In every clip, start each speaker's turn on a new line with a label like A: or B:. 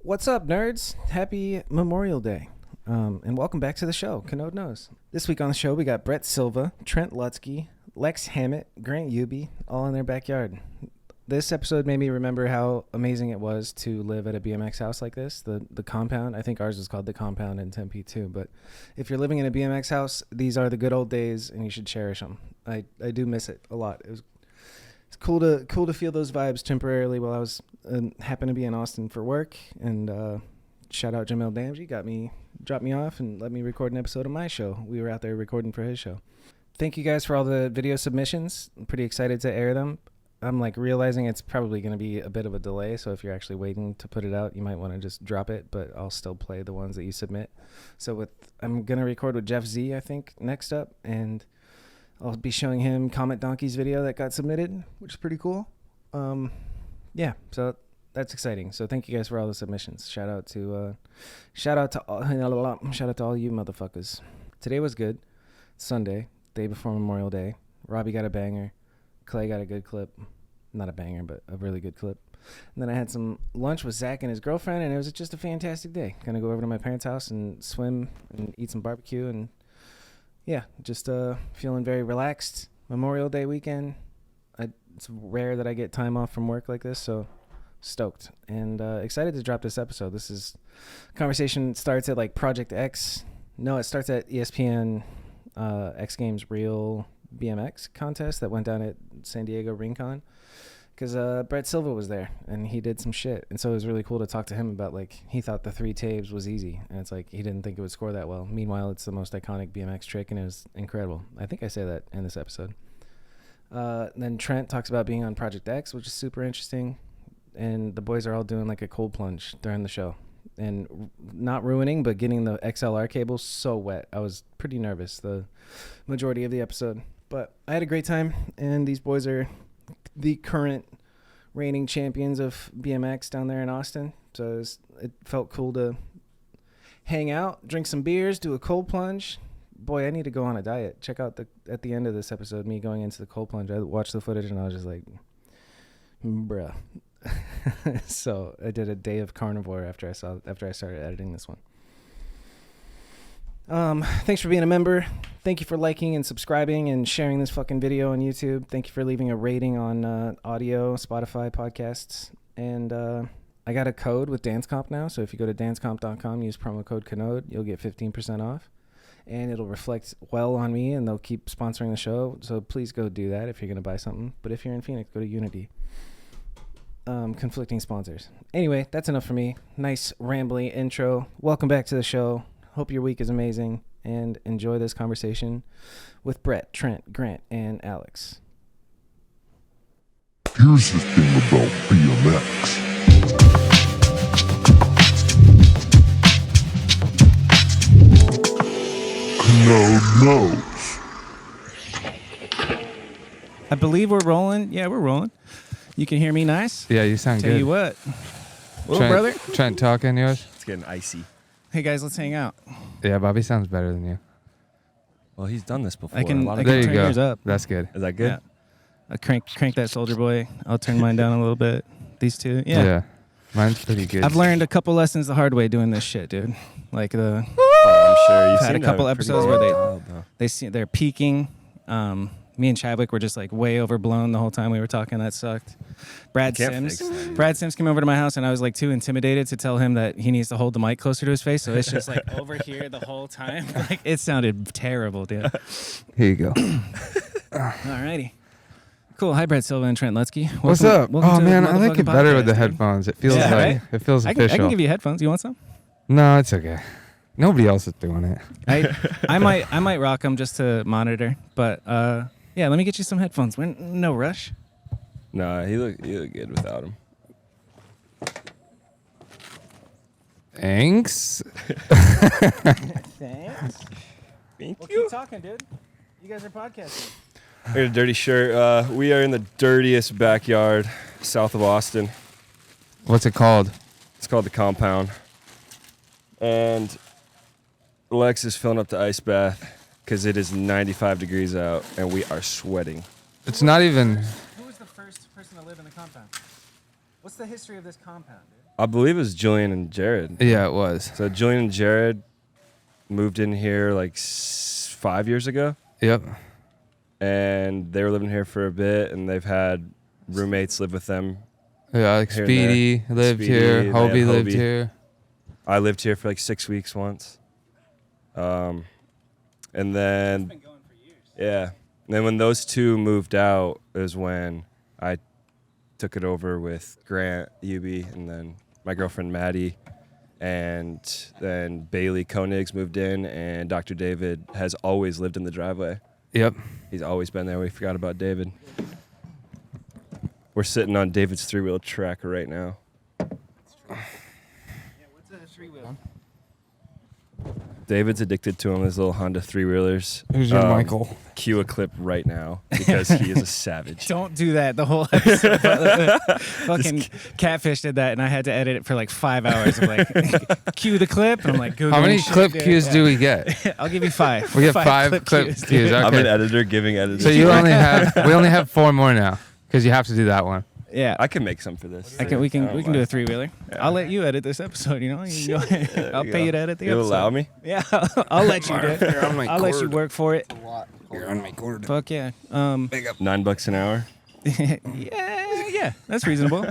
A: What's up, nerds? Happy Memorial Day. And welcome back to the show, Kanode Knows. This week on the show, we got Brett Silva, Trent Lutzke, Alex Hammet, Grant Yoobie, all in their backyard. This episode made me remember how amazing it was to live at a BMX house like this, the compound. I think ours is called the compound in Tempe too, but if you're living in a BMX house, these are the good old days and you should cherish them. I do miss it a lot. It's cool to feel those vibes temporarily while I was happened to be in Austin for work, and shout out Jamil dropped me off and let me record an episode of my show. We were out there recording for his show. Thank you guys for all the video submissions. I'm pretty excited to air them. I'm realizing it's probably going to be a bit of a delay, so if you're actually waiting to put it out, you might want to just drop it, but I'll still play the ones that you submit. So I'm going to record with Jeff Z, I think, next up, and I'll be showing him Comet Donkey's video that got submitted, which is pretty cool. Yeah, so that's exciting. So thank you guys for all the submissions. Shout out to all you motherfuckers. Today was good. Sunday, day before Memorial Day. Robbie got a banger. Clay got a good clip. Not a banger, but a really good clip. And then I had some lunch with Zach and his girlfriend, and it was just a fantastic day. Gonna go over to my parents' house and swim and eat some barbecue, and yeah, just feeling very relaxed. Memorial Day weekend. It's rare that I get time off from work like this, so stoked and excited to drop this episode. Conversation starts at Project X. No, it starts at ESPN X Games Real BMX contest that went down at San Diego Rincon, because Brett Silva was there and he did some shit, and so it was really cool to talk to him about he thought the 3 taves was easy, and it's he didn't think it would score that well. Meanwhile, it's the most iconic BMX trick and it was incredible. I think I say that in this episode. Then Trent talks about being on Project X, which is super interesting, and the boys are all doing a cold plunge during the show, and not ruining, but getting the XLR cable so wet. I was pretty nervous the majority of the episode, but I had a great time, and these boys are the current reigning champions of BMX down there in Austin, so it felt cool to hang out, drink some beers, do a cold plunge. Boy, I need to go on a diet. Check out at the end of this episode, me going into the cold plunge. I watched the footage and I was just bruh. So I did a day of carnivore after I started editing this one. Thanks for being a member. Thank you for liking and subscribing and sharing this fucking video on YouTube. Thank you for leaving a rating on audio, Spotify, podcasts. And I got a code with DanceComp now, so if you go to dancecomp.com, use promo code Kanode, you'll get 15% off. And it'll reflect well on me, and they'll keep sponsoring the show. So please go do that if you're going to buy something. But if you're in Phoenix, go to Unity. Conflicting sponsors. Anyway, that's enough for me. Nice rambly intro. Welcome back to the show. Hope your week is amazing, and enjoy this conversation with Brett, Trent, Grant, and Alex.
B: Here's the thing about BMX. Kanode Knows.
A: I believe we're rolling. Yeah, we're rolling. You can hear me nice?
C: Yeah, you sound good.
A: Tell you what. Whoa, brother.
C: Trent talking yours?
D: It's getting icy.
A: Hey, guys, let's hang out.
C: Yeah, Bobby sounds better than you.
D: Well, he's done this before.
A: I can
C: There you
A: turn
C: go.
A: yours up.
C: That's good.
D: Is that good?
A: Yeah. I crank that Soldier Boy. I'll turn mine down a little bit. These two. Yeah.
C: Mine's pretty good.
A: I've learned a couple lessons the hard way doing this shit, dude.
D: I'm sure you've
A: had a couple episodes where they're peaking. Me and Chadwick were just way overblown the whole time we were talking. That sucked. Brad Sims came over to my house, and I was too intimidated to tell him that he needs to hold the mic closer to his face. So it's just over here the whole time. It sounded terrible, dude.
C: Here you go.
A: Alrighty. Cool. Hi, Brett Silva and Trent Lutzke.
C: What's up? Oh man, I like it better with the headphones. It feels
A: right?
C: It feels official.
A: I can give you headphones. You want some?
C: No, it's okay. Nobody else is doing it.
A: I might rock them just to monitor, but yeah, let me get you some headphones. No rush.
D: Nah, he look good without him.
C: Thanks.
A: Thanks.
D: Thank
A: Well,
D: you.
A: keep talking, dude. You guys are podcasting.
D: I got a dirty shirt. We are in the dirtiest backyard south of Austin.
C: What's it called?
D: It's called the Compound. And Lex is filling up the ice bath because it is 95 degrees out and we are sweating.
C: It's not even...
A: Who was the first person to live in the compound? What's the history of this compound, dude?
D: I believe it was Julian and Jared.
C: Yeah, it was.
D: So Julian and Jared moved in here like 5 years ago.
C: Yep.
D: And they were living here for a bit, and they've had roommates live with them.
C: Yeah, like
D: Here and
C: Speedy lived
D: Speedy,
C: here.
D: they had
C: Hobie lived
D: Hobie.
C: here.
D: I lived here for like 6 weeks once. And then, yeah. And then when those two moved out is when I took it over with Grant, Yoobie, and then my girlfriend Maddie. And then Bailey Koenigs moved in, and Dr. David has always lived in the driveway.
C: Yep.
D: He's always been there. We forgot about David. We're sitting on David's 3-wheel tracker right now.
A: Yeah, what's a 3-wheel?
D: David's addicted to him, his little Honda 3-wheelers.
C: Who's your Michael?
D: Cue a clip right now because he is a savage.
A: Don't do that the whole episode. Fucking Catfish did that, and I had to edit it for like 5 hours. Of like, cue the clip, and I'm like,
C: How many clip cues do we get?
A: I'll give you 5.
C: We get 5 clip cues.
A: dude.
C: Okay.
D: I'm an editor giving editors.
C: So we only have 4 more now because you have to do that one.
A: Yeah,
D: I can make some for this.
A: we can
D: don't
A: do
D: mind.
A: a 3-wheeler.
D: Yeah.
A: I'll let you edit this episode. You know, I'll pay you to edit the
D: You'll
A: episode.
D: allow me?
A: Yeah, I'll let you do it.
C: You're on my
A: I'll let you
C: cord.
A: work for it.
C: You're on my cord.
A: Fuck yeah.
D: $9 an hour.
A: yeah, that's reasonable.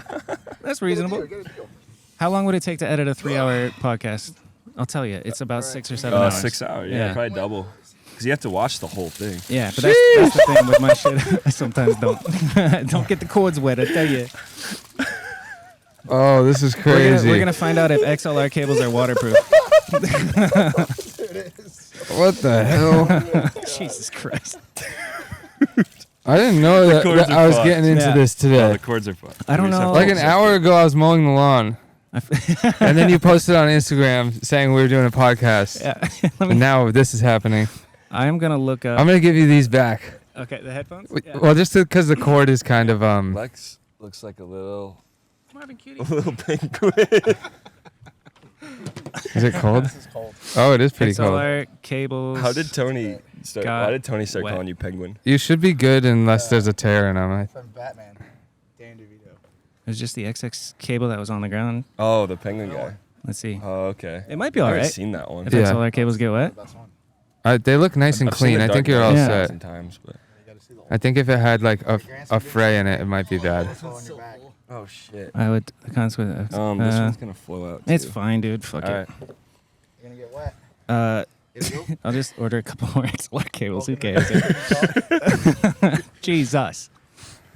A: That's reasonable. How long would it take to edit a 3-hour podcast? I'll tell you, it's about 6 or 7 hours.
D: 6 hours.
A: Yeah.
D: Yeah, probably double. Because you have to watch the whole thing.
A: Yeah, but that's the thing with my shit. I sometimes don't don't get the cords wet. I tell you.
C: Oh, this is crazy.
A: We're gonna find out if XLR cables are waterproof.
C: What the hell?
A: Jesus Christ.
C: I didn't know that
D: cords are
C: I was
D: fucked.
C: getting into
A: Yeah.
C: this
D: Oh,
C: today.
D: the cords are fun.
A: I don't know.
C: Like an hour ago, I was mowing the lawn, and then you posted on Instagram saying we were doing a podcast.
A: Yeah.
C: And now this is happening.
A: I am gonna look up.
C: I'm gonna give you these back.
A: Okay, the headphones. Yeah.
C: Well, just because the cord is kind of
D: Lex looks like a little
A: Marvin Cutie.
D: penguin.
C: Is it cold?
E: This is cold.
C: Oh, it is pretty cold.
A: XLR cables.
D: How did Tony start?
A: Got
D: Why did Tony start
A: wet.
D: calling you penguin?
C: You should be good unless there's a tear in them.
E: From Batman. Dan DeVito.
A: It was just the XX cable that was on the ground.
D: Oh, the penguin guy.
A: Let's see.
D: Oh, okay.
A: It might be
D: I've
A: all
D: never
A: right.
D: seen that one.
A: If
C: Yeah.
A: XLR cables get wet.
E: Best one.
C: They look nice and
D: I've seen
C: clean.
D: the
C: I think
D: Dark
C: you're all
D: Knight
A: Yeah.
C: set.
D: sometimes, but
E: You gotta see the
C: I think if it had like a fray in it, it might be bad.
E: hole in your back.
D: oh shit.
A: I would the consequence.
D: This one's gonna flow out.
A: It's
D: too.
A: fine, dude. Fuck
D: All
A: it.
D: right.
E: You're gonna get wet.
A: Here we go. I'll just order a couple more XLR cables. Who cares? Jesus.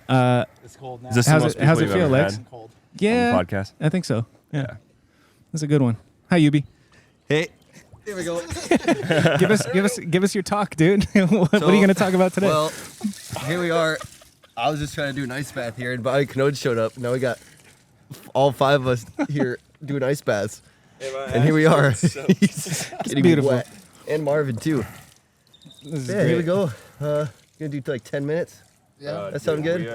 E: It's cold now.
D: Is this
A: How's
D: the most
A: it- how's
D: people
A: it
D: you've
A: feel,
D: ever
A: Lex?
D: had
E: cold.
A: Yeah,
D: on the podcast?
A: I think so. Yeah.
D: Yeah.
A: That's a good one. Hi, Yoobie.
F: Hey, here we go.
A: Give us your talk, dude. What are you gonna talk about today?
F: Well, here we are. I was just trying to do an ice bath here, and Bobby Kanode showed up. Now we got all 5 of us here doing ice baths, and here we are. He's getting
A: beautiful.
F: wet, and Marvin too.
A: This is
F: Yeah, here we
A: great.
F: go. Gonna do like 10 minutes,
E: Yeah.
F: That sound good?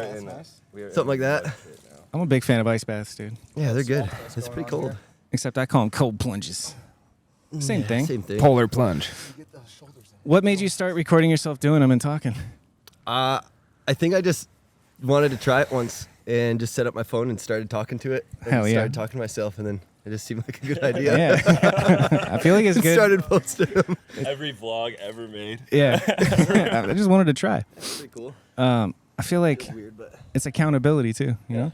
F: something like that.
A: I'm a big fan of ice baths, dude.
F: Yeah, they're good. It's pretty cold.
A: Except I call them cold plunges. Same
F: Yeah,
A: thing.
F: Same thing.
C: Polar plunge.
A: What made you start recording yourself doing them and talking?
F: I think I just wanted to try it once and just set up my phone and started talking to it. And
A: Hell yeah.
F: Started talking to myself, and then it just seemed like a good idea.
A: Yeah. I feel like it's good.
F: Started posting them.
D: Every vlog ever made.
A: Yeah. I just wanted to try.
F: Pretty cool.
A: I feel like
F: Weird, but
A: it's accountability too, you know?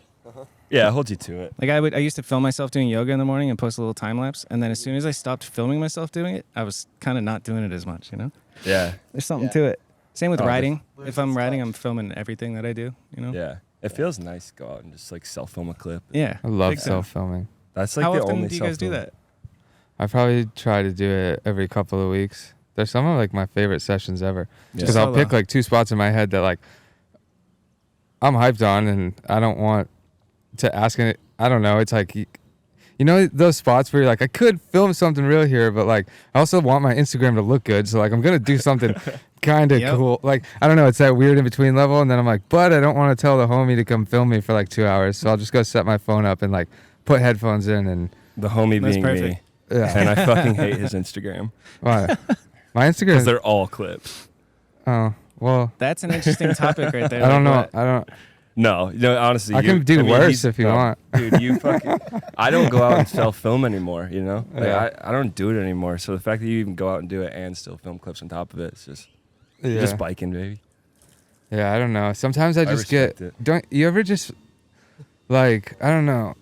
D: Yeah, it holds you to it.
A: Like I used to film myself doing yoga in the morning and post a little time lapse, and then as soon as I stopped filming myself doing it, I was kind of not doing it as much, you know?
D: Yeah,
A: There's something to it. Same with
D: Oh,
A: riding. If I'm riding, I'm filming everything that I do, you know?
D: yeah. It feels nice to go out and just like self-film a clip.
A: Yeah.
C: I love
A: big time.
C: self-filming.
D: That's like
A: How
D: the
A: often
D: only
A: do you guys do
D: self-film.
A: that?
C: I probably try to do it every couple of weeks. They're some of like my favorite sessions ever.
D: Yeah.
C: Because I'll
A: Solo.
C: pick like 2 spots in my head that like I'm hyped on, and I don't want to ask it. I don't know. It's like, you know, those spots where you're like, I could film something real here, but like I also want my Instagram to look good. So like I'm gonna do something kind of
A: Yep.
C: cool. Like I don't know. It's that weird in between level, and then I'm like, but I don't want to tell the homie to come film me for like 2 hours. So I'll just go set my phone up and like put headphones in and
D: The homie
A: That's
D: being
A: perfect.
D: me.
C: yeah.
D: And I fucking hate his Instagram.
C: Why? My
D: Because
C: Instagram.
D: they're all clips.
C: Oh well.
A: That's an interesting topic right there.
C: I don't know.
A: Like,
C: I don't.
D: No, honestly,
C: I can do worse
D: he's-
C: if you
D: no,
C: want.
D: dude. You fucking. I don't go out and self-film anymore. Like,
C: Yeah.
D: I don't do it anymore. So the fact that you even go out and do it and still film clips on top of it, it's just you're
C: Yeah.
D: just biking, baby.
C: Yeah, I don't know. Sometimes I just
D: respect
C: get.
D: it.
C: Don't you ever just like I don't know.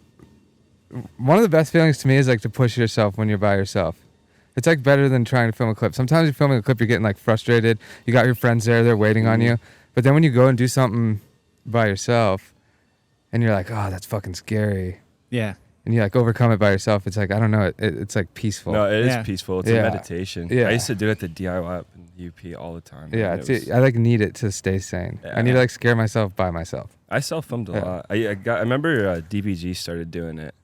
C: One of the best feelings to me is like to push yourself when you're by yourself. It's like better than trying to film a clip. Sometimes you're filming a clip, you're getting like frustrated. You got your friends there, they're waiting on you. But then when you go and do something by yourself, and you're like, oh, that's fucking scary,
A: Yeah.
C: and you like overcome it by yourself, it's like I don't know, it's like peaceful.
D: No, it is
A: Yeah.
D: peaceful. It's
C: Yeah.
D: a meditation.
C: Yeah.
D: I used to do it at the DIY up in UP all the time.
C: Yeah,
D: and it was-
C: I like need it to stay sane. I need to
D: Yeah.
C: like scare myself by myself.
D: I self-filmed a
C: Yeah.
D: lot. I remember DBG started doing it.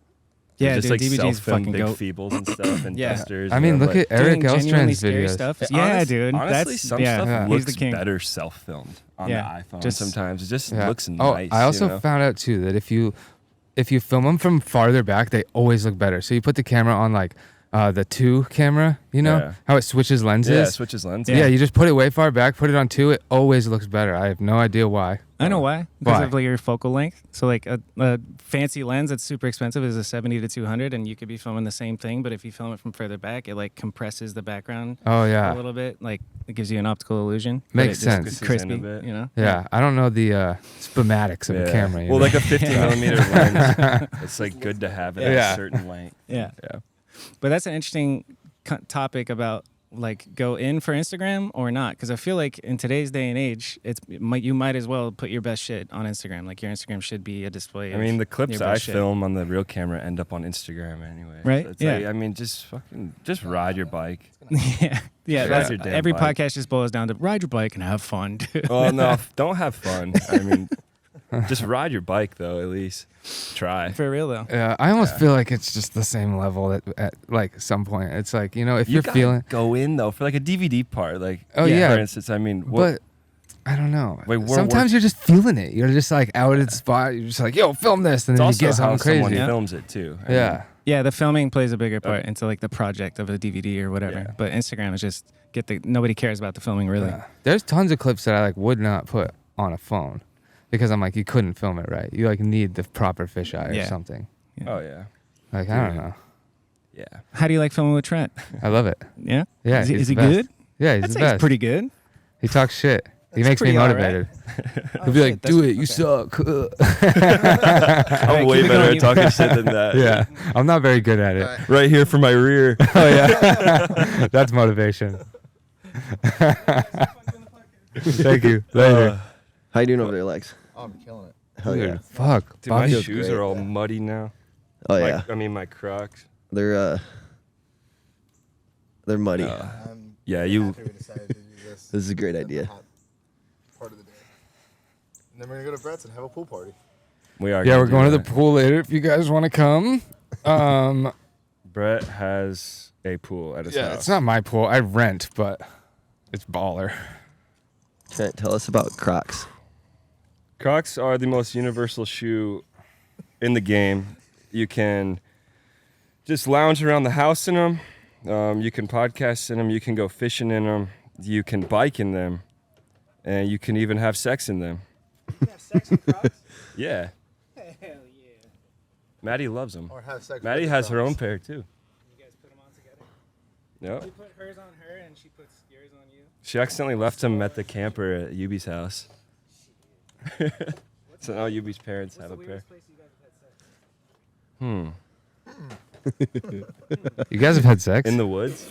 A: Yeah,
D: just
A: dude,
D: like
A: DBG's
D: self-film
A: fucking
D: big
A: goat.
D: Feebles and stuff and
A: Yeah.
D: dusters.
C: I mean,
D: and
C: look
D: like,
C: at Eric
A: Doing genuinely
C: Elstrand's
A: scary
C: videos.
A: stuff. Yeah, dude.
D: Honestly,
A: That's
D: some
A: yeah.
D: stuff
A: He's the
D: looks
A: king.
D: better self-filmed on
A: Yeah,
D: the iPhone.
A: just-
D: Sometimes it just
C: Yeah.
D: looks
C: Oh,
D: nice.
C: I also
D: you know?
C: found out too that if you film them from farther back, they always look better. So you put the camera on like the 2 camera, you know
D: Yeah.
C: how it switches lenses.
D: Yeah, it switches lenses.
C: Yeah, you just put it way far back, put it on 2, it always looks better. I have no idea why.
A: I know why. Because
C: Why?
A: of like your focal length. So like a fancy lens that's super expensive is a 70 to 200, and you could be filming the same thing, but if you film it from further back, it like compresses the background
C: Oh
A: a
C: yeah,
A: little bit. Like it gives you an optical illusion. but
C: Makes
A: it just
C: sense.
A: is
D: Focuses in a
A: crispy,
D: bit.
A: you know.
C: yeah. I don't know the schematics of a camera. You
D: Well,
C: know?
D: like a 50 millimeter lens, it's like good to have it at
C: Yeah.
D: a certain length.
A: Yeah.
D: Yeah.
A: But that's an interesting topic about like go in for Instagram or not, because I feel like in today's day and age, you might as well put your best shit on Instagram. Like your Instagram should be a display.
D: I mean, the clips
A: your
D: I
A: best shit.
D: film on the real camera end up on Instagram anyway.
A: Right?
D: So it's
A: Yeah.
D: like, I mean, just ride your bike.
A: yeah,
D: Yeah,
A: that's
D: your damn
A: every
D: bike.
A: podcast just boils down to ride your bike and have fun. Dude.
D: Well, no, don't have fun. I mean, just ride your bike though. At least try.
A: For real though.
C: yeah, I almost feel like it's just the same level at like some point. It's like if
D: You
C: you're
D: gotta
C: feeling,
D: go in though for like a DVD part. Like,
C: Oh, yeah.
D: For instance, I mean,
C: but I don't know.
D: Wait, we're
C: Sometimes you're just feeling it. You're just like out at the spot. You're just like, yo, film this, and
D: it's
C: then you
D: also
C: get
D: how
C: something crazy.
D: someone
A: Yeah.
D: films it too. I mean,
C: Yeah.
A: Yeah, the filming plays a bigger part into like the project of a DVD or whatever.
D: Yeah.
A: But Instagram is just nobody cares about the filming really.
C: Yeah. There's tons of clips that I like would not put on a phone because I'm like, you couldn't film it right. You like need the proper fisheye or
A: Yeah.
C: something.
D: Oh yeah.
C: Like I don't know.
D: Yeah.
A: How do you like filming with Trent?
C: I love it.
A: Yeah.
C: Yeah.
A: Is
C: he's
A: he
C: the best.
A: good?
C: Yeah, he's
A: I'd
C: the
A: say
C: best.
A: he's pretty good.
C: He talks shit. He makes me
A: pretty all right.
C: motivated.
A: Oh,
C: He'll be like,
A: shit,
C: "Do
A: that's-
C: it, you suck."
D: I'm way
A: keep it
D: better
A: going.
D: at talking shit than that.
C: Yeah, I'm not very good at it.
D: Right here for my rear.
C: Oh yeah, that's motivation. Thank you. Later.
F: How you doing over there, Lex?
E: Oh, I'm killing it.
F: Hell yeah.
C: Dude, fuck.
D: Dude, my
C: Bobby-
F: feels
D: shoes
F: great.
D: are all muddy now.
F: Oh
D: My-
F: yeah.
D: I mean, my Crocs.
F: They're muddy.
E: I'm
D: Yeah, you.
E: happy we decided to do this.
F: This is a great idea.
E: Hot part of the day. And then we're gonna go to Brett's and have a pool party.
D: We are.
C: Yeah,
D: gonna
C: we're
D: do
C: going to the
D: that.
C: pool later if you guys want to come.
D: Brett has a pool at his
C: Yeah,
D: house.
C: it's not my pool. I rent, but it's baller.
F: Trent, tell us about Crocs.
D: Crocs are the most universal shoe in the game. You can just lounge around the house in them. You can podcast in them. You can go fishing in them. You can bike in them, and you can even have sex in them.
E: Have sex with Crocs?
D: Yeah,
A: Hell yeah.
D: Maddie loves them.
E: Or have sex
D: Maddie
E: with
D: has her
E: Crocs?
D: own pair too.
A: You guys put them on together?
D: Yep.
A: You put hers on her and she puts yours on you?
D: She accidentally left them at the camper at Yoobie's house. So now Yoobie's parents have a pair.
A: Place you guys have had sex?
C: You guys have had sex?
D: In the woods?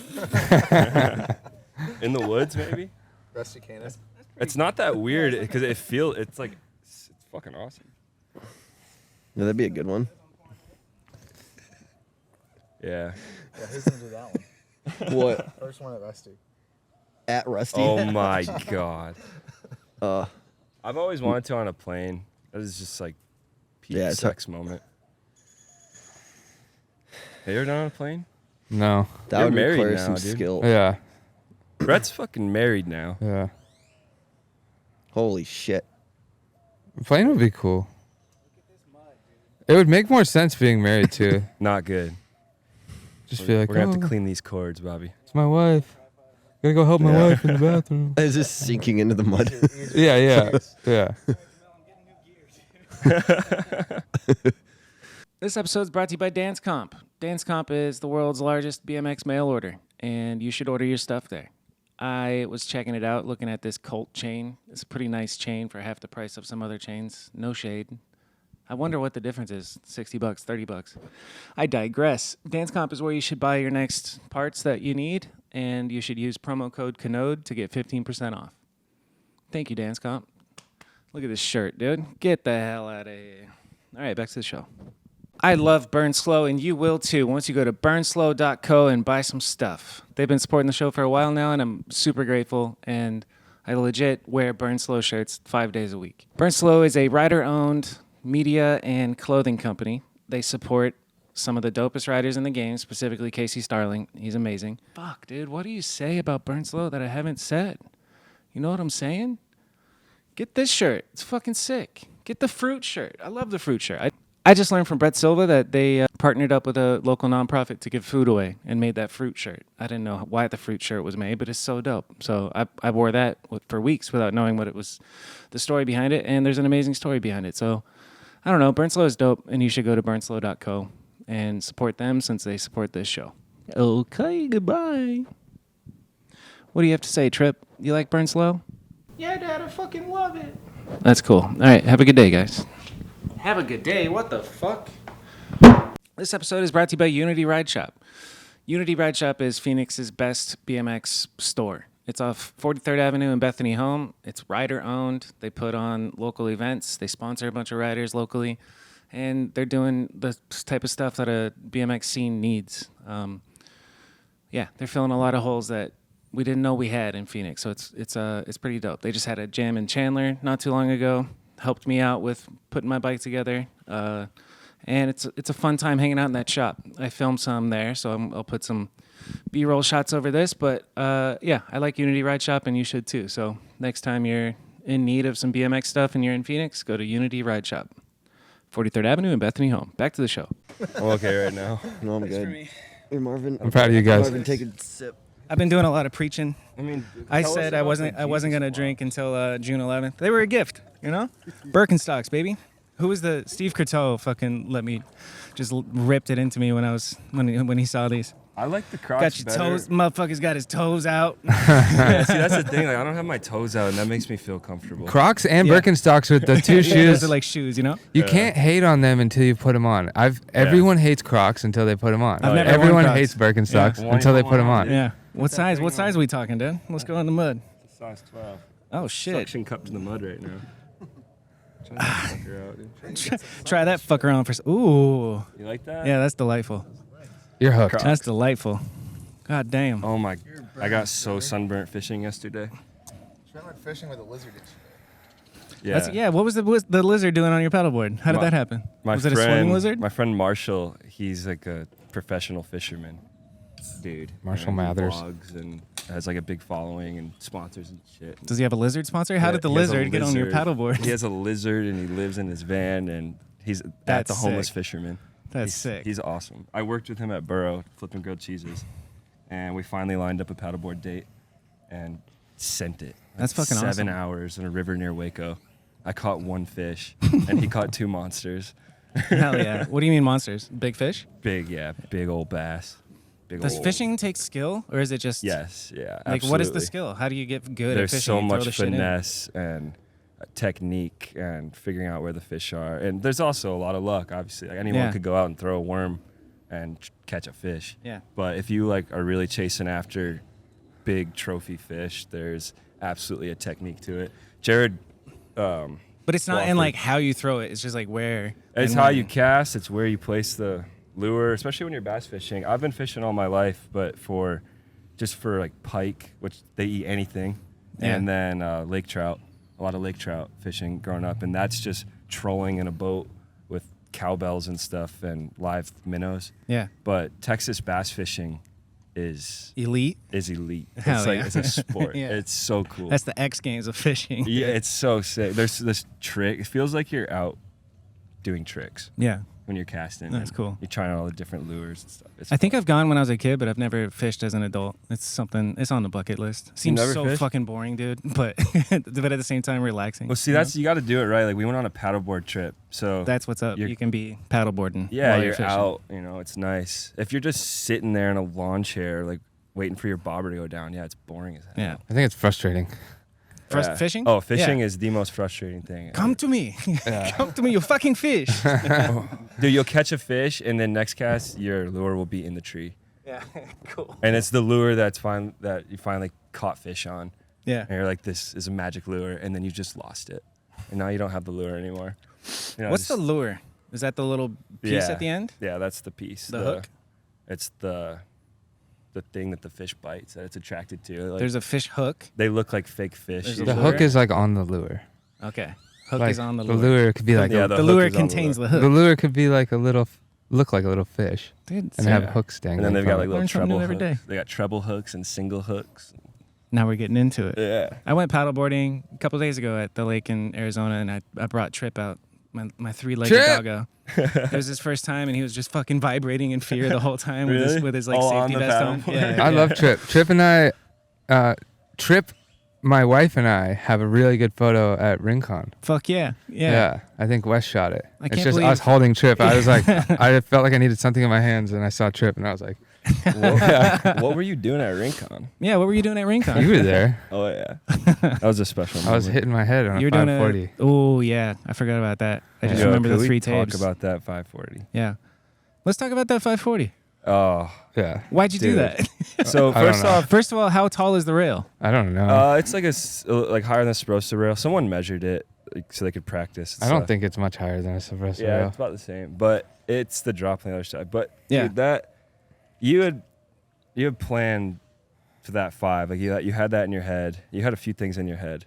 D: In the woods, maybe?
E: Rusty Cannon.
D: It's not that weird because it's like, it's fucking awesome.
F: Yeah, that'd be a good one.
D: Yeah.
E: Yeah, who's gonna do that one?
F: What?
E: First one at Rusty.
F: At Rusty?
D: Oh my God.
F: Uh,
D: I've always wanted to on a plane. That is just like peak
F: Yeah, it's
D: sex moment. Have you ever done on a plane?
C: No.
F: that
D: You're
F: would
D: married
F: require
D: now,
F: some
D: dude.
F: skill.
C: Yeah.
D: Brett's fucking married now.
C: Yeah.
F: Holy shit.
C: Plane would be cool. It would make more sense being married too.
D: Not good.
C: Just feel like,
D: We're gonna have to
C: "Oh,
D: clean these cords, Bobby.
C: it's my wife. Gotta go help my
F: Yeah.
C: wife in the bathroom.
F: It's just sinking into the mud.
C: Yeah, yeah, yeah.
A: This episode is brought to you by Dance Comp. Dance Comp is the world's largest BMX mail order, and you should order your stuff there. I was checking it out, looking at this Colt chain. It's a pretty nice chain for half the price of some other chains. No shade. I wonder what the difference is. $60, $30. I digress. Dance Comp is where you should buy your next parts that you need, and you should use promo code Kanode to get 15% off. Thank you, Dance Comp. Look at this shirt, dude. Get the hell out of here. All right, back to the show. I love Burn Slow, and you will too once you go to burnslow.co and buy some stuff. They've been supporting the show for a while now, and I'm super grateful, and I legit wear Burn Slow shirts 5 days a week. Burn Slow is a rider-owned media and clothing company. They support some of the dopest riders in the game, specifically Casey Starling. He's amazing. Fuck, dude, what do you say about Burn Slow that I haven't said? You know what I'm saying? Get this shirt. It's fucking sick. Get the fruit shirt. I love the fruit shirt. I just learned from Brett Silva that they partnered up with a local nonprofit to give food away and made that fruit shirt. I didn't know why the fruit shirt was made, but it's so dope. So I wore that for weeks without knowing what it was, the story behind it, and there's an amazing story behind it. So I don't know. Burn Slow is dope, and you should go to burnslow.co and support them since they support this show. Okay, goodbye. What do you have to say, Trip? You like Burn Slow? Yeah, Dad, I fucking love it. That's cool. All right, have a good day, guys. Have a good day. What the fuck? This episode is brought to you by Unity Ride Shop. Unity Ride Shop is Phoenix's best BMX store. It's off 43rd Avenue in Bethany Home. It's rider-owned. They put on local events. They sponsor a bunch of riders locally. And they're doing the type of stuff that a BMX scene needs. Yeah, they're filling a lot of holes that we didn't know we had in Phoenix. So it's pretty dope. They just had a jam in Chandler not too long ago. Helped me out with putting my bike together. And it's a fun time hanging out in that shop. I filmed some there, so I'll put some B-roll shots over this. But yeah, I like Unity Ride Shop, and you should too. So next time you're in need of some BMX stuff and you're in Phoenix, go to Unity Ride Shop, 43rd Avenue in Bethany Home. Back to the show.
D: I'm okay right now.
F: No, I'm good. Hey, Marvin.
C: I'm proud of you guys.
F: Marvin, take a sip.
A: I've been doing a lot of preaching.
D: I mean,
A: I said I wasn't gonna drink until June 11th. They were a gift, you know. Birkenstocks, baby. Who was the Steve Courteau? Fucking let me, just ripped it into me when he saw these.
D: I like the Crocs
A: Got your
D: better.
A: toes, motherfucker's got his toes out.
D: Yeah, see, that's the thing. Like, I don't have my toes out, and that makes me feel comfortable.
C: Crocs and
A: Yeah.
C: Birkenstocks are the two
A: Yeah,
C: shoes.
A: those are like shoes, you know.
C: You can't hate on them until you put them on. Everyone hates Crocs until they put them on.
A: I've never
C: Everyone
A: worn Crocs.
C: hates Birkenstocks
D: Yeah.
C: until they
D: Why
C: put them
D: not,
C: on.
D: dude?
A: Yeah. What size? What size are we talking, dude? Let's go in the mud.
D: It's a size 12.
A: Oh shit.
D: Suction cupped in the mud right now. Trying to fucker out, dude.
A: Try that fucker on for. Ooh.
D: You like that?
A: Yeah, that's delightful.
C: You're hooked.
D: Crocs.
A: That's delightful. God damn.
D: Oh my! I got so sunburnt fishing yesterday.
E: Trent went fishing with a lizard yesterday.
D: Yeah.
A: What was the lizard doing on your paddleboard? How did that happen? Was it a swimming lizard?
D: My friend Marshall, he's like a professional fisherman, dude.
C: Marshall
D: And he
C: Mathers.
D: vlogs and has like a big following and sponsors and shit.
A: Does he have a lizard sponsor? How
D: Yeah,
A: did the
D: he has a
A: lizard get on your
D: lizard.
A: paddleboard?
D: He has a lizard and he lives in his van and he's at
A: That's
D: the homeless
A: sick.
D: fisherman.
A: That's
D: he's,
A: sick.
D: He's awesome. I worked with him at Burrow flipping grilled cheeses, and we finally lined up a paddleboard date and sent it.
A: That's fucking
D: 7
A: awesome.
D: hours in a river near Waco. I caught one fish and he caught 2 monsters.
A: Hell yeah. What do you mean monsters? Big fish?
D: Big, yeah, big old bass. Big
A: Does
D: old,
A: fishing take skill, or is it just?
D: Yes, yeah.
A: Like, what is the
D: absolutely.
A: skill? How do you get good
D: There's
A: at fishing?
D: so
A: You throw
D: much
A: the shit in?
D: finesse and technique and figuring out where the fish are, and there's also a lot of luck. Obviously, like anyone
A: Yeah.
D: could go out and throw a worm and catch a fish.
A: Yeah.
D: But if you like are really chasing after big trophy fish, there's absolutely a technique to it. Jared,
A: But it's not in
D: Wofford.
A: like how you throw it. It's just like where.
D: it's
A: and
D: how
A: when.
D: you cast. It's where you place the lure, especially when you're bass fishing. I've been fishing all my life, but for like pike, which they eat anything,
A: Yeah.
D: and then lake trout. A lot of lake trout fishing growing up, and that's just trolling in a boat with cowbells and stuff and live minnows.
A: Yeah.
D: But Texas bass fishing is
A: Elite.
D: elite.
A: Hell
D: it's like
A: yeah.
D: it's a sport.
A: Yeah.
D: It's so cool.
A: That's the X Games of fishing.
D: Yeah, it's so sick. There's this trick. It feels like you're out doing tricks.
A: Yeah.
D: when you're casting.
G: That's cool.
D: You're trying all the different lures and stuff. It's
G: I think I've gone when I was a kid, but I've never fished as an adult. It's on the bucket list. Seems
D: never
G: so
D: fished?
G: fucking boring, dude. But but at the same time, relaxing.
D: Well, see,
G: you know?
D: you got to do it right. Like we went on a paddleboard trip, so
G: That's what's up. You can be paddleboarding.
D: yeah,
G: while
D: you're
G: you're fishing.
D: out. It's nice. If you're just sitting there in a lawn chair, like waiting for your bobber to go down, yeah, it's boring as hell.
G: Yeah.
C: I think it's frustrating.
D: Yeah.
G: Fishing?
D: Oh, fishing
G: Yeah.
D: is the most frustrating thing.
G: Come to me. Come to me, you fucking fish.
D: Dude, you'll catch a fish, and then next cast, your lure will be in the tree.
G: Yeah, cool.
D: And it's the lure that you finally caught fish on.
G: Yeah.
D: And you're like, this is a magic lure, and then you just lost it. And now you don't have the lure anymore.
G: What's the lure? Is that the little piece
D: Yeah.
G: at the end?
D: Yeah, that's the piece.
G: The hook?
D: It's the thing that the fish bites that it's attracted to. Like,
G: There's a fish hook.
D: they look like fake fish.
G: There's a
C: The
G: lure?
C: hook is like on the lure.
G: Okay. Hook
C: Like,
G: is on the
C: The
G: lure.
C: lure could be like
D: Yeah,
C: a,
D: the
G: The
D: hook
G: lure
D: is on the
G: contains
D: lure.
G: the hook.
C: the lure could be like look like a little fish
G: Dude,
C: and have
G: sick.
C: hooks dangling.
D: And then they've got
C: from
D: like
C: it.
D: little
G: Learn something
D: treble
G: new every
D: hooks.
G: day.
D: They got treble hooks and single hooks.
G: Now we're getting into it.
D: Yeah.
G: I went paddleboarding a couple days ago at the lake in Arizona, and I brought Trip out, my three-legged
C: Trip!
G: doggo. It was his first time, and he was just fucking vibrating in fear the whole time
D: Really?
G: with his like
D: All on
G: safety
D: the
G: vest on.
D: paddleboard?
G: Yeah,
C: I love Trip. Trip and I, my wife and I have a really good photo at Rincon.
G: Fuck yeah. Yeah.
C: I think Wes shot it.
G: I
C: It's
G: can't
C: just
G: believe-
C: us holding Trip. I was like, I felt like I needed something in my hands, and I saw Trip, and I was like,
D: What were you doing at Rincon?
G: Yeah, what were you doing at Rincon?
C: you were there.
D: Oh yeah, that was a special moment.
C: I was hitting my head on
G: You
C: a
G: were doing
C: 540.
G: Oh yeah, I forgot about that. I just
D: Yo,
G: remember
D: could
G: the
D: we
G: three
D: talk
G: tapes.
D: about that 540.
G: Yeah, let's talk about that 540.
D: Oh,
C: Yeah.
G: Why'd you do
D: Dude.
G: that?
D: so
C: I don't
D: first
C: know.
D: off,
G: First of all, how tall is the rail?
C: I don't know.
D: it's like like higher than a Sprosa rail. Someone measured it like, so they could practice. and
C: I don't
D: stuff.
C: think it's much higher than a Silva.
D: Yeah, it's about the same, but it's the drop on the other side. But
G: Yeah.
D: dude, that you had planned for that 5. Like you had that in your head. You had a few things in your head.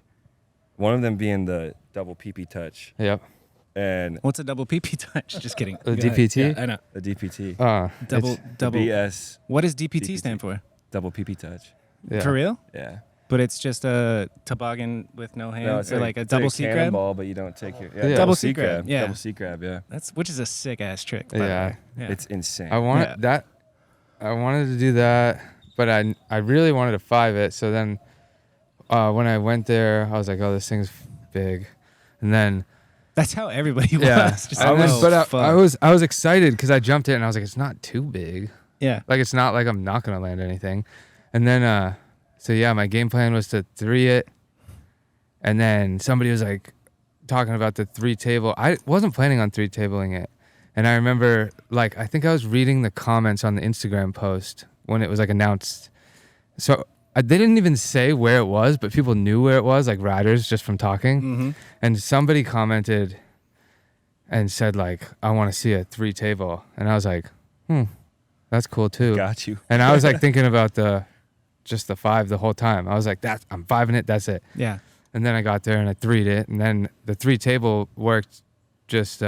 D: One of them being the double PP touch
C: Yep.
D: and
G: What's a double PP touch? Just kidding.
C: The
G: Go ahead.
C: DPT?
G: Yeah, I know.
D: the DPT.
G: Double
C: it's-
G: double.
D: BS
G: What does DPT
D: DPT.
G: stand for?
D: double PP touch.
C: Yeah.
G: For real?
D: Yeah.
G: But it's just a toboggan with no hand,
D: No, it's
G: or like a
D: it's
G: double
D: like
G: seat grab.
D: cannonball, but you don't take your
C: Yeah.
G: Double seat grab, yeah.
D: Double seat grab, yeah.
G: Which is a sick ass trick. By the
C: Yeah.
G: way. Yeah.
D: It's insane.
C: I wanted
G: Yeah.
C: that. I wanted to do that, but I really wanted to 5 it. So then, when I went there, I was like, "Oh, this thing's big," and then
G: That's how everybody
C: yeah,
G: was. Just
C: I
G: like,
C: was,
G: oh,
C: but I
G: fuck.
C: was excited because I jumped in and I was like, "It's not too big.
G: Yeah.
C: Like it's not like I'm not gonna land anything." And then, so yeah, my game plan was to 3 it, and then somebody was like talking about the 3 table. I wasn't planning on 3 tabling it. And I remember, like, I think I was reading the comments on the Instagram post when it was, like, announced. So they didn't even say where it was, but people knew where it was, like, riders, just from talking.
G: Mm-hmm.
C: And somebody commented and said, like, I want to see a 3 table. And I was like, that's cool, too.
D: Got you.
C: And I was, like, thinking about just the 5 the whole time. I was like, I'm 5ing it, that's it.
G: Yeah.
C: And then I got there and I 3'd it. And then the 3 table worked just...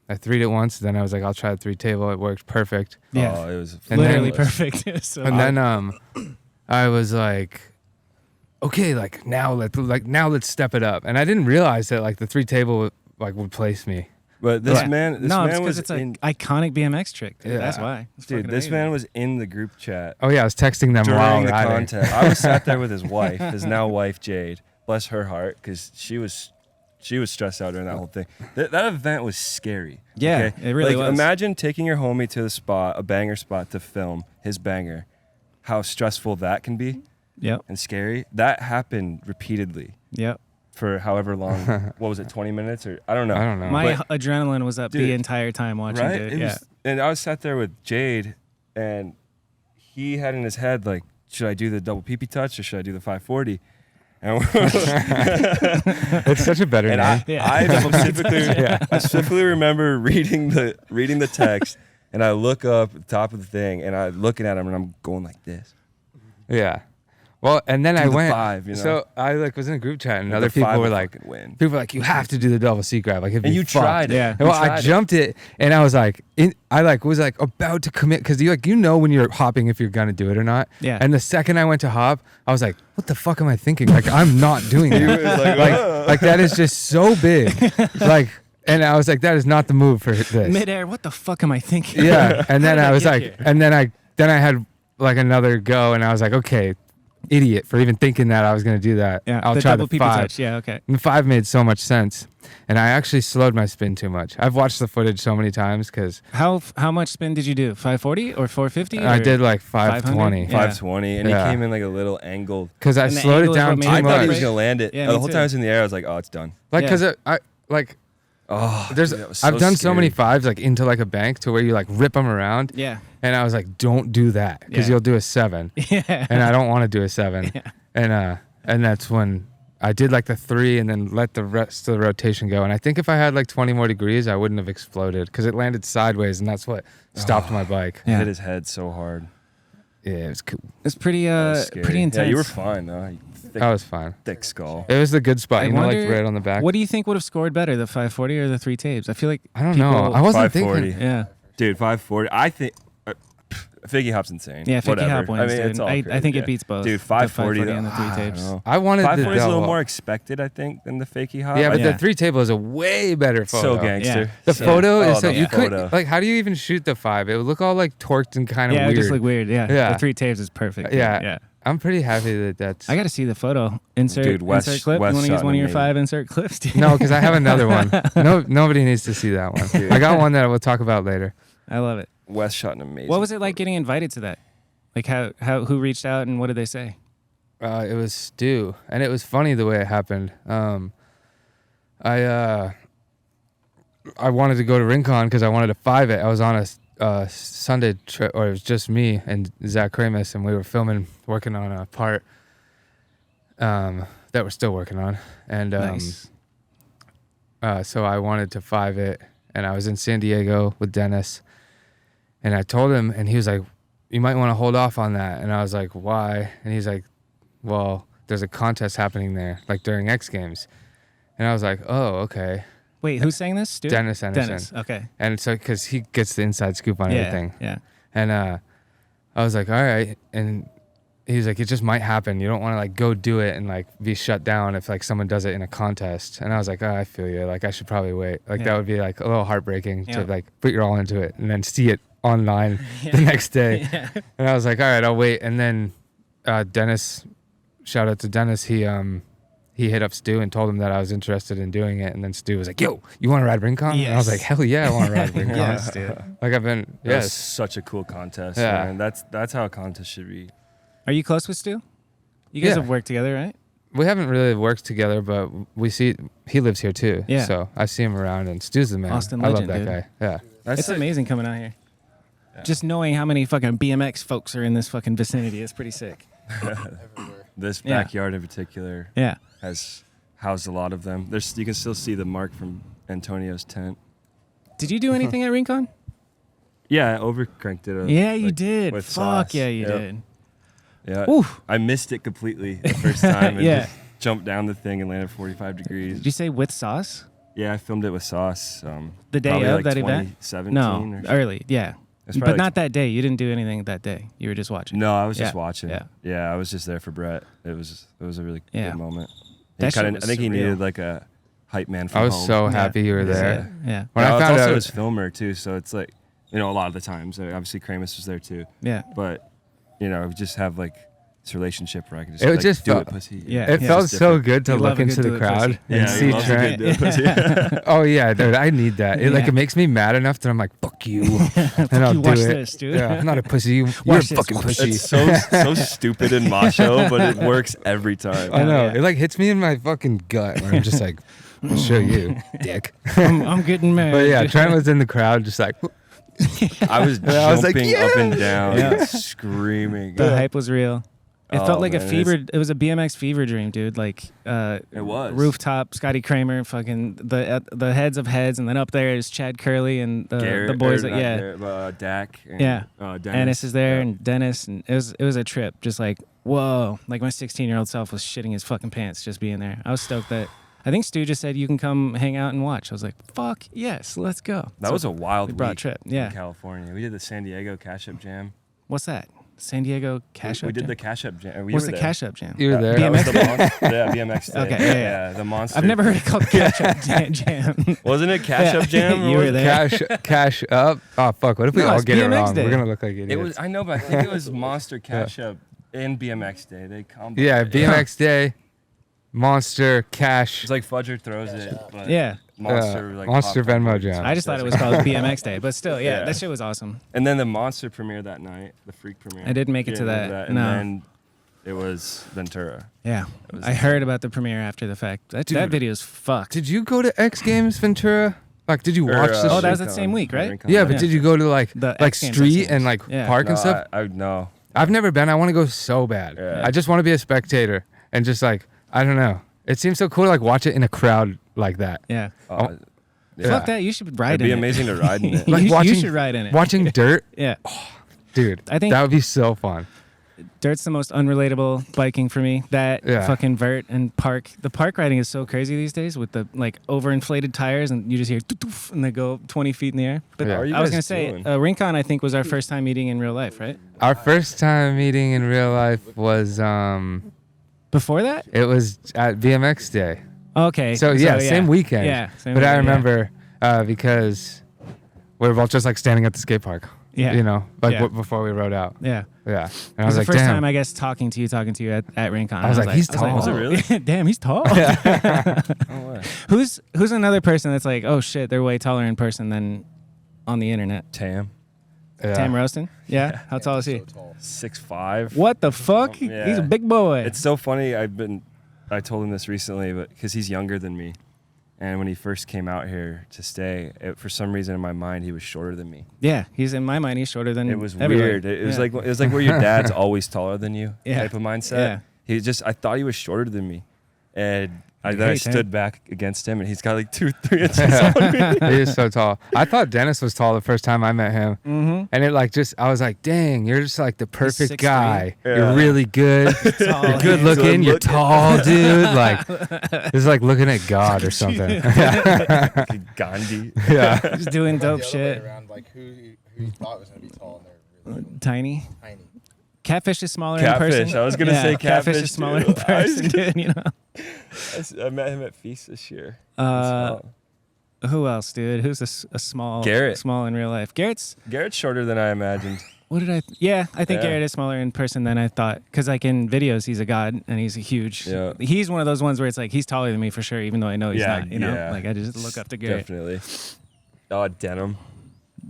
C: I 3'd it once, then I was like, I'll try the 3 table. It worked perfect.
G: Yeah.
D: Oh, it was
C: And
G: Literally
C: then-
G: perfect. So
C: And then I was like, okay, like now let's step it up. And I didn't realize that like the 3 table like would place me.
D: But this
G: Yeah.
D: man, this
G: no, it's
D: man
G: because
D: was
G: it's an
D: in,
G: iconic BMX trick. Dude.
C: Yeah.
G: That's why. It's
D: dude.
G: fucking
D: This man
G: amazing.
D: was in the group chat
C: Oh yeah, I was texting them while
D: during the
C: riding.
D: contest. I was sat there with his wife, his now wife Jade. Bless her heart, because she was stressed out during that whole thing. That event was scary.
G: Yeah,
D: okay?
G: it really
D: like,
G: was.
D: Imagine taking your homie to the spot, a banger spot, to film his banger. How stressful that can be
G: Yep.
D: and scary. That happened repeatedly
G: Yep.
D: for however long. What was it, 20 minutes or I don't know.
C: I don't know.
G: My
D: But-
G: adrenaline was up the
D: Dude,
G: entire time watching,
D: right?
G: dude.
D: It
G: Yeah.
D: was, and I was sat there with Jade, and he had in his head like, should I do the double PP touch or should I do the 540? And
C: It's such a better
D: And
C: name.
G: Yeah.
D: I specifically remember reading the text, and I look up at the top of the thing, and I'm looking at him, and I'm going like this.
C: Yeah. Well, and then
D: Do
C: I
D: the
C: went.
D: 5, you know?
C: So I like was in a group chat, and
D: The
C: other
D: 5
C: people were
D: will
C: like,
D: fucking win.
C: people were like, you have to do the double seat grab. Like, it'd
D: And
C: be
D: you
C: fucked.
D: tried it.
G: Yeah.
C: Well,
D: You
C: I
D: tried it.
C: jumped it, and I was like, I was about to commit because you know when you're hopping if you're gonna do it or not.
G: Yeah.
C: And the second I went to hop, I was like, what the fuck am I thinking? Like I'm not doing
D: He
C: that.
D: was like, "Oh."
C: like that is just so big. Like And I was like, that is not the move for this.
G: Midair, what the fuck am I thinking?
C: Yeah. And then
G: How did
C: I was
G: get
C: like,
G: here?
C: and then I had like another go, and I was like, okay, idiot for even thinking that I was going to do that.
G: Yeah,
C: I'll
G: the
C: try
G: double
C: the
G: people
C: 5.
G: touch. Yeah, okay.
C: And the 5 made so much sense. And I actually slowed my spin too much. I've watched the footage so many times because
G: How much spin did you do? 540 or 450?
C: I
G: or
C: did like
G: 500?
C: 520.
G: Yeah.
D: 520, and
C: Yeah.
D: he came in like a little angled.
C: Because I
G: And the
C: slowed
G: angle
C: it
G: is what
C: down
G: made
C: too
G: it
D: I thought he
C: much.
D: was gonna land it.
G: Yeah,
D: the
G: me
D: whole
G: too.
D: time I was in the air, I was like, oh, it's done.
C: Like,
G: Yeah.
C: because I like,
D: Oh,
C: there's
D: dude, that was
C: I've done so many
D: scary.
C: 5s like into like a bank to where you like rip them around.
G: Yeah.
C: And I was like, don't do that because
G: Yeah.
C: you'll do a 7.
G: Yeah.
C: And I don't want to do a 7.
G: Yeah.
C: And that's when I did like the 3 and then let the rest of the rotation go. And I think if I had like 20 more degrees, I wouldn't have exploded because it landed sideways, and that's what stopped my bike.
G: Yeah.
D: Hit his head so hard.
C: Yeah, it was cool.
G: It's pretty
D: That was scary.
G: pretty intense.
D: Yeah, you were fine though. Thick,
C: I was fine.
D: thick skull.
C: It was the good spot,
G: I
C: you know, like
G: wonder,
C: right on the back.
G: What do you think would have scored better, the 540 or the 3 tapes? I feel like
C: I don't know.
G: people-
C: I wasn't
D: 540.
C: thinking.
G: Yeah.
D: Dude, 540. I think Figgy Hop's insane.
G: Yeah, Ficky
D: Whatever.
G: Hop wins,
D: I mean,
G: dude.
D: it's all
G: I
D: crazy,
G: think
D: yeah.
G: it beats both.
D: Dude,
G: the
D: 540
G: and the 3
D: I
G: tapes.
D: don't know.
C: I wanted the
D: 540 is a little
C: double.
D: more expected, I think, than the Fakey Hop.
C: Yeah, but
G: Yeah.
C: the 3 table is a way better photo.
D: So gangster.
G: Yeah.
C: The photo
D: Oh,
C: is so
D: the
C: you could
D: photo.
C: like. How do you even shoot the 5? It would look all like torqued and kind of
G: Yeah, it
C: weird.
G: would just look weird. Yeah.
C: Yeah.
G: The 3 tapes is perfect.
C: Yeah.
G: Yeah.
C: I'm pretty happy that that's.
G: I got to see the photo. Insert
D: Dude, Wes-
G: insert clip.
D: Wes
G: You want to use
D: shot
G: one of your
D: amazing.
G: 5 insert clips? Dude?
C: No, because I have another one. No, nobody needs to see that one. I got one that we'll talk about later.
G: I love it.
D: Wes shot an amazing.
G: What was it like getting invited to that? Like who reached out and what did they say?
C: It was Stu, and it was funny the way it happened. I wanted to go to Rincon because I wanted to 5 it. I was on a Sunday trip, or it was just me and Zach Kramus, and we were working on a part that we're still working on, and
G: Nice.
C: so I wanted to 5 it, and I was in San Diego with Dennis, and I told him, and he was like, you might want to hold off on that. And I was like, why? And he's like, well, there's a contest happening there, like during X Games. And I was like, oh, okay.
G: Wait, who's saying this? Stu?
C: Dennis Anderson.
G: Dennis. Okay.
C: And so, because he gets the inside scoop on
G: Yeah.
C: everything.
G: Yeah.
C: And I was like, all right. And he's like, it just might happen. You don't want to like go do it and like be shut down if like someone does it in a contest. And I was like, oh, I feel you. Like I should probably wait. Like
G: Yeah.
C: that would be like a little heartbreaking
G: Yeah.
C: to like put your all into it and then see it online the next day.
G: Yeah.
C: And I was like, all right, I'll wait. And then Dennis, shout out to Dennis, he hit up Stu and told him that I was interested in doing it. And then Stu was like, yo, you want to ride Rincon? And I was
G: Yes.
C: like, hell yeah, I want to ride Rincon.
G: Yes, dude.
C: Like I've been,
D: That was
C: yes.
D: such a cool contest.
C: Yeah.
D: Man. That's how a contest should be.
G: Are you close with Stu? You guys
C: Yeah.
G: have worked together, right?
C: We haven't really worked together, but he lives here too.
G: Yeah.
C: So I see him around, and Stu's the man.
G: Austin
C: I love
G: legend,
C: that
G: dude.
C: guy. Yeah.
D: That's
G: It's
D: like-
G: amazing coming out here. Just knowing how many fucking BMX folks are in this fucking vicinity is pretty sick.
E: Everywhere.
D: This
G: Yeah.
D: backyard in particular
G: Yeah.
D: has housed a lot of them. You can still see the mark from Antonio's tent.
G: Did you do anything at Rincon?
D: Yeah, I overcranked it.
G: Yeah, you did.
D: with
G: Fuck
D: sauce.
G: yeah, you
D: Yep.
G: did.
D: Yeah,
G: Oof.
D: I missed it completely the first time and
G: Yeah.
D: just jumped down the thing and landed 45 degrees.
G: Did you say with sauce?
D: Yeah, I filmed it with sauce.
G: The day
D: probably
G: of
D: like
G: that event?
D: 2017
G: No,
D: or
G: early. Yeah.
D: It's
G: But
D: probably
G: not that day. You didn't do anything that day. You were just watching.
D: No, I was just
G: Yeah,
D: watching.
G: yeah.
D: Yeah, I was just there for Brett. It was a really
G: Yeah.
D: good moment.
G: That shit
D: I
G: was
D: think he
G: surreal.
D: needed like a hype man from
C: I was
D: home.
C: so
G: Yeah.
C: happy you were
G: Yeah.
C: there.
G: Yeah.
C: When I
D: it's
C: found
D: also
C: out,
D: his filmer too, so it's like, a lot of the times, obviously Kramus was there too,
G: Yeah.
D: but we just have like this relationship where I can just
C: It was
D: like,
C: just
D: do
C: felt-
D: it, pussy.
G: Yeah.
C: it
G: Yeah.
C: felt
D: It's
C: so
D: different.
C: good to
G: You
C: look
G: love a
C: into
G: good
C: the
G: do it
C: crowd
G: pussy.
C: and
D: Yeah,
C: see
D: he loves a
C: Trent.
D: good do it, pussy.
C: Oh yeah, dude, I need that. It like
G: Yeah.
C: it makes me mad enough that I'm like, fuck you, and I'll
G: you,
C: do
G: watch
C: it.
G: this, dude.
C: Yeah, I'm not a pussy. You're a
G: Watch this,
C: fucking
G: watch
C: pussy.
D: It's so stupid and macho, but it works every time.
C: I know.
G: Yeah.
C: It like hits me in my fucking gut where I'm just like, I'll show you, dick.
G: I'm getting mad.
C: But yeah, Trent was in the crowd just like,
D: I was
C: And I was like,
D: jumping up and down,
G: Yeah.
D: and screaming.
G: The hype was real. It
D: Oh,
G: felt like a
D: man,
G: fever. It was a BMX fever dream, dude. Like
D: It was.
G: rooftop, Scotty Kramer, fucking the heads of heads, and then up there is Chad Curley and the boys.
D: or
G: That,
D: not
G: yeah,
D: Garrett, Dak. And,
G: Yeah.
D: Dennis.
G: Ennis is there
D: Yeah.
G: and Dennis, and it was a trip. Just like whoa, like my 16-year-old self was shitting his fucking pants just being there. I was stoked that. I think Stu just said you can come hang out and watch. I was like, fuck yes, let's go.
D: That
G: So
D: was a wild
G: we brought
D: week
G: Trip. Yeah.
D: in California. We did the San Diego Cash Up Jam.
G: What's that? San Diego Cash Up
D: We did
G: Jam?
D: the Cash Up Jam.
G: What's the Cash Up Jam?
C: You were there.
D: That was
G: BMX
D: the BMX Day.
G: Okay, yeah.
D: The monster.
G: I've never heard it called Cash Up Jam.
D: Wasn't it Cash Up Jam?
G: You were there.
C: Cash up. Oh fuck! What if we
G: No,
C: all
G: it's
C: get it
G: BMX
C: wrong?
G: Day.
C: We're gonna look like idiots.
D: It was. I know, but I think it was Monster Cash Up and BMX Day. They combined.
C: Yeah,
D: it.
C: BMX Day, Monster Cash.
D: It's like Fudger throws it. But
G: Yeah.
D: Monster like
C: Monster
D: popped up.
C: Venmo Jam.
G: I just thought it was called BMX Day, but still, yeah,
D: Yeah.
G: that shit was awesome.
D: And then the Monster premiere that night, the Freak premiere.
G: I didn't make it
D: You
G: to
D: didn't
G: that,
D: go And
G: no.
D: then it was Ventura.
G: Yeah.
D: was
G: I heard about the premiere after the fact. That video's fucked.
C: Did you go to X Games Ventura? Like, did you watch the?
G: Oh, that was
D: Rincon.
G: that same week, right?
D: Rincon.
C: Yeah, but
G: Yeah.
C: did you go to like
G: The
C: like
G: X Games,
C: street
G: X
C: and like
G: Games. Yeah.
C: park
D: No,
C: and stuff?
D: I no.
C: I've never been. I want to go so bad.
D: Yeah.
C: I just want to be a spectator and just like I don't know. It seems so cool to like watch it in a crowd like that.
G: Yeah.
D: Oh, yeah.
G: Fuck that. You should ride
D: It'd
G: in
D: be
G: it.
D: amazing to ride in it.
C: Like
G: you
C: watching-
G: should ride in it.
C: Watching dirt,
G: Yeah.
C: dude.
G: I think-
C: that would be so fun.
G: Dirt's the most unrelatable biking for me. That
C: Yeah.
G: fucking vert and park. The park riding is so crazy these days with the like overinflated tires and you just hear doof, and they go 20 feet in the air. But
C: Yeah.
D: How are you
G: I was
D: guys
G: gonna say,
D: doing?
G: Rincon I think was our first time meeting in real life, right?
C: Our first time meeting in real life was
G: Before that?
C: it was at BMX Day.
G: Okay.
C: So yeah, same weekend.
G: Yeah. Same
C: but I
G: weekend, yeah.
C: remember because we were both just like standing at the skate park.
G: Yeah.
C: You know, like
G: Yeah.
C: before we rode out.
G: Yeah.
C: Yeah. And I
G: It was
C: was
G: the
C: like,
G: first
C: damn.
G: time I guess talking to you at Rincon.
C: I was like, he's tall.
D: Was it
G: oh,
D: really?
G: damn, he's tall.
D: Oh, wow.
G: Who's another person that's like, oh shit, they're way taller in person than on the internet?
D: Tam,
C: Yeah.
G: Tam Roston? Yeah. How tall is he?
E: So tall.
D: 6'5".
G: What the fuck?
D: Yeah.
G: He's a big boy.
D: It's so funny. I told him this recently, but because he's younger than me, and when he first came out here to stay, for some reason in my mind he was shorter than me.
G: Yeah, he's in my mind. He's shorter than
D: It was
G: everybody.
D: weird. It was
G: Yeah.
D: like where your dad's always taller than you
G: Yeah.
D: type of mindset.
G: Yeah.
D: I thought he was shorter than me, and I
G: Hey, Tam.
D: stood back against him, and he's got like 2-3 inches on me.
C: He is so tall. I thought Dennis was tall the first time I met him.
G: Mm-hmm.
C: And it like just, I was like, dang, you're just like the perfect
G: 6'3".
C: guy.
D: Yeah.
C: You're really good.
G: Tall.
C: You're good looking. You're
D: looking.
C: tall, dude. Like, it's like looking at God or something.
D: Like Gandhi.
C: Yeah.
G: Just doing
E: The
G: dope
E: other way
G: shit.
E: around, like who you thought was gonna be tall and they're really
G: Tiny.
E: tiny.
G: Catfish is smaller
D: Catfish.
G: in person.
D: I was gonna say
G: Catfish
D: catfish,
G: is smaller
D: too.
G: in person, dude. You know.
D: I met him at Feast this year.
G: Who else, dude? Who's a small?
D: Garrett.
G: Small in real life. Garrett's.
D: Garrett's shorter than I imagined.
G: What did I? Yeah, I think
D: Yeah.
G: Garrett is smaller in person than I thought. Cause like in videos, he's a god and he's a huge.
D: Yeah.
G: He's one of those ones where it's like he's taller than me for sure, even though I know he's
D: Yeah,
G: not. You know,
D: yeah.
G: like I just look up to Garrett.
D: Definitely. Oh, Denim.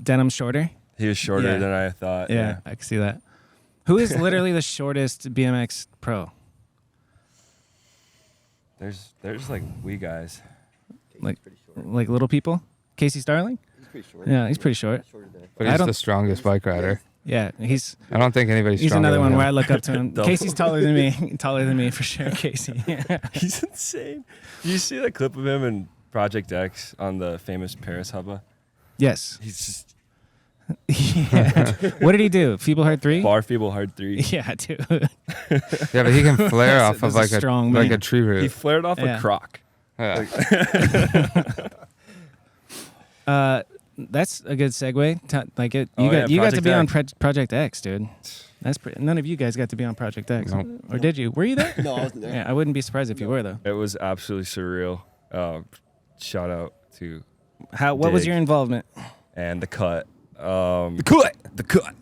G: Denim's shorter.
D: He was shorter
G: Yeah.
D: than I thought.
G: Yeah, I can see that. Who is literally the shortest BMX pro?
D: There's like we guys.
G: Like little people? Casey Starling?
F: He's pretty short.
G: Yeah, he's pretty short.
F: Shorter than
C: But
G: I
C: he's
G: don't-
C: the strongest bike rider.
G: Yeah, he's
C: I don't think anybody's
G: he's
C: stronger
G: another
C: than
G: one
C: him.
G: where I look up to him.
D: Double.
G: Casey's taller than me. Taller than me for sure, Casey.
D: He's insane. Do you see that clip of him in Project X on the famous Paris hubba?
G: Yes.
D: He's just
G: Yeah. What did he do? Feeble Heart 3?
D: bar feeble hard 3.
G: Yeah, dude.
C: Yeah, but he can flare off of
G: That's a
C: like
G: strong
C: like
G: man.
C: a tree root.
D: He flared off
G: Yeah.
D: a croc.
C: Yeah.
G: That's a good segue. Like it,
D: Oh, yeah,
G: you got to
D: Project
G: be on
D: X.
G: Project X, dude. That's none of you guys got to be on Project X,
C: Nope.
G: or did you? Were you there?
F: No, I wasn't there.
G: Yeah, I wouldn't be surprised if you were though.
D: It was absolutely surreal. Shout out to
G: What was
D: Dig.
G: your involvement?
D: and the cut.
C: The cut.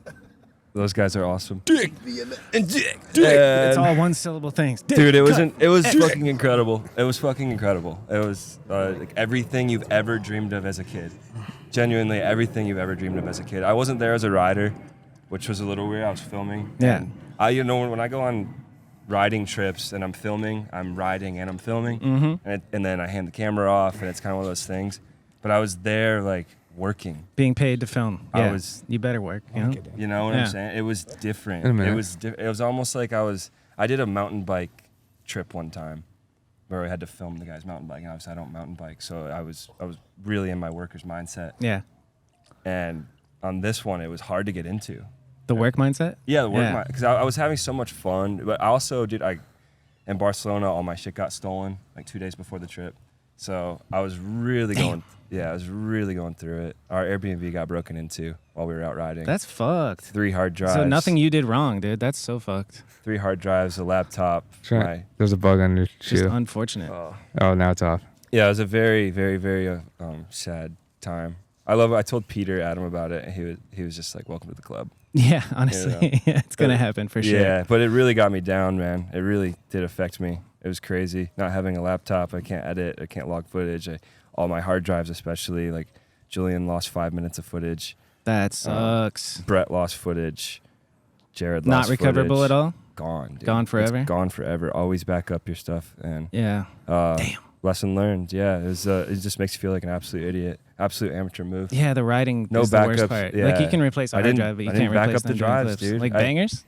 D: Those guys are awesome.
F: And Dick.
G: It's all one syllable things.
D: Dude, it was fucking incredible. It was fucking incredible. It was like everything you've ever dreamed of as a kid. Genuinely everything you've ever dreamed of as a kid. I wasn't there as a rider, which was a little weird. I was filming.
G: Yeah.
D: And when I go on riding trips and I'm filming, I'm riding and I'm filming.
G: Mm-hmm.
D: And then I hand the camera off and it's kind of one of those things. But I was there like working.
G: Being paid to film.
D: I
G: Yeah.
D: was-
G: You better work. You know?
D: You know what
G: Yeah.
D: I'm saying? It was different.
C: In a minute.
D: It was almost like I did a mountain bike trip one time where I had to film the guy's mountain bike, and obviously I don't mountain bike, so I was really in my worker's mindset.
G: Yeah.
D: And on this one, it was hard to get into.
G: The work mindset.
D: Yeah, the work
G: Yeah.
D: because I was having so much fun, but I also in Barcelona, all my shit got stolen like 2 days before the trip, So I was really going. Yeah, I was really going through it. Our Airbnb got broken into while we were out riding.
G: That's fucked.
D: 3 hard drives.
G: So nothing you did wrong, dude. That's so fucked.
D: 3 hard drives, a laptop.
C: Trent, there's a bug on your
G: Just
C: shoe.
G: unfortunate.
C: Oh, now it's off.
D: Yeah, it was a very, very, very sad time. I told Peter Adam about it, and he was just like, "Welcome to the club."
G: Yeah, honestly, it's gonna happen for sure.
D: Yeah, but it really got me down, man. It really did affect me. It was crazy. Not having a laptop, I can't edit, I can't log footage. All my hard drives, especially, like Julian lost 5 minutes of footage.
G: That sucks.
D: Brett lost footage. Jared
G: Not
D: lost
G: recoverable
D: footage.
G: at all.
D: Gone, dude.
G: Gone forever?
D: It's gone forever. Always back up your stuff. And
G: Yeah.
D: damn. Lesson learned. Yeah, it just makes you feel like an absolute idiot. Absolute amateur move.
G: Yeah, the writing
D: No
G: is the worst
D: backups,
G: part.
D: yeah.
G: Like you can replace a
D: I
G: hard
D: didn't-
G: drive, but you
D: I didn't
G: can't
D: back
G: replace
D: up the
G: them doing
D: drives,
G: clips.
D: dude.
G: Like
D: I-
G: bangers.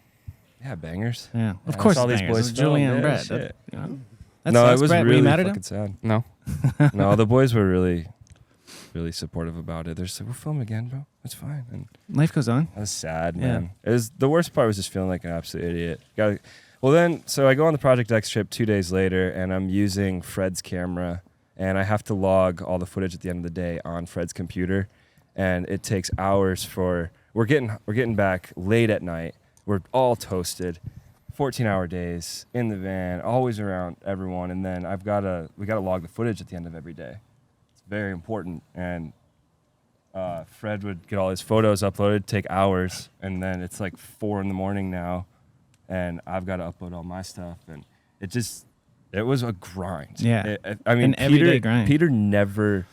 D: Yeah, bangers.
G: Yeah, of
D: Yeah,
G: course
D: I saw these
G: bangers.
D: boys
G: It was Julian
D: film.
G: and
D: Yeah,
G: Brett.
D: shit.
G: That
D: No,
G: sucks,
D: it was
G: Brett. Were
D: really
G: you mad at
D: fucking
G: him?
D: sad.
C: No.
D: No, the boys were really, really supportive about it. They're just like, "We're filming again, bro. It's fine." And
G: Life goes on.
D: I was sad,
G: Yeah.
D: man. It was the worst part was just feeling like an absolute idiot. So I go on the Project X trip 2 days later, and I'm using Fred's camera, and I have to log all the footage at the end of the day on Fred's computer, and it takes hours we're getting back late at night. We're all toasted, 14-hour days in the van, always around everyone, and then we gotta log the footage at the end of every day. It's very important, and Fred would get all his photos uploaded, take hours, and then it's like 4 a.m. now, and I've got to upload all my stuff, and it was a grind.
G: Yeah.
D: I mean,
G: An everyday grind.
D: Peter never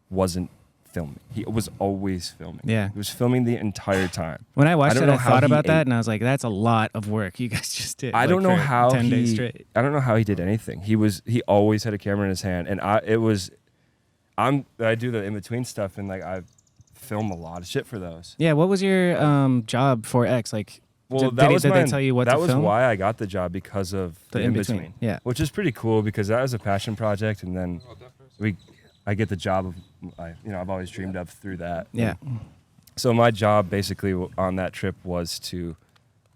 D: wasn't filming. He was always filming.
G: Yeah.
D: He was filming the entire time.
G: When I watched
D: don't
G: it,
D: know
G: I
D: how
G: thought
D: he
G: about that,
D: ate.
G: and I was like, "That's a lot of work you guys just did."
D: I don't know
G: for
D: how
G: 10 days
D: he.
G: straight.
D: I don't know how he did anything. He always had a camera in his hand, and I do the in between stuff, and like I film a lot of shit for those.
G: Yeah. What was your job for X? Like,
D: Well,
G: did
D: that
G: they tell you what to
D: That was
G: film?
D: why I got the job, because of the in-between.
G: Yeah.
D: Which is pretty cool, because that was a passion project, and then I get the job I've always dreamed of through that.
G: Yeah.
D: So my job basically on that trip was to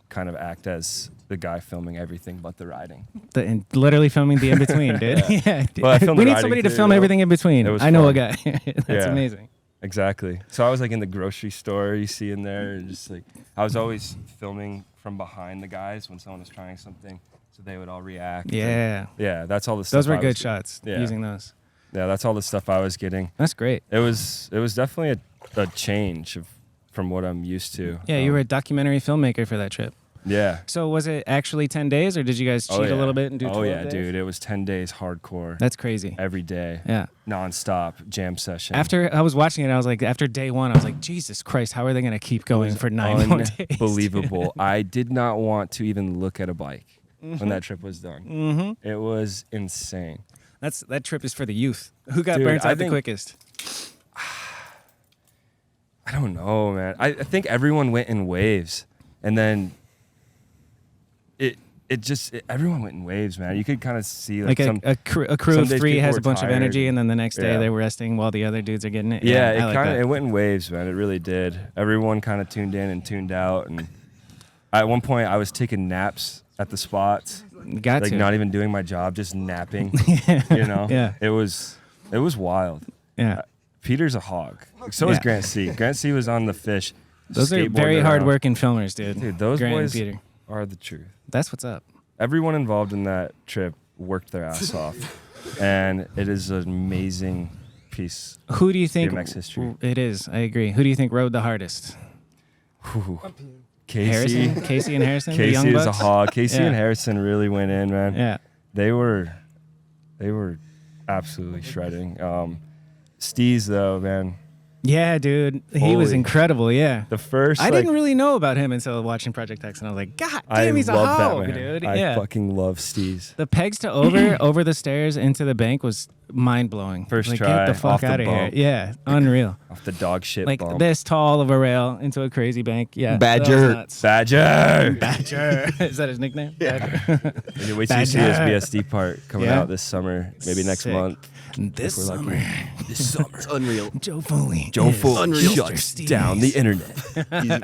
D: kind of act as the guy filming everything but the riding.
G: And literally filming the in between, dude. Yeah.
D: Well, I filmed
G: We
D: the
G: need
D: riding
G: somebody to
D: too,
G: film
D: though.
G: everything in between.
D: It was
G: I know a
D: fun.
G: guy. That's
D: Yeah.
G: amazing.
D: Exactly. So I was like in the grocery store, you see in there, and just like I was always filming from behind the guys when someone was trying something, so they would all react.
G: Yeah.
D: Yeah, that's all the stuff.
G: Those were
D: I
G: good
D: was-
G: shots
D: Yeah.
G: using those.
D: Yeah, that's all the stuff I was getting.
G: That's great.
D: It was definitely a change from what I'm used to.
G: Yeah, you were a documentary filmmaker for that trip.
D: Yeah.
G: So was it actually 10 days, or did you guys cheat
D: Oh, yeah.
G: a little bit and do 12
D: Oh yeah,
G: days?
D: dude, it was 10 days hardcore.
G: That's crazy.
D: Every day.
G: Yeah.
D: Non-stop jam session.
G: After I was watching it, I was like, after day one, I was like, Jesus Christ, how are they going to keep going for 9 more days?
D: Unbelievable. I did not want to even look at a bike when that trip was done.
G: Mm-hmm.
D: It was insane.
G: That trip is for the youth. Who got
D: Dude,
G: burnt
D: I
G: out the
D: think-
G: quickest?
D: I don't know, man. I think everyone went in waves, and then everyone went in waves, man. You could kind of see
G: Like
D: some.
G: a crew
D: some
G: of
D: days
G: 3
D: people
G: has
D: were
G: a bunch of
D: tired.
G: energy, and then the next day
D: Yeah.
G: they're resting while the other dudes are getting it.
D: Yeah,
G: I
D: it
G: like
D: kind of
G: that.
D: it went in waves, man. It really did. Everyone kind of tuned in and tuned out, and at one point I was taking naps at the spots,
G: Got
D: like
G: to.
D: not even doing my job, just napping.
G: Yeah.
D: You know?
G: Yeah.
D: It was wild.
G: Yeah.
D: Peter's a hog. So is
G: Yeah.
D: Grant C. Grant C was on the fish.
G: Those are
D: skateboarding
G: very
D: around.
G: hard-working filmers, dude.
D: Dude, those
G: Grant and
D: boys
G: Peter.
D: are the truth.
G: That's what's up.
D: Everyone involved in that trip worked their ass off, and it is an amazing piece.
G: Who do you think?
D: BMX history.
G: It is. I agree. Who do you think rode the hardest?
D: Whew. Casey.
G: Casey and Harrison. the Young
D: Casey is a
G: Bucks?
D: hog. Casey
G: Yeah.
D: and Harrison really went in, man.
G: Yeah.
D: They were absolutely shredding. Steez though, man.
G: Yeah, dude. He was
D: Holy-
G: incredible. Yeah.
D: The first
G: I
D: like,
G: didn't really know about him until watching Project X, and I was like, God damn, he's a
D: love
G: hog,
D: that man.
G: dude.
D: I
G: Yeah.
D: fucking love Steez.
G: The pegs to over the stairs into the bank was mind blowing.
D: First
G: like,
D: try,
G: get the fuck
D: off the
G: out of here.
D: bump.
G: Yeah, unreal.
D: Off the dog shit
G: Like
D: bump.
G: this tall of a rail into a crazy bank. Yeah,
F: Badger.
G: that was nuts.
D: Badger.
G: Badger. Is that his nickname? Badger.
D: Wait till you see this
G: Badger.
D: BSD part coming
G: Yeah.
D: out this summer, maybe next
G: Sick.
D: month.
G: This
D: we're lucky.
G: summer,
F: This summer. It's unreal.
G: Joe Foley.
D: Joe
G: is
D: Foley
F: Unreal.
D: shuts
G: Steez.
D: down the internet.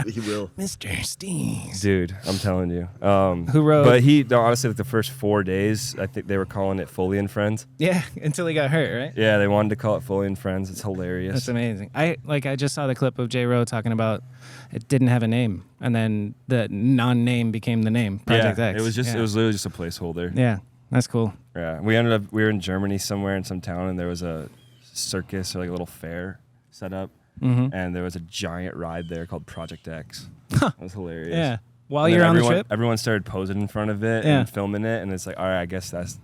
F: He will.
G: Mr. Steez.
D: Dude, I'm telling you.
G: Who rode?
D: But honestly, like the first 4 days, I think they were calling it Foley and Friends.
G: Yeah, until he got hurt, right?
D: Yeah, they wanted to call it Foley and Friends. It's hilarious.
G: That's amazing. I just saw the clip of J. Rowe talking about it didn't have a name, and then the non-name became the name, Project X.
D: It was literally just a placeholder.
G: Yeah, that's cool.
D: Yeah, we were in Germany somewhere in some town, and there was a circus or like a little fair set up, and there was a giant ride there called Project X. That was hilarious.
G: Yeah. While you're on the trip,
D: everyone started posing in front of it and filming it, and it's like, all right, I guess that's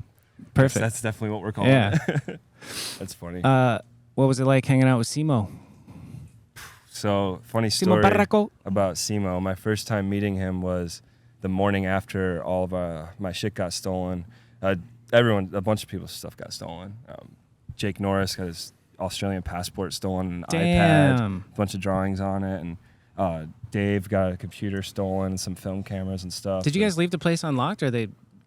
G: perfect.
D: That's definitely what we're calling it. That's funny.
G: What was it like hanging out with Simo?
D: So funny
G: Simo
D: story
G: Barraco.
D: about Simo. My first time meeting him was the morning after all of my shit got stolen. A bunch of people's stuff got stolen. Jake Norris got his Australian passport stolen, an iPad, a bunch of drawings on it, and Dave got a computer stolen, and some film cameras and stuff.
G: Did you guys leave the place unlocked, or they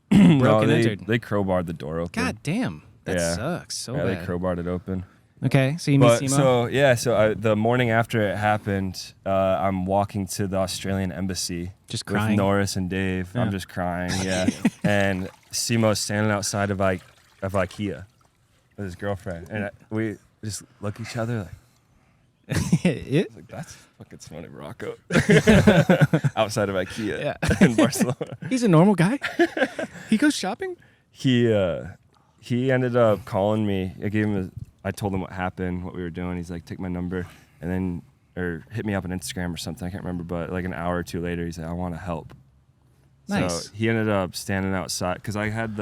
G: broke and entered?
D: They crowbarred the door open.
G: God damn, that sucks so bad.
D: They crowbarred it open.
G: Okay, so you meet Simo.
D: So the morning after it happened, I'm walking to the Australian embassy,
G: just crying.
D: With Norris and Dave.
G: Yeah.
D: I'm just crying, and Simo's standing outside of IKEA with his girlfriend, and we just look at each other like. Like, that's fucking Sonny Rocco. Outside of IKEA in Barcelona.
G: He's a normal guy. He goes shopping.
D: He ended up calling me. I told him what happened, what we were doing. He's like, take my number, and then or hit me up on Instagram or something. I can't remember, but like an hour or two later, he's like, I want to help.
G: Nice.
D: So he ended up standing outside because I had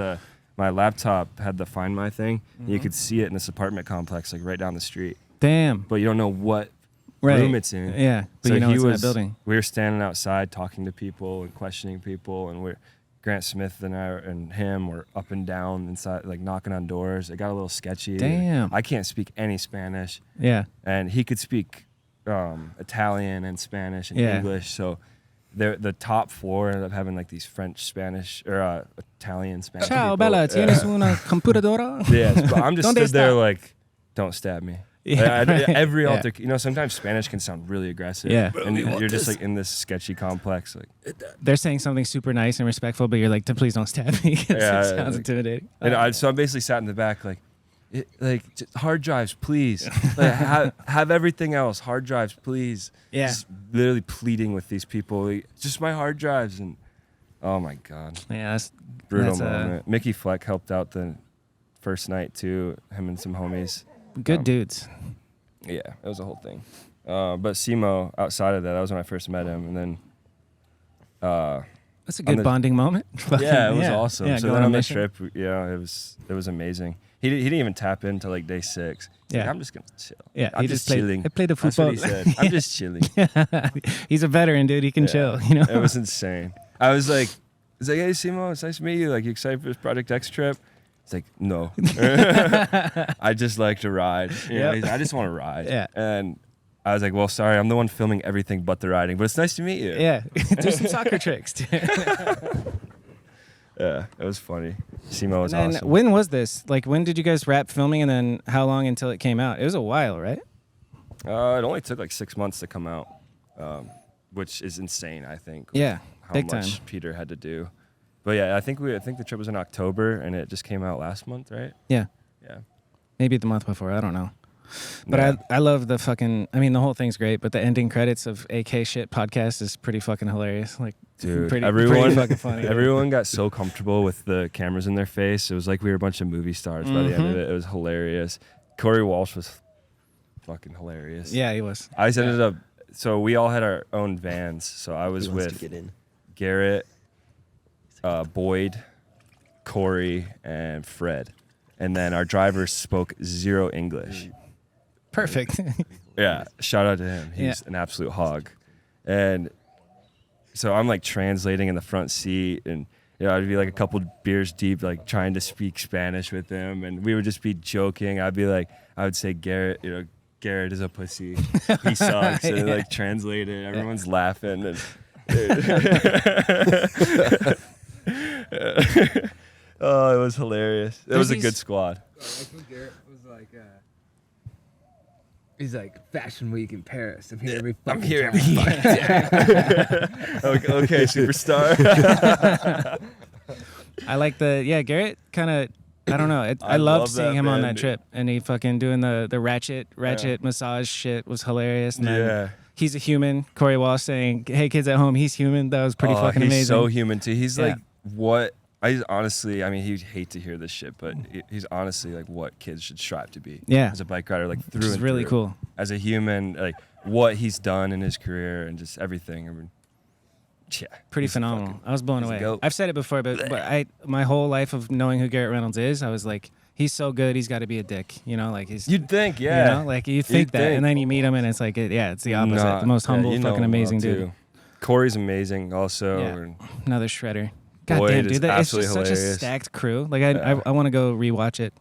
D: my laptop had the Find My thing. And you could see it in this apartment complex, like right down the street.
G: Damn.
D: But you don't know what room it's in.
G: Yeah, but
D: so
G: you know it's in that building.
D: We were standing outside talking to people and questioning people, and Grant Smith and I and him were up and down inside, like knocking on doors. It got a little sketchy.
G: Damn.
D: I can't speak any Spanish.
G: Yeah.
D: And he could speak Italian and Spanish and English. So the top floor ended up having like these French, Spanish, or Italian, Spanish.
G: Ciao,
D: people.
G: Bella. Tienes una computadora?
D: Yes, but I'm just stood there like, don't stab me.
G: Yeah,
D: every sometimes Spanish can sound really aggressive.
G: Yeah.
D: And you're just like in this sketchy complex. Like
G: they're saying something super nice and respectful, but you're like, please don't stab me. It sounds intimidating.
D: And so I basically sat in the back like just hard drives, please. Like, have everything else. Hard drives, please.
G: Yeah.
D: Just literally pleading with these people. Like, just my hard drives. And oh my God.
G: Yeah, that's
D: brutal moment. Mickey Fleck helped out the first night too. Him and some homies.
G: Good dudes.
D: Yeah, it was a whole thing. But Simo, outside of that was when I first met him, and then.
G: That's a good bonding moment.
D: Yeah, it was awesome.
G: Yeah,
D: so then on the trip, it was amazing. He didn't even tap into like day 6.
G: Yeah,
D: like, I'm just gonna chill.
G: Yeah,
D: I'm just chilling.
G: I played the football.
D: That's what he said. I'm just chilling.
G: He's a veteran, dude. He can chill. You know.
D: It was insane. I was like, hey Simo, it's nice to meet you. Like, you excited for this Project X trip? It's like, no. I just like to ride. I just want to ride.
G: Yeah.
D: And I was like, well, sorry, I'm the one filming everything but the riding, but it's nice to meet you.
G: Yeah. Do some soccer tricks, dude.
D: Yeah, it was funny. Simo was
G: and
D: awesome.
G: When was this? Like, when did you guys wrap filming, and then how long until it came out? It was a while, right?
D: It only took like 6 months to come out, which is insane, I think.
G: Yeah,
D: how
G: big
D: much
G: time.
D: Peter had to do. But yeah, I think the trip was in October, and it just came out last month, right?
G: Yeah.
D: Yeah.
G: Maybe the month before. I don't know. But
D: Yeah.
G: I love the fucking. I mean, the whole thing's great, but the ending credits of AK Shit podcast is pretty fucking hilarious. Like,
D: Dude,
G: pretty
D: everyone
G: fucking funny.
D: Everyone got so comfortable with the cameras in their face. It was like we were a bunch of movie stars by the end of it. It was hilarious. Corey Walsh was fucking hilarious.
G: Yeah, he was.
D: I just ended up. So we all had our own vans. So I was with Garrett, Boyd, Corey, and Fred. And then our driver spoke 0 English.
G: Perfect.
D: Yeah, shout out to him. He's an absolute hog. And so I'm like translating in the front seat, and I'd be like a couple beers deep, like trying to speak Spanish with him, and we would just be joking. I would say Garrett, Garrett is a pussy. He sucks. And like translate it. Everyone's laughing. And oh, it was hilarious. It was a good squad.
H: I think Garrett was like, he's like, Fashion Week in Paris. I'm here every fucking
D: Okay, superstar.
G: I like Garrett kind of I don't know. I
D: I
G: love
D: love
G: seeing
D: that
G: him on
D: man,
G: that trip, and he fucking doing the ratchet massage shit was hilarious. And then
D: Yeah.
G: he's a human. Corey Walsh saying, "Hey kids at home, he's human." That was pretty fucking
D: he's
G: amazing.
D: so human too. He's
G: Yeah.
D: like what I honestly, I mean, he'd hate to hear this shit, but he's honestly like what kids should strive to be.
G: Yeah.
D: As a bike rider, like through
G: Which is
D: and
G: really
D: through.
G: cool.
D: As a human, like what he's done in his career and just everything. I mean, yeah.
G: Pretty
D: he's
G: phenomenal. I was blown
D: he's a
G: away.
D: goat.
G: I've said it before, but my whole life of knowing who Garrett Reynolds is, I was like, he's so good, he's got to be a dick. You know, like he's.
D: You'd think, yeah.
G: You know, like you think that, and then you meet him, and it's like, it's the opposite.
D: Nah,
G: The most humble,
D: you know
G: fucking
D: him well,
G: amazing dude.
D: too. Corey's amazing also.
G: Yeah.
D: And
G: Another shredder. God
D: Boyd
G: damn,
D: is
G: dude, it's
D: absolutely
G: just such a
D: hilarious.
G: stacked crew. Like I want to go rewatch it.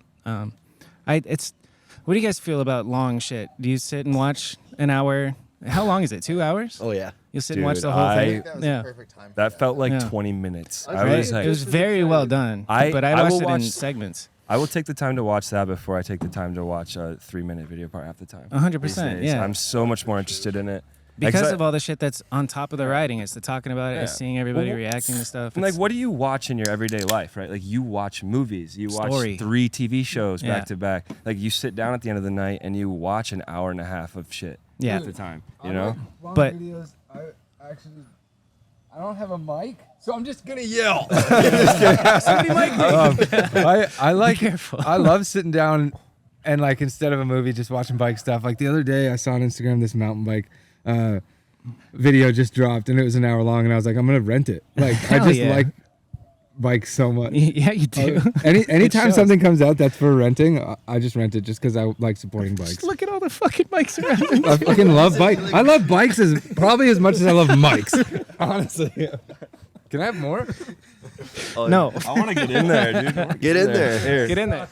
G: What do you guys feel about long shit? Do you sit and watch an hour? How long is it? 2 hours?
F: Oh yeah.
G: You'll sit and watch
D: Dude,
G: the whole
E: I
G: thing.
E: think that was
G: Yeah.
E: the perfect time.
D: that felt like
G: Yeah.
D: 20 minutes.
E: Right?
D: I was
G: It
D: like,
G: was very well done. But I
D: I
G: watched
D: will
G: it in
D: watch-
G: segments.
D: I will take the time to watch that before I take the time to watch a 3-minute video part half the time.
G: 100%,
D: These days.
G: yeah.
D: I'm so much more interested in it.
G: Because
D: Like,
G: of all the shit that's on top of the writing. It's the talking about it, it's
D: Yeah.
G: seeing everybody
D: Well,
G: reacting to stuff.
D: And like,
G: It's-
D: what do you watch in your everyday life, right? Like, you watch movies, you watch
G: Story.
D: 3 TV shows
G: Yeah.
D: back to back. Like, you sit down at the end of the night and you watch an hour and a half of shit
G: Yeah.
D: at the time, you know?
H: Long
G: But-
H: videos, I don't have a mic, so I'm just gonna yell.
C: I like
G: careful.
C: I love sitting down and like instead of a movie just watching bike stuff. Like the other day I saw on Instagram this mountain bike video just dropped and it was an hour long and I was like, I'm gonna rent it. Like I
G: Hell
C: just
G: yeah.
C: like bikes so much.
G: Yeah, you do.
C: Anytime
G: shows.
C: something comes out that's for renting, I just rent it just because I like supporting bikes.
G: Just look at all the fucking bikes around.
C: I fucking love bikes. I love bikes probably as much as I love mics. Honestly. Can I have more?
G: No,
D: I want to get in there, dude.
F: Get in there.
D: Here.
G: get in there.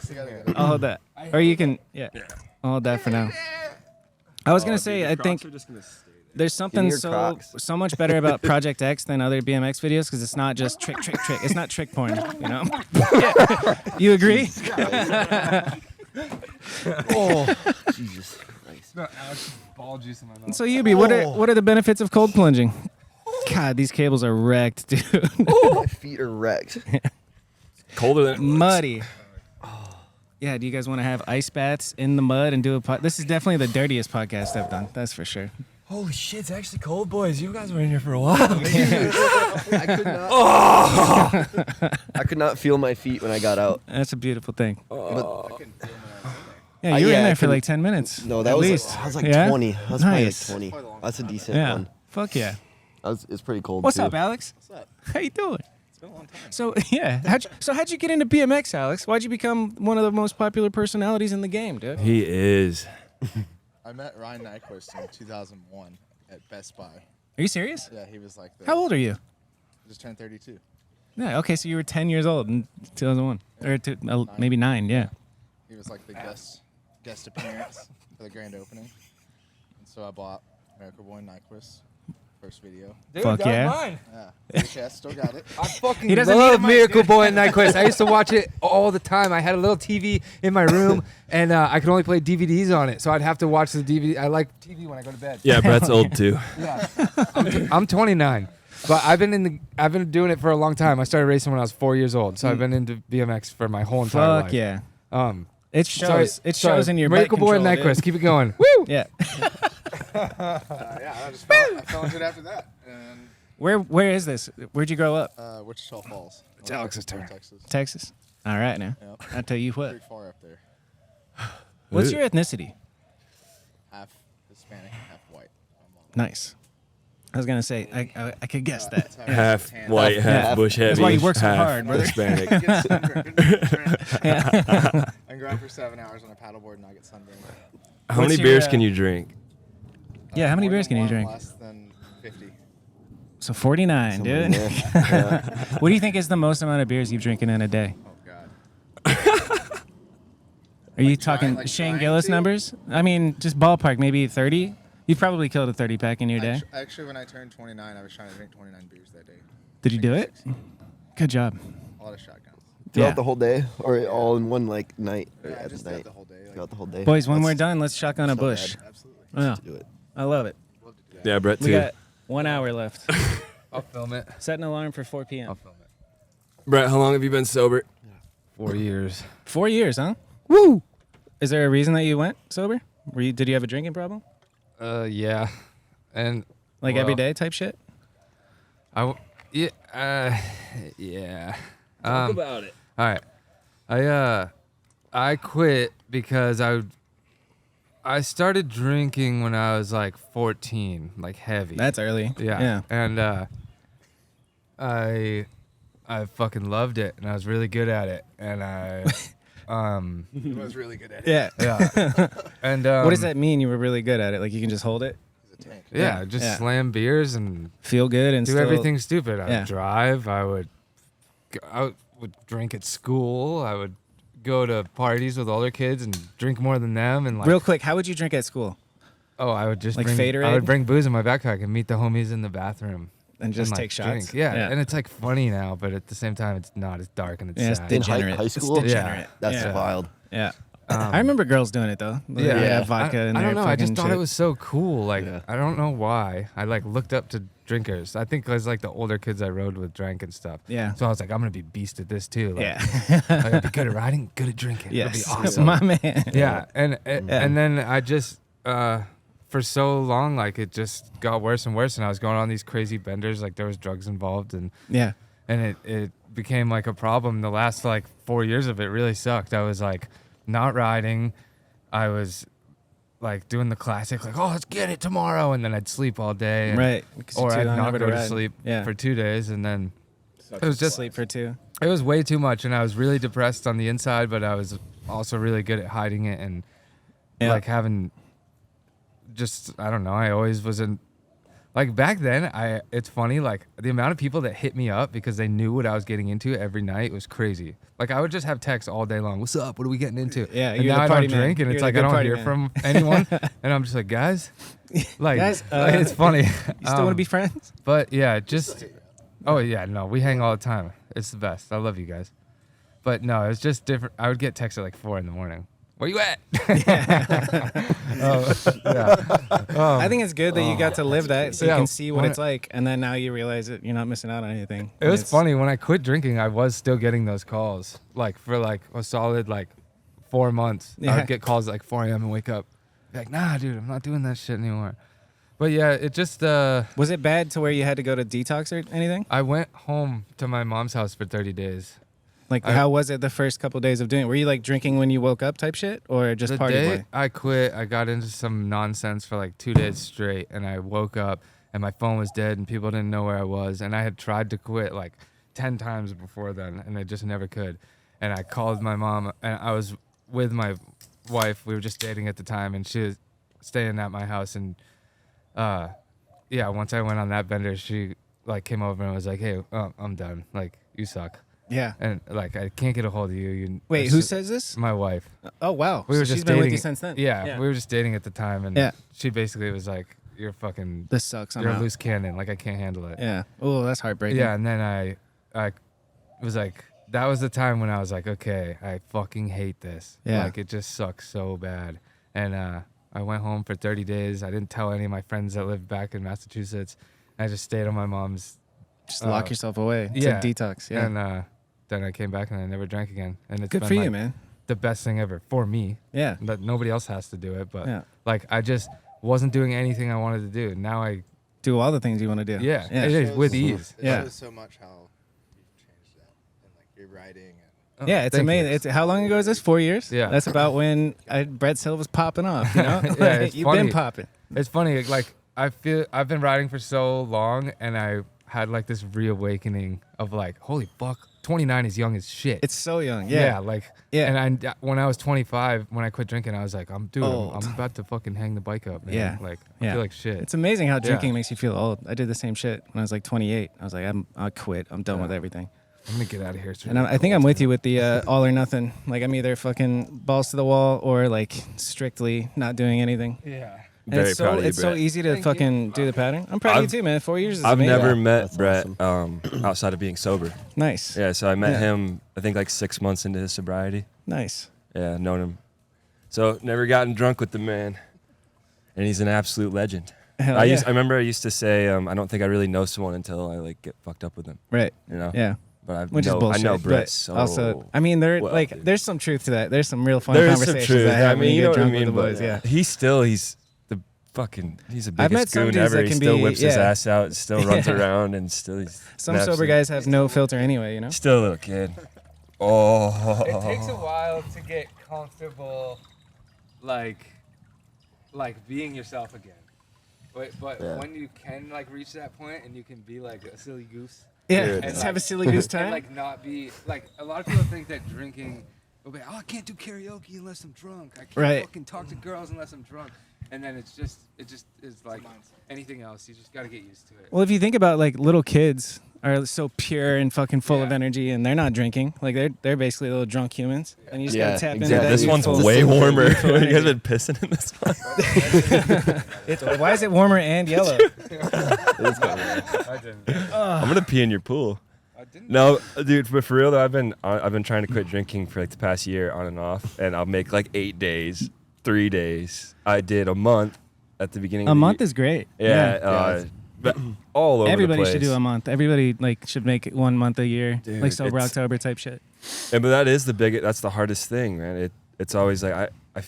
G: I'll hold that. Or you can, I'll hold that for now. I was gonna say, I think there's something
F: your Crocs.
G: so much better about Project X than other BMX videos because it's not just trick. It's not trick porn, you know. Yeah. You agree?
F: Oh, Jesus Christ.
C: Ball juice in my mouth.
G: So Yoobie, what are the benefits of cold plunging? God, these cables are wrecked, dude.
F: My feet are wrecked.
D: Colder than
G: Muddy. Yeah, do you guys want to have ice baths in the mud and do a This is definitely the dirtiest podcast I've done. That's for sure.
D: Holy shit, it's actually cold, boys. You guys were in here for a while.
F: I could not. I could not feel my feet when I got out.
G: That's a beautiful thing.
F: But
G: Yeah, you were
F: yeah,
G: in
F: I
G: there for
F: couldn't-
G: like 10 minutes.
F: no, that
G: at
F: was
G: least.
F: I was like
G: Yeah?
F: 20. I was
G: Nice.
F: probably like 20. That's a decent
G: Yeah.
F: one.
G: Fuck yeah.
F: It's pretty cold
G: What's
F: too.
G: up, Alex? What's up? How you doing? It's been a long time. So yeah, how'd you get into BMX, Alex? Why'd you become one of the most popular personalities in the game, dude?
D: He is.
E: I met Ryan Nyquist in 2001 at Best Buy.
G: Are you serious?
E: Yeah, he was like the.
G: How old are you?
E: Just turned 32.
G: Yeah. Okay, so you were 10 years old in 2001, or maybe 9. Yeah.
E: He was like the guest appearance for the grand opening. And so I bought Miracle Boy Nyquist first video.
H: Dude,
G: Fuck
H: that was
G: yeah.
H: mine.
E: Yeah, VHS, still got it.
H: I fucking
G: He doesn't need a
H: love
G: mic,
H: Miracle
G: dude.
H: Boy and Nyquist. I used to watch it all the time. I had a little TV in my room, and I could only play DVDs on it, so I'd have to watch the DVD. I like TV when I go to bed.
D: Yeah, Brett's old too.
H: Yeah. I'm 29, but I've been doing it for a long time. I started racing when I was 4 years old, so I've been into BMX for my whole entire life.
G: Fuck yeah.
H: It
G: shows in your
H: Miracle
G: bike
H: Boy and
G: control,
H: Nyquist.
G: dude.
H: Keep it going. Woo!
G: Yeah.
E: Yeah, I fell into it after that. And
G: Where is this? Where'd you grow up?
E: Wichita Falls.
H: It's Alex's turn.
E: Texas.
G: Texas. All right now.
E: Yep.
G: I'll tell you what.
E: Pretty far up there.
G: What's your ethnicity?
E: Half Hispanic, half white.
G: Nice. I was gonna say I could guess that.
D: Half white, half
G: Yeah.
D: bush heavy.
G: That's why you work so
D: half
G: hard, brother.
D: Hispanic.
E: Get sunburned. I can go out for 7 hours on a paddleboard and not get sunburned.
D: How
G: What's
D: many
G: your,
D: beers can you drink?
G: Yeah, how many
E: More
G: beers
E: than
G: can you
E: one,
G: drink?
E: Less than 50.
G: So 49, dude.
F: Yeah.
G: What do you think is the most amount of beers you've drinking in a day?
E: Oh God.
G: Are you
E: trying-
G: talking
E: like
G: Shane
E: trying
G: Gillis
E: to?
G: numbers? I mean, just ballpark, maybe 30. You've probably killed a 30 pack in your day.
E: Actually, when I turned 29, I was trying to drink 29 beers that day.
G: Did you do it? Good job.
E: A lot of shotguns.
F: Throughout
G: Yeah.
F: the whole day, or all in one like night? Or
E: Yeah,
F: at
E: just
F: night.
E: throughout the whole day. Like,
F: Throughout the whole day.
G: Boys, when
F: Let's
G: we're done, let's shotgun a
F: so
G: bush.
F: bad.
E: absolutely.
G: Yeah,
F: do it.
G: I love it.
E: Love to do that.
D: Yeah, Brett
G: We
D: too.
G: got 1 hour left.
H: I'll film it.
G: Set an alarm for 4 p.m.
H: I'll film it.
D: Brett, how long have you been sober?
C: 4 years.
G: 4 years, huh? Woo! Is there a reason that you went sober? Did you have a drinking problem?
C: Yeah, and
G: Like
C: well,
G: every day type shit?
C: Yeah.
D: Talk about it.
C: All right. I quit because I started drinking when I was like 14, like heavy.
G: That's early.
C: Yeah. And I fucking loved it, and I was really good at it, and I
E: He was really good at it.
G: Yeah.
C: yeah. And
G: What does that mean? You were really good at it. Like you can just hold it,
E: He's a tank.
C: Yeah, just
G: Yeah.
C: slam beers and
G: feel good, and
C: do
G: still,
C: everything stupid. I
G: Yeah.
C: would drive. I would drink at school. I would go to parties with older kids and drink more than them. And like,
G: Real quick, how would you drink at school?
C: I would just
G: Like
C: bring,
G: Faderade?
C: I would bring booze in my backpack and meet the homies in the bathroom
G: And just
C: and, like,
G: take shots?
C: drink. Yeah. and it's like funny now, but at the same time, it's not. It's dark and it's
G: Yeah, it's
C: sad.
F: In high
G: degenerate.
F: school?
G: It's degenerate.
F: That's
G: yeah.
F: wild.
G: Yeah. I remember girls doing it though.
C: Yeah.
G: Vodka and
C: I don't know. I just thought
G: shit.
C: it was so cool. Like,
F: Yeah.
C: I don't know why. I like looked up to drinkers. I think because like the older kids I rode with drank and stuff.
G: Yeah.
C: So I was like, I'm gonna be beast at this too. Like,
G: Yeah.
C: I gotta be good at riding, good at drinking.
G: Yes.
C: It'll be awesome.
G: My man.
C: Yeah. And then I just for so long, like it just got worse and worse, and I was going on these crazy benders. Like there was drugs involved, and
G: Yeah.
C: it became like a problem. The last like 4 years of it really sucked. I was like not riding. I was like doing the classic, like, oh, let's get it tomorrow, and then I'd sleep all day, and,
G: Right. 'Cause you're
C: or
G: too
C: I'd not
G: hungover
C: go to
G: ride.
C: sleep
G: Yeah.
C: for 2 days, and then it was just
G: sleep for 2.
C: it was way too much, and I was really depressed on the inside, but I was also really good at hiding it and
G: Yeah.
C: like having just I don't know. I always was in like back then. It's funny like the amount of people that hit me up because they knew what I was getting into every night was crazy. Like I would just have texts all day long. What's up? What are we getting into?
G: Yeah,
C: and
G: you're
C: now
G: the
C: I
G: party
C: don't
G: man.
C: drink, and
G: You're
C: it's
G: the
C: like I
G: good
C: don't
G: party
C: hear
G: man.
C: from anyone, and I'm just like, guys, like
G: Guys,
C: it's funny.
G: You still want to be friends?
C: But yeah, just oh yeah, no, we hang all the time. It's the best. I love you guys. But no, it was just different. I would get texted at like 4 a.m. Where you at?
G: I think it's good that you got to live that so you
C: Yeah,
G: can see what
C: when
G: it's like, and then now you realize that you're not missing out on anything.
C: It was funny when I quit drinking. I was still getting those calls, like for like a solid like 4 months. I
G: Yeah.
C: would get calls at like 4 a.m. and wake up, be like, nah, dude, I'm not doing that shit anymore. But yeah, it just
G: Was it bad to where you had to go to detox or anything?
C: I went home to my mom's house for 30 days.
G: Like, how was it the first couple days of doing it? Were you like drinking when you woke up type shit, or just
C: The
G: party
C: day
G: boy?
C: I quit, I got into some nonsense for like 2 days straight, and I woke up and my phone was dead and people didn't know where I was, and I had tried to quit like 10 times before then, and I just never could. And I called my mom, and I was with my wife. We were just dating at the time, and she was staying at my house. And yeah, once I went on that bender, she like came over and was like, "Hey, I'm done. Like, you suck."
G: Yeah.
C: And like, I can't get a hold of you.
G: Wait, who says this?
C: My wife.
G: Oh wow,
C: We were
G: so
C: just
G: she's been
C: dating.
G: with you since then.
C: Yeah, we were just dating at the time, and
G: Yeah.
C: she basically was like, "You're fucking,
G: This sucks. I'm
C: you're a
G: out.
C: loose cannon. Like I can't handle it."
G: Yeah. Oh, that's heartbreaking.
C: Yeah, and then I was like, that was the time when I was like, okay, I fucking hate this.
G: Yeah.
C: Like it just sucks so bad. And I went home for 30 days. I didn't tell any of my friends that lived back in Massachusetts. I just stayed on my mom's.
G: Just lock yourself away. It's
C: yeah.
G: a detox. Yeah.
C: And then I came back and I never drank again. And it's
G: Good
C: been
G: for you,
C: like
G: man.
C: the best thing ever for me.
G: Yeah.
C: That nobody else has to do it, but
G: Yeah.
C: like I just wasn't doing anything I wanted to do. Now I
G: Do all the things you want to do.
C: yeah,
G: Yeah.
C: it is with ease.
E: It
G: Yeah.
E: shows so much how you've changed that and like your writing and
G: Yeah, it's
C: Thank you.
G: amazing. It's how long ago is this? 4 years.
C: Yeah.
G: That's about when Brett Silva's popping off. You know,
C: Yeah, it's
G: you've
C: funny.
G: been popping.
C: It's funny, like I feel I've been riding for so long, and I had like this reawakening of like, holy fuck, 29 is young as shit.
G: It's so young.
C: yeah,
G: Yeah.
C: like
G: Yeah.
C: And when I was 25, when I quit drinking, I was like, I'm
G: Old.
C: about to fucking hang the bike up, man.
G: Yeah.
C: Like I
G: Yeah.
C: feel like shit.
G: It's amazing how drinking
C: Yeah.
G: makes you feel old. I did the same shit when I was like 28. I was like, I quit. I'm done with everything.
C: I'm gonna get out of here. It's
G: And
C: really
G: I think I'm
C: cold.
G: with you with the all or nothing. Like I'm either fucking balls to the wall or like strictly not doing anything.
C: Yeah.
G: And
D: Very
G: it's so
D: proud of you,
G: it's so
D: Brett.
G: easy to fucking do the pattern. I'm proud of you
D: I've-
G: too, man. 4 years is
D: I've
G: amazing.
D: never met
F: That's
D: Brett outside of being sober.
G: Nice.
D: Yeah, so I met
G: Yeah.
D: him I think like 6 months into his sobriety.
G: Nice.
D: Yeah, known him. So never gotten drunk with the man, and he's an absolute legend.
G: Hell
D: I remember I used to say I don't think I really know someone until I like get fucked up with them.
G: Right.
D: You know.
G: Yeah.
D: But
G: Which is
D: I
G: bullshit.
D: know Brett
G: but
D: so
G: also, I mean,
D: well,
G: like,
D: dude.
G: there's some truth to that. There's some real fun
D: There is some
G: conversations
D: truth.
G: I have
D: I
G: when
D: mean,
G: you
D: you know
G: get
D: what I
G: drunk with the
D: mean,
G: boys.
D: but
G: Yeah.
D: he's the fucking, he's the
G: I've met
D: biggest
G: some
D: goon
G: dudes
D: ever.
G: that
D: He
G: can
D: still
G: be-
D: whips his
G: yeah.
D: ass out, still runs around, and still he's
G: Some
D: snaps
G: sober
D: it.
G: guys have no filter anyway, you know?
D: Still a little kid. Oh.
H: It takes a while to get comfortable, like being yourself again. But
F: Yeah.
H: when you can like reach that point and you can be like a silly goose,
G: Yeah,
D: Dude.
G: let's
H: And,
G: have a
H: like-
G: silly goose
H: and
G: time.
H: like not be like a lot of people think that drinking, will be, oh, I can't do karaoke unless I'm drunk. I can't
G: Right.
H: fucking talk to girls unless I'm drunk. And then it just is like anything else. You just got to get used to it.
G: Well, if you think about like little kids are so pure and fucking full of energy, and they're not drinking. Like they're basically little drunk humans, and you just
F: Yeah,
G: gotta tap into
F: exactly.
G: that.
D: This one's
G: youthful-
D: way warmer.
G: youthful
D: You guys
G: energy.
D: been pissing in this one?
G: Why is it warmer and yellow?
H: I didn't.
D: I'm gonna pee in your pool.
H: I didn't.
D: No, dude, but for real though, I've been trying to quit drinking for like the past year on and off, and I'll make like 8 days, 3 days. I did a month at the beginning.
G: A
D: of the
G: month
D: year.
G: is great.
D: Yeah, but all over
G: Everybody
D: the place.
G: should do a month. Everybody like should make it 1 month a year,
D: Dude,
G: like sober
D: it's-
G: October type shit.
D: But that is that's the hardest thing, man. It's always like I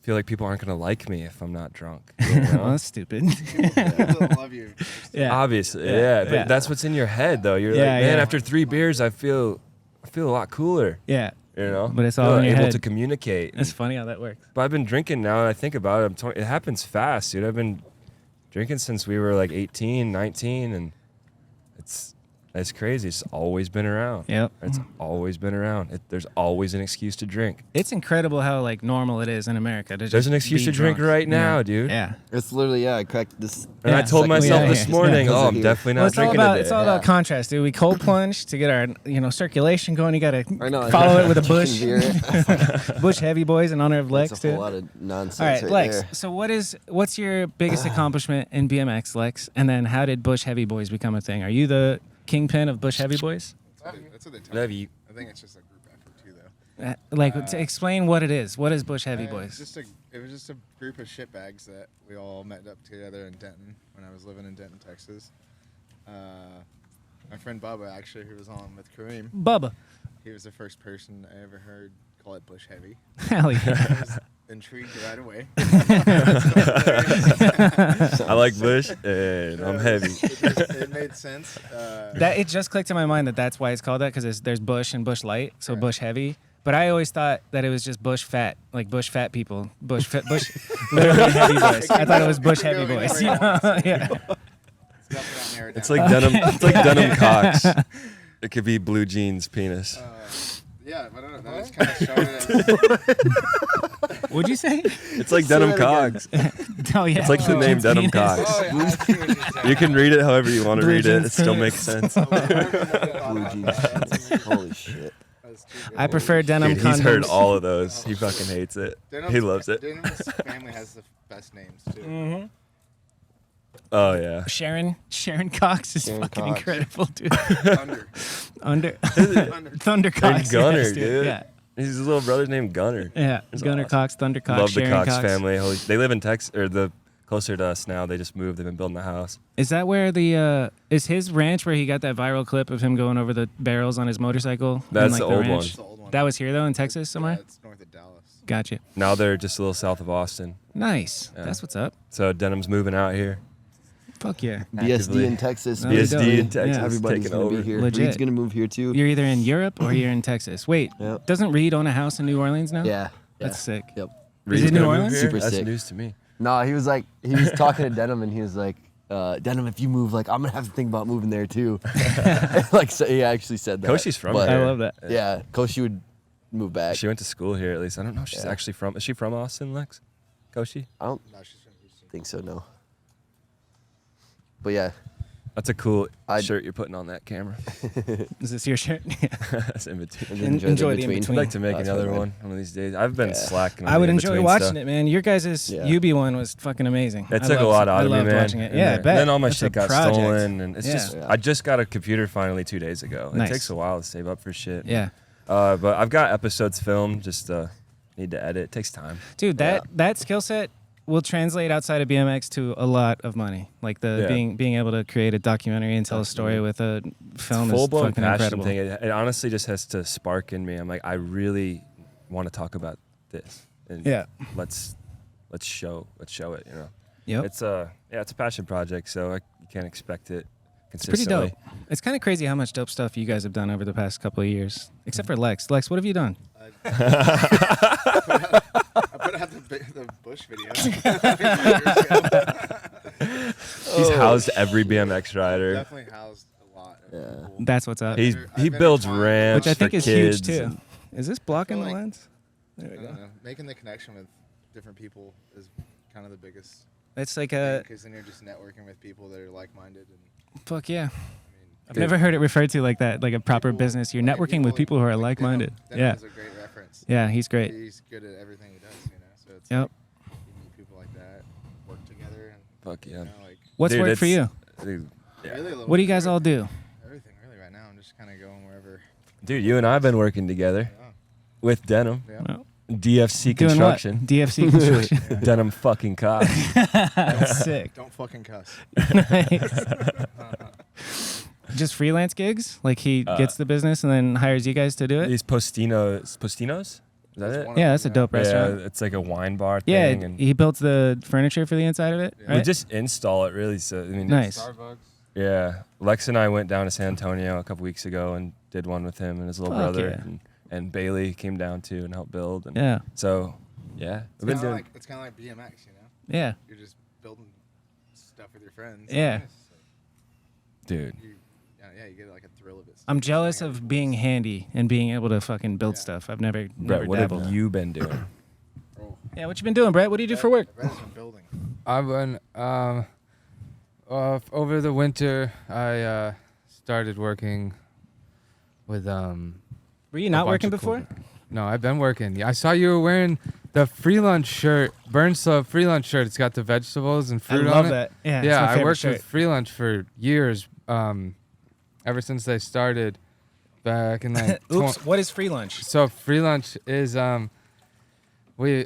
D: feel like people aren't gonna like me if I'm not drunk. You know?
G: Well, that's stupid.
E: People love you.
G: yeah.
D: Obviously,
G: Yeah.
D: yeah. But
G: Yeah.
D: that's what's in your head, though. You're
G: Yeah,
D: like, man,
G: yeah.
D: after 3 beers, I feel a lot cooler.
G: Yeah.
D: You know,
G: But it's
D: Feel
G: all in your
D: able
G: head.
D: to communicate.
G: It's funny how that works.
D: But I've been drinking now, and I think about it. It happens fast, dude. I've been drinking since we were like 18, 19, and it's crazy. It's always been around.
G: Yep.
D: It's always been around. There's always an excuse to drink.
G: It's incredible how like normal it is in America to just
D: There's an excuse
G: be
D: to drink
G: drunk.
D: right now,
G: Yeah.
D: dude.
G: Yeah.
F: It's literally, I cracked this.
D: And I
G: Yeah.
D: told
F: Second
D: myself
G: yeah,
D: this
G: yeah.
D: morning,
F: Yeah.
D: oh, I'm
F: Here.
D: definitely
G: Well,
D: not
G: it's all
D: drinking
G: about
D: today.
G: it's all about
F: Yeah.
G: contrast, dude. We cold plunge to get our circulation going. You gotta
F: I know.
G: follow it with a Busch,
F: Beer.
G: Busch Heavy Boys in honor of Lex
F: It's a whole
G: too.
F: lot of nonsense.
G: All right,
F: right
G: Lex.
F: there.
G: So what's your biggest accomplishment in BMX, Lex? And then how did Busch Heavy Boys become a thing? Are you the kingpin of Busch Heavy Boys?
E: That's what they tell
D: Love
E: me.
D: you.
E: I think it's just a group effort too, though.
G: To explain what it is. What is Busch Heavy Boys?
E: It was just a group of shitbags that we all met up together in Denton when I was living in Denton, Texas. My friend Bubba, actually, who was on with Kareem,
G: Bubba.
E: he was the first person I ever heard call it Busch Heavy.
G: Hell yeah.
E: I was intrigued right away.
D: I like Bush, and I'm heavy.
E: It made sense.
G: That it just clicked in my mind that that's why it's called that, because there's Busch and Busch Light, so
E: Right.
G: Busch Heavy. But I always thought that it was just Busch Fat, like Busch Fat people, Busch literally Heavy Boys. I thought it was Busch Heavy Boys. You know? Yeah.
D: It's like denim. It's like denim cocks. It could be blue jeans penis.
E: Yeah, but I don't know. That was kind of started as
G: What'd you say?
D: It's like denim cocks.
G: Oh yeah.
D: It's like the
G: Blue
D: name
G: jeans
D: denim
G: penis.
D: cocks.
H: Oh, yeah, I see what you're saying.
D: You can read it however you want to
G: Blue
D: read it.
G: jeans
D: It still
G: penis.
D: makes sense.
F: Blue jeans. Holy shit.
G: I prefer denim
D: Dude,
G: condoms.
D: he's heard all of those. He fucking hates it. He loves it.
E: Denim's family has the best names, too.
G: Mm-hmm.
D: Oh yeah.
G: Sharon Cox is
F: Sharon
G: fucking
F: Cox.
G: incredible, dude.
E: Thunder.
G: Thunder
D: Named
G: Cox.
D: Gunner,
G: yes,
D: dude.
G: Yeah.
D: His little brother's named Gunner.
G: Yeah.
D: That's
G: Gunner
D: awesome.
G: Cox, Thunder Cox,
D: Love the
G: Sharon
D: Cox family. They live in Texas, or closer to us now. They just moved. They've been building a house.
G: Is that where the is his ranch where he got that viral clip of him going over the barrels on his motorcycle? in,
D: That's
G: like,
D: the old
G: ranch?
E: It's the old one.
G: That was here though in Texas somewhere.
E: Yeah, it's north of Dallas.
G: Gotcha.
D: Now they're just a little south of Austin.
G: Nice.
D: Yeah.
G: That's what's up.
D: So Denim's moving out here.
G: Fuck yeah.
F: BSD
D: Actively.
F: in Texas.
G: No, they
D: BSD
G: don't.
D: in Texas.
G: Yeah.
F: Everybody's
D: taking
F: gonna
D: over.
F: be here.
G: Legit.
F: Reed's gonna move here too.
G: You're either in Europe or you're in Texas. Wait,
F: Yep.
G: doesn't Reed own a house in New Orleans now?
F: Yeah.
G: That's sick.
F: Yep.
G: Is it New
D: gonna move
G: Orleans?
D: here?
F: Super
D: That's
F: sick.
D: news to me.
F: No, he was talking to Denim and he was like, Denim, if you move, like, I'm gonna have to think about moving there too. Like, so he actually said that.
D: Koshi's from
F: But,
D: here.
G: I love that.
F: Yeah, Koshi would move back.
D: She went to school here at least. I don't know if she's
F: Yeah.
D: actually from. Is she from Austin, Lex? Koshi?
F: I don't
E: No, she's from Houston.
F: think so, no. But yeah,
D: That's a cool
F: I'd-
D: shirt you're putting on that camera.
G: Is this your shirt?
D: That's in between.
F: and
G: Enjoy the in-between.
D: I'd like to make
F: That's
D: another
F: fine.
D: one of these days. I've been
F: Yeah.
D: slacking. On
G: I would
D: the
G: enjoy
D: in-between
G: watching
D: stuff.
G: it, man. Your guys'
F: Yeah.
G: Yoobie one was fucking amazing.
D: It
G: I
D: took a
G: loved
D: lot
G: it.
D: out
G: I
D: of me,
G: loved
D: man.
G: watching it.
D: And
G: Yeah, I
D: then-
G: bet.
D: Then all my
G: That's a
D: shit got
G: project.
D: stolen, and it's
G: Yeah.
D: just.
F: Yeah.
D: I just got a computer finally 2 days ago.
G: Nice.
D: It takes a while to save up for shit.
G: Yeah.
D: But I've got episodes filmed. Just need to edit. It takes time.
G: Dude, that skill set will translate outside of BMX to a lot of money. Like the being able to create a documentary and tell a story with a film is
D: full-blown
G: fucking
D: passion
G: incredible.
D: thing. It honestly just has to spark in me. I'm like, I really want to talk about this. And let's show it. You know.
G: Yep.
D: It's a passion project, so you can't expect it
G: It's pretty
D: consistently.
G: dope. It's kind of crazy how much dope stuff you guys have done over the past couple of years. Except for Lex. Lex, what have you done?
E: I put out the Busch video.
D: He's housed every BMX rider.
E: Definitely housed a lot of people.
G: That's what's up.
D: He
E: been
D: builds
E: inclined-
D: ramps
G: Which I think
D: for
G: is
D: kids
G: huge too.
D: and-
G: Is this blocking the
E: like-
G: lens? There we
E: I
G: go.
E: don't know. Making the connection with different people is kind of the biggest
G: It's like
E: thing, because then you're just networking with people that are like-minded. And
G: fuck yeah.
E: I mean,
G: I've never heard it referred to like that, like a proper
E: people-
G: business. You're
E: like,
G: networking with people who are
E: like
G: like-minded.
E: Denim
G: Yeah.
E: is a great reference.
G: Yeah, he's great.
E: He's good at everything he does, you know. So it's
G: Yep.
E: like, you meet people like that, work together, and
D: Fuck yeah.
E: you know, like
G: What's
D: Dude,
G: worked for you?
D: Dude, yeah.
E: really a little
G: What do you
E: bit
G: guys all do?
E: everything really right now. I'm just kind of going wherever.
D: Dude, you and I have been working together
E: Yeah.
D: with Denim.
E: Yeah.
G: Well,
D: DFC
G: doing what?
D: Construction.
G: DFC Construction.
D: Denim fucking cock.
G: That's sick.
E: Don't fucking cuss.
G: Nice. Just freelance gigs? Like he gets the business and then hires you guys to do it?
D: These Postinos. Postinos? Is that
E: That's
D: it?
E: one of
G: Yeah,
E: them,
G: that's a dope restaurant.
D: Yeah, it's like a wine bar
G: Yeah,
D: thing. And
G: he builds the furniture for the inside of it,
E: Yeah.
G: right?
D: we just install it really. So I mean,
G: Nice.
H: Starbucks.
D: Yeah, Lex and I went down to San Antonio a couple weeks ago and did one with him and his little
G: Fuck
D: brother,
G: yeah.
D: and Bailey came down too and helped build. And
G: Yeah,
D: So, yeah, we've been doing.
E: It's kind of like BMX, you know.
G: yeah,
E: You're just building stuff with your friends.
G: yeah.
D: Dude,
E: Yeah, you get like a thrill of it.
G: I'm jealous
E: Doing
G: of
E: other
G: being
E: people's-
G: handy and being able to fucking build
E: Yeah.
G: stuff. I've never
D: Brett, what have
G: dabbled.
D: you been doing?
E: Oh,
G: Yeah, what you been doing, Brett? What do you do for work?
E: Brett has been building.
H: I've been over the winter. I started working with
G: Were you
H: a
G: not
H: bunch
G: working
H: of cool-
G: before?
H: No, I've been working. I saw you were wearing the free lunch shirt, Burn Slow free lunch shirt. It's got the vegetables and
G: I
H: fruit
G: love
H: on it.
G: that. Yeah, it's
H: Yeah,
G: my
H: I
G: favorite
H: worked
G: shirt.
H: with free lunch for years. Ever since they started back in like.
G: Oops, what is free lunch?
H: So free lunch is we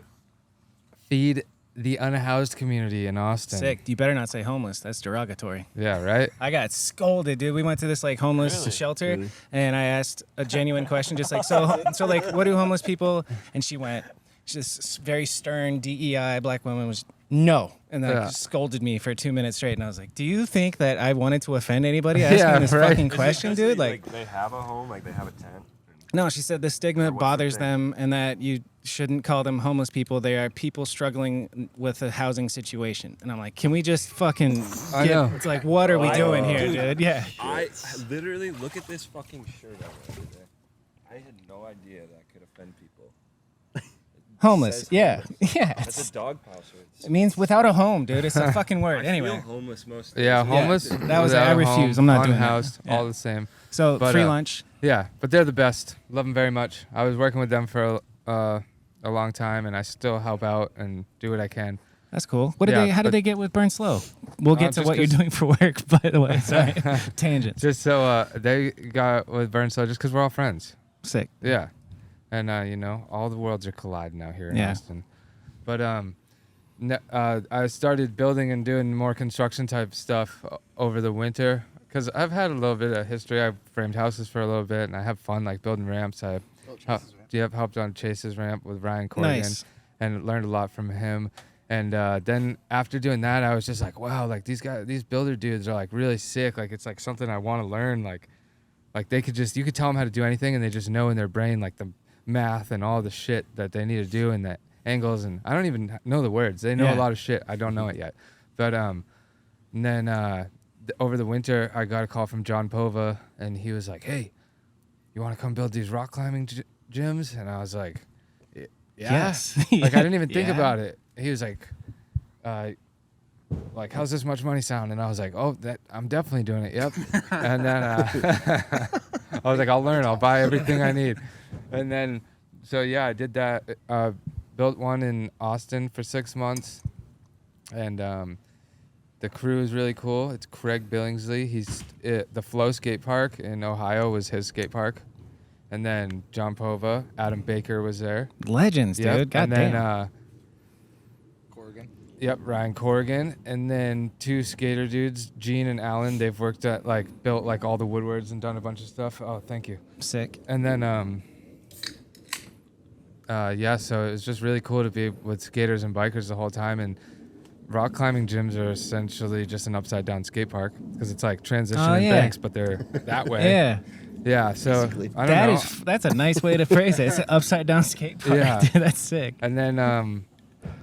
H: feed the unhoused community in Austin.
G: Sick. You better not say homeless. That's derogatory.
H: Yeah, right.
G: I got scolded, dude. We went to this like homeless shelter, and I asked a genuine question, just like, so like, what do homeless people? And she went, just very stern DEI black woman was no, and then
H: Yeah.
G: scolded me for 2 minutes straight. And I was like, do you think that I wanted to offend anybody asking
H: Yeah,
G: this
H: right.
G: fucking question, dude? Like,
D: they have a home, like they have a tent.
G: no, she said the stigma
D: what's the
G: bothers
D: thing?
G: them, and that you shouldn't call them homeless people. They are people struggling with a housing situation. And I'm like, can we just fucking
H: I know.
G: It's like, what are we doing here,
D: Dude.
G: dude? Yeah.
D: I literally look at this fucking shirt I wear today. I had no idea that could offend people.
G: Homeless.
D: says
G: Yeah.
D: homeless.
G: Yeah.
D: That's a dog paw shirt.
G: It means without a home, dude. It's a fucking word.
D: I
G: Anyway.
D: feel homeless most.
H: Yeah,
D: days.
H: homeless.
G: that was-
H: without
G: I
H: a
G: refuse.
H: home,
G: I'm not doing that.
H: unhoused,
G: Yeah.
H: all the same.
G: So
H: But,
G: free lunch.
H: Yeah, but they're the best. Love them very much. I was working with them for a long time, and I still help out and do what I can.
G: That's cool. What did
H: yeah,
G: they? How did
H: but-
G: they get with Burn Slow? We'll get to
H: just
G: what you're
H: 'cause-
G: doing for work, by the way. Sorry, tangents.
H: Just so they got with Burn Slow, just because we're all friends.
G: Sick.
H: Yeah, and you know, all the worlds are colliding out here in
G: Yeah.
H: Austin. But I started building and doing more construction type stuff over the winter because I've had a little bit of history. I've framed houses for a little bit, and I have fun like building ramps. I helped on Chase's ramp with Ryan Corrigan,
G: Nice.
H: and learned a lot from him. And then after doing that, I was just like, wow, like these builder dudes are like really sick. Like it's like something I want to learn. Like they could you could tell them how to do anything, and they just know in their brain like the math and all the shit that they need to do and the angles. And I don't even know the words. They know
G: Yeah.
H: a lot of shit. I don't know it yet. But and then over the winter, I got a call from John Pova, and he was like, hey, you want to come build these rock climbing gyms? And I was like,
G: Yes.
H: like I didn't even think
G: Yeah.
H: about it. He was like, how's this much money sound? And I was like, oh, that I'm definitely doing it. Yep. And then I was like, I'll learn. I'll buy everything I need. And then, so yeah, I did that. Built one in Austin for 6 months, and the crew is really cool. It's Craig Billingsley. The Flow Skate Park in Ohio was his skate park. And then John Pova, Adam Baker was there.
G: Legends, dude.
H: Yep.
G: God
H: and
G: damn.
H: then Yep, Ryan Corrigan, and then 2 skater dudes, Gene and Alan. They've worked at built all the woodwards and done a bunch of stuff. Oh, thank you.
G: Sick.
H: And then yeah, so it was just really cool to be with skaters and bikers the whole time. And rock climbing gyms are essentially just an upside down skate park because it's like transition and banks, but they're that way.
G: Yeah.
H: Yeah, so
F: Basically.
H: I don't know.
G: That's a nice way to phrase it. It's an upside down skate park.
H: Yeah.
G: Dude, that's sick.
H: And then,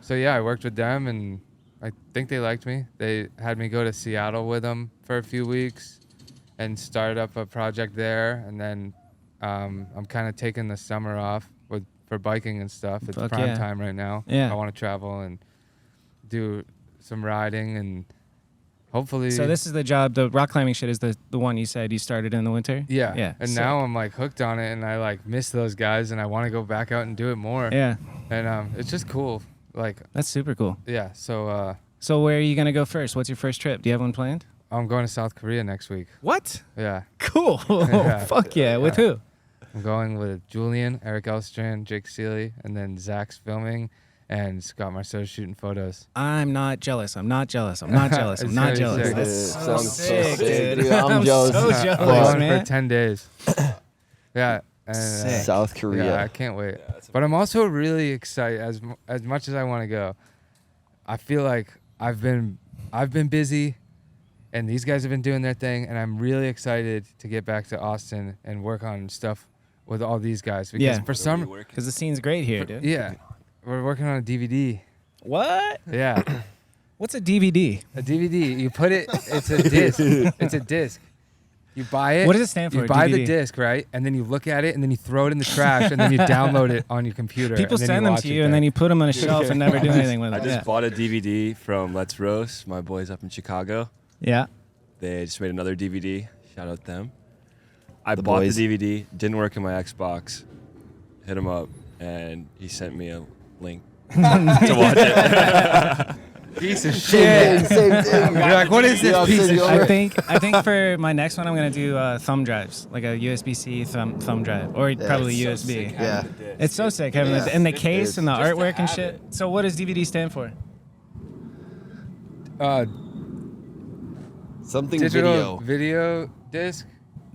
H: so yeah, I worked with them, and I think they liked me. They had me go to Seattle with them for a few weeks and start up a project there. And then I'm kind of taking the summer off for biking and stuff. It's
G: Fuck
H: prime
G: yeah.
H: time right now.
G: Yeah.
H: I want to travel and do some riding, and hopefully.
G: So this is the job. The rock climbing shit is the one you said you started in the winter.
H: Yeah.
G: Yeah.
H: And
G: sick.
H: now I'm hooked on it, and I miss those guys, and I want to go back out and do it more.
G: Yeah.
H: And it's just cool.
G: That's super cool.
H: Yeah. So
G: So where are you gonna go first? What's your first trip? Do you have one planned?
H: I'm going to South Korea next week.
G: What?
H: Yeah.
G: Cool.
H: Yeah.
G: Fuck yeah. With who?
H: I'm going with Julian, Eric Elstrand, Jake Seeley, and then Zach's filming, and Scott Marceau's shooting photos.
G: I'm not jealous. I'm not jealous. I'm not jealous. I'm
H: It's
G: not
H: really
G: jealous.
H: sick.
G: That's
F: It
G: so
F: sounds so
G: sick,
F: sick,
G: dude.
F: dude. I'm jealous.
G: so
H: I'm
G: jealous,
H: going
G: man.
H: for 10 days. Yeah. And,
G: Sick.
F: South Korea.
H: Yeah, I can't wait. But I'm also really excited. As much as I want to go, I feel like I've been busy, and these guys have been doing their thing, and I'm really excited to get back to Austin and work on stuff with all these guys. Because
G: Yeah.
H: for some,
G: Because the scene's great here, dude.
H: yeah, we're working on a DVD.
G: What?
H: Yeah.
G: What's a DVD?
H: A DVD, you put it, it's a disc. It's a disc. You buy it.
G: What does it stand for,
H: You buy the
G: DVD?
H: disc, right? And then you look at it, and then you throw it in the trash, and then you download it on your computer.
G: People
H: and then
G: send them
H: watch
G: to
H: it
G: you, and
H: there.
G: then you put them on a shelf and never do anything with
D: I
G: it.
D: just
G: Yeah.
D: bought a DVD from Let's Roast, my boys up in Chicago.
G: Yeah.
D: They just made another DVD. Shout out them. I
F: The
D: bought
F: boys.
D: the DVD, didn't work in my Xbox. Hit him up, and he sent me a link to watch it.
H: Piece of
F: Same
H: shit.
F: thing, same thing.
H: You're like, what is this
F: Yeah, I'll
H: piece
F: send
H: of
F: you
H: shit?
F: over.
G: I think for my next one I'm gonna do thumb drives, like a USB-C thumb drive, or probably
F: it's so
G: USB.
F: Yeah.
G: It's so sick having
F: Yeah.
G: the, and the case
F: is.
G: and the
D: Just to
G: artwork and
D: have
G: shit. So what does DVD stand for?
F: Something
H: Digital
F: video.
H: video disc.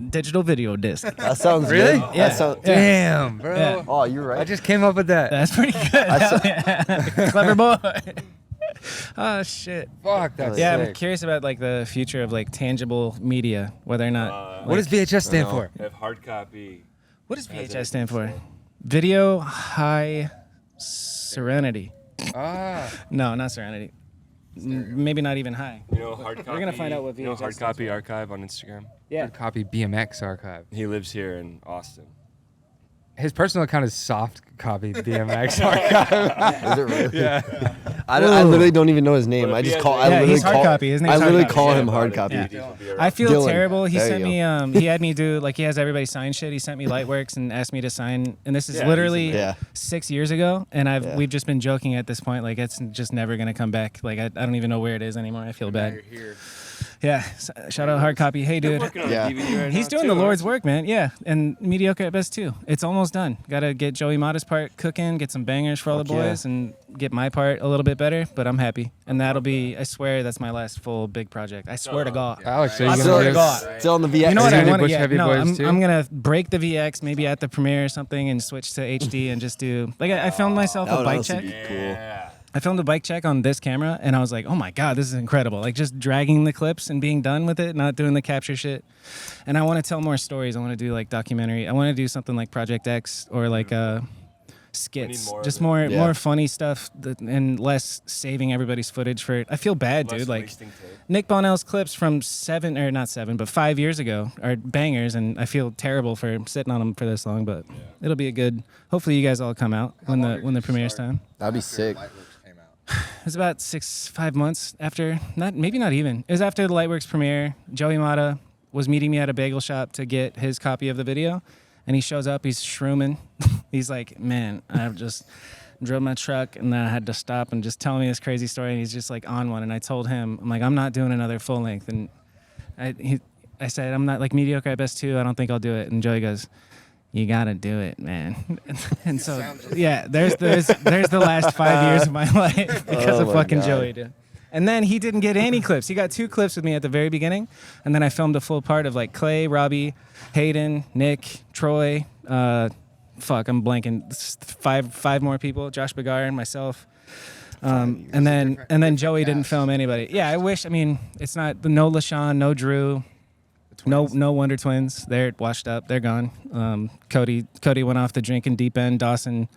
G: Digital video disc.
F: That sounds
H: Really?
F: good.
G: Yeah.
F: That sounds,
H: Damn, bro.
G: Yeah.
F: Oh, you're right.
H: I just came up with that.
G: That's pretty good. Hell yeah. Clever boy. Oh shit.
H: Fuck, that's
G: Yeah, I'm
H: sick.
G: curious about like the future of like tangible media, whether or not.
H: What does VHS stand for?
D: Have hard copy.
G: What does VHS stand for? Video High Serenity.
H: Ah,
G: No, not Serenity. Maybe not even high.
D: You know, hard copy.
G: We're gonna find out what
D: You know,
G: VHS
D: hard
G: stands
D: copy
G: for.
D: archive on Instagram.
G: Yeah.
H: hard copy BMX archive.
D: He lives here in Austin.
H: His personal account is soft copy BMX archive.
F: Is it really?
H: Yeah.
F: I literally don't even know his name. I just call. I
G: Yeah,
F: literally
G: he's hard
F: call.
G: copy. His name's
F: I
G: hard
F: literally
G: copy.
F: call
G: Yeah.
F: him hard copy.
G: Yeah. I feel
F: Dylan.
G: terrible. He
F: There
G: sent
F: you
G: me he had me do like he has everybody sign shit. He sent me Lightworks and asked me to sign, and this is
D: Yeah,
G: literally
F: he's in there.
G: 6 years ago, and
F: Yeah.
G: we've just been joking at this point, like it's just never gonna come back. Like I don't even know where it is anymore. I feel bad. Yeah, shout out hard copy. Hey dude,
F: Yeah.
G: he's doing the Lord's work, man. Yeah, and mediocre at best too. It's almost done. Got to get Joey Mata's part cooking, get some bangers for all the
F: Fuck yeah.
G: boys, and get my part a little bit better. But I'm happy, and that'll be. I swear that's my last full big project. I swear to God.
H: Alex, are
G: I
H: you
G: swear
H: gonna
G: to
H: do
G: God.
F: Still on the VX.
G: You know what
H: Are
G: I
H: you gonna
G: want
H: do
G: to
H: Busch Heavy
G: No,
H: Boys too?
G: I'm gonna break the VX maybe at the premiere or something and switch to HD and just do like I filmed myself
F: That
G: a
F: would
G: bike
F: honestly
G: check.
F: be cool.
G: I filmed a bike check on this camera and I was like, oh my God, this is incredible. Like just dragging the clips and being done with it, not doing the capture shit. And I want to tell more stories. I want to do like documentary. I want to do something like Project X or like skits,
D: more of
G: just
D: it.
G: more funny stuff and less saving everybody's footage for it. I feel bad, dude. Like Nick Bonnell's clips from 5 years ago are bangers, and I feel terrible for sitting on them for this long. But it'll be a good. Hopefully, you guys all come out when the premiere's time.
F: That'd be sick.
G: It was about 5 months after, maybe not even. It was after the Lightworks premiere. Joey Mata was meeting me at a bagel shop to get his copy of the video, and he shows up. He's shrooming. He's like, "Man, I just drove my truck, and then I had to stop and just tell me this crazy story." And he's just like on one. And I told him, "I'm like, I'm not doing another full length." And I said, "I'm not like mediocre at best too. I don't think I'll do it." And Joey goes, you gotta do it, man. And so, yeah, there's the last 5 years of my life because of fucking Joey, dude. And then he didn't get any clips. He got 2 clips with me at the very beginning, and then I filmed a full part of like Clay, Robbie, Hayden, Nick, Troy. Fuck, I'm blanking. Five more people. Josh Begar and myself. And then Joey didn't film anybody. Yeah, I wish. I mean, it's not no LaShawn, no Drew. No Wonder Twins. They're washed up. They're gone. Cody went off the drinking deep end. Dawson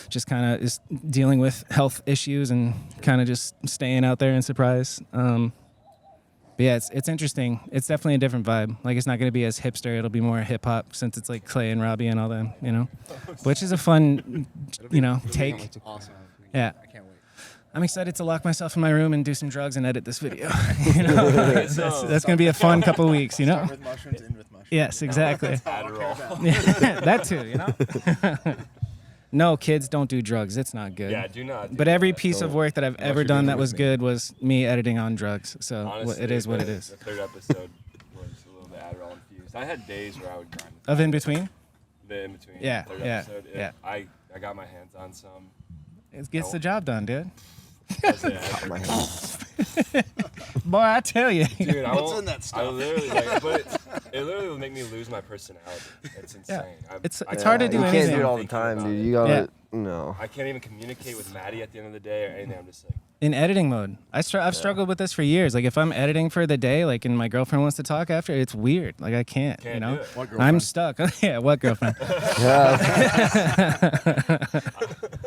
G: just kind of is dealing with health issues and kind of just staying out there in Surprise. But yeah, it's interesting. It's definitely a different vibe. Like, it's not going to be as hipster. It'll be more hip hop since it's like Clay and Robbie and all them, which is a fun, take.
E: Awesome.
G: Yeah.
E: I can't wait.
G: I'm excited to lock myself in my room and do some drugs and edit this video. That's going to be a fun couple weeks,
E: Start with mushrooms, end with mushrooms.
G: Yes, exactly. That too, No, kids, don't do drugs. It's not good.
D: Yeah, do not.
G: But every piece of work that I've ever done that was good was me editing on drugs. So
D: Honestly,
G: it is what it is.
D: The third episode was a little bit Adderall infused. I had days where I would grind.
G: Of in between?
D: The in between.
G: Yeah,
D: Third
G: yeah,
D: episode,
G: yeah.
D: I got my hands on some.
G: It gets the job done, dude.
D: That's it.
F: My hands.
G: Boy, I tell you.
D: Dude,
E: What's in that stuff?
D: I literally but it literally will make me lose my personality. It's insane.
G: Yeah.
D: I
G: It's
D: can't
G: hard to do
F: You can't
G: anything.
F: do it all the
D: thinking
F: time,
D: about
F: dude.
D: it.
F: You gotta,
G: Yeah.
F: no.
D: I can't even communicate with Maddie at the end of the day or anything. I'm just like,
G: In editing mode. I've struggled with this for years. Like, if I'm editing for the day, like, and my girlfriend wants to talk after, it's weird. Like, I can't,
D: Can't do it.
E: What
G: I'm
E: girlfriend?
G: stuck. Yeah, what girlfriend?
F: Yeah.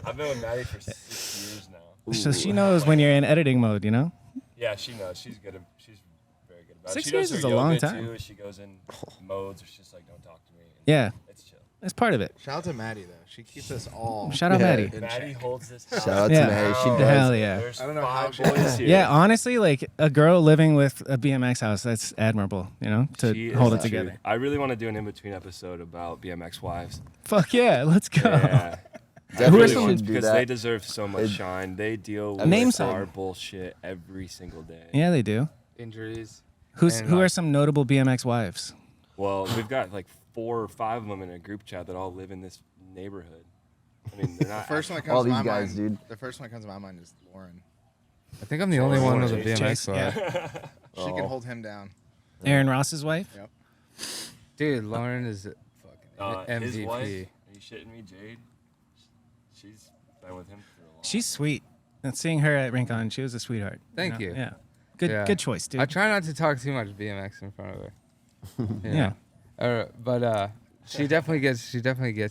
D: I've been with Maddie for 6 years now.
G: So she knows when you're in editing mode,
D: Yeah, she knows. She's good. She's very good about it.
G: 6
D: She does
G: years is
D: her
G: a long
D: yoga,
G: time.
D: Too. She goes in modes where she's just like, don't talk to me. And
G: Yeah,
D: It's chill.
G: it's part of it.
E: Shout out to Maddie though. She keeps us all.
G: Shout out
F: Yeah.
G: Maddie.
E: in
D: Maddie
E: check.
D: holds this
F: Shout
D: house
F: out to
G: Yeah.
F: Mary. She
D: down.
F: does.
G: Hell yeah.
D: There's
E: I don't know how
D: 5
E: she
D: boys
E: does it.
D: here.
G: Yeah, honestly, like a girl living with a BMX house, that's admirable, to
D: She
G: hold
D: is
G: it
D: the
G: together.
D: truth. I really want to do an in-between episode about BMX wives.
G: Fuck yeah, let's go.
D: Yeah.
F: Definitely
G: Who are some-
F: should do
D: Because
F: that.
D: they deserve so much
F: It-
D: shine. They deal
G: Name
D: with
G: some.
D: our bullshit every single day.
G: Yeah, they do.
H: Injuries.
G: Who
H: And,
G: are
H: like-
G: some notable BMX wives?
D: Well, we've got like 4 or 5 of them in a group chat that all live in this neighborhood. I mean, they're
E: The
D: not.
E: first one that
F: All
E: comes to
F: these
E: my
F: guys,
E: mind,
F: dude.
E: The first one that comes to my mind is Lauren.
H: I think I'm the only one with a
D: Chase,
H: BMX
G: yeah.
H: wife.
E: She
F: Oh.
E: can hold him down.
G: Aaron Ross's wife?
E: Yep.
H: Dude, Lauren is a fucking
D: His
H: MVP.
D: wife. Are you shitting me, Jade? She's been with him for a long.
G: She's sweet. And seeing her at Rincon, she was a sweetheart.
H: Thank you.
G: Yeah.
H: Yeah.
G: Good choice, dude.
H: I try not to talk too much BMX in front of her. You
G: Yeah.
H: know? But she definitely gets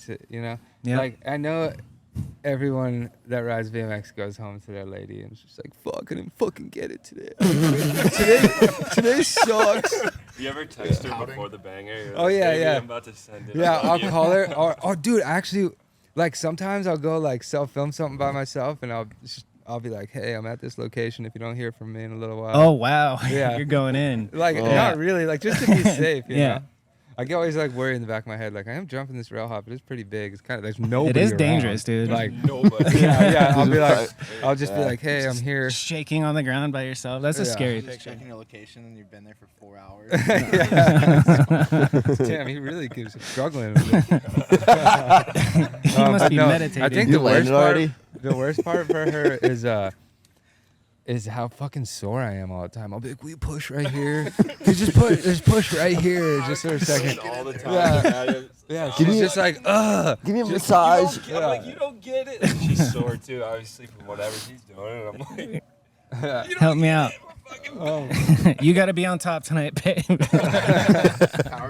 H: it,
G: Yeah.
H: Like, I know everyone that rides BMX goes home to their lady and it's just like, fuck, I didn't fucking get it today. today sucks.
D: You ever text her before the banger? You're
H: Oh,
D: like,
H: yeah,
D: "Baby,
H: yeah.
D: I'm about to send it.
H: Yeah,
D: I
H: I'll
D: love you."
H: call her. Or dude, actually, like sometimes I'll go like self-film something by myself and I'll be like, hey, I'm at this location if you don't hear from me in a little while.
G: Oh, wow.
H: Yeah.
G: You're going in.
H: Like,
F: Oh.
H: not really, like just to be safe, you
G: Yeah.
H: know? I get always like worry in the back of my head, like I am jumping this rail hop, but it's pretty big. It's kind of, there's nobody
G: It is
H: around.
G: dangerous, dude.
H: Like,
D: Nobody.
H: yeah, I'll just be like, hey, I'm here.
G: Shaking on the ground by yourself. That's a
H: Yeah.
G: scary
E: Just
G: picture.
E: checking your location and you've been there for 4 hours.
H: Damn, he really keeps struggling with it.
G: He must
H: but
G: be
H: no,
G: meditating.
H: I think
F: You
H: the worst
F: landed
H: part,
F: already?
H: the worst part for her is how fucking sore I am all the time. I'll be like, will you push right here? Just push right here, just for a second.
D: All the time.
H: Yeah. Yeah,
F: Give
H: she's
F: me-
H: just like, ugh.
F: Give me a
D: I'm
F: massage.
D: like, you don't get it. And she's sore too, obviously, from whatever she's doing. And I'm like,
G: Help me out. You got to be on top tonight, babe.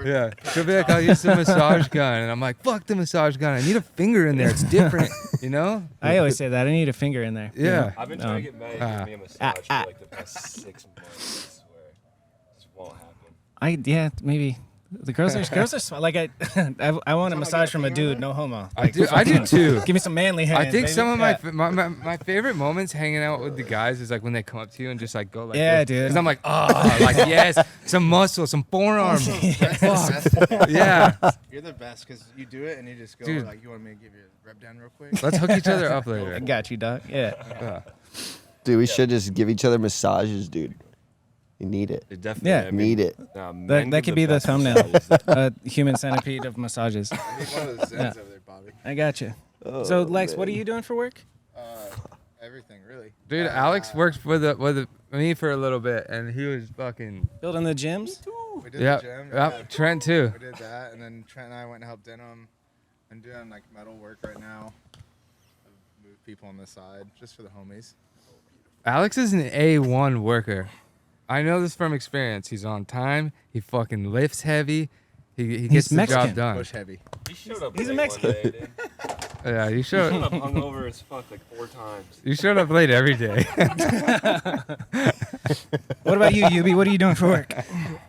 H: Yeah, she'll be like, I'll use the massage gun, and I'm like, fuck the massage gun. I need a finger in there. It's different, you know?
G: I always say that. I need a finger in there.
H: Yeah.
D: I've been trying to get Maddie to give me a massage for like the past 6 months. I swear. It just won't happen.
G: Yeah, maybe. The girls are like I want a massage from a dude, no homo.
H: I do too.
G: Give me some manly hands.
H: I think
G: baby.
H: some of
G: Yeah.
H: my favorite moments hanging out with the guys is like when they come up to you and just like go like
G: Yeah,
H: this.
G: dude.
H: Because I'm like, oh, like yes, some muscle, some forearms. Yeah.
E: You're the best because you do it and you just go
H: Dude.
E: like, you want me to give you a rub down real quick?
H: Let's hook each other up
G: I
H: later.
G: got you, doc. Yeah.
H: Yeah.
F: Dude, we should just give each other massages, dude. You need it.
D: It definitely.
G: Yeah.
D: I mean,
F: Need it.
G: That could be the
D: best
G: thumbnail.
D: massages.
G: Human centipede of massages.
E: I need one of those Zens over there, Bobby.
G: I got you.
F: Oh,
G: So Lex, what are
F: man.
G: you doing for work?
E: Everything, really.
H: Dude, Alex worked with me for a little bit, and he was fucking.
G: Building the gyms?
E: We did
H: Yeah,
E: the gym.
H: Trent too.
E: We did that, and then Trent and I went and helped Denim. I'm doing like metal work right now. I've moved people on the side just for the homies.
H: Alex is an A1 worker. I know this from experience. He's on time. He fucking lifts heavy. He gets the
G: Mexican.
H: job done.
E: Push heavy.
D: He showed up.
G: He's a
D: late
G: Mexican.
D: One day, dude.
H: Yeah, you
D: He
H: showed
D: showed up hungover as fuck like 4 times.
H: you showed up late every day.
G: What about you, Yoobie? What are you doing for work?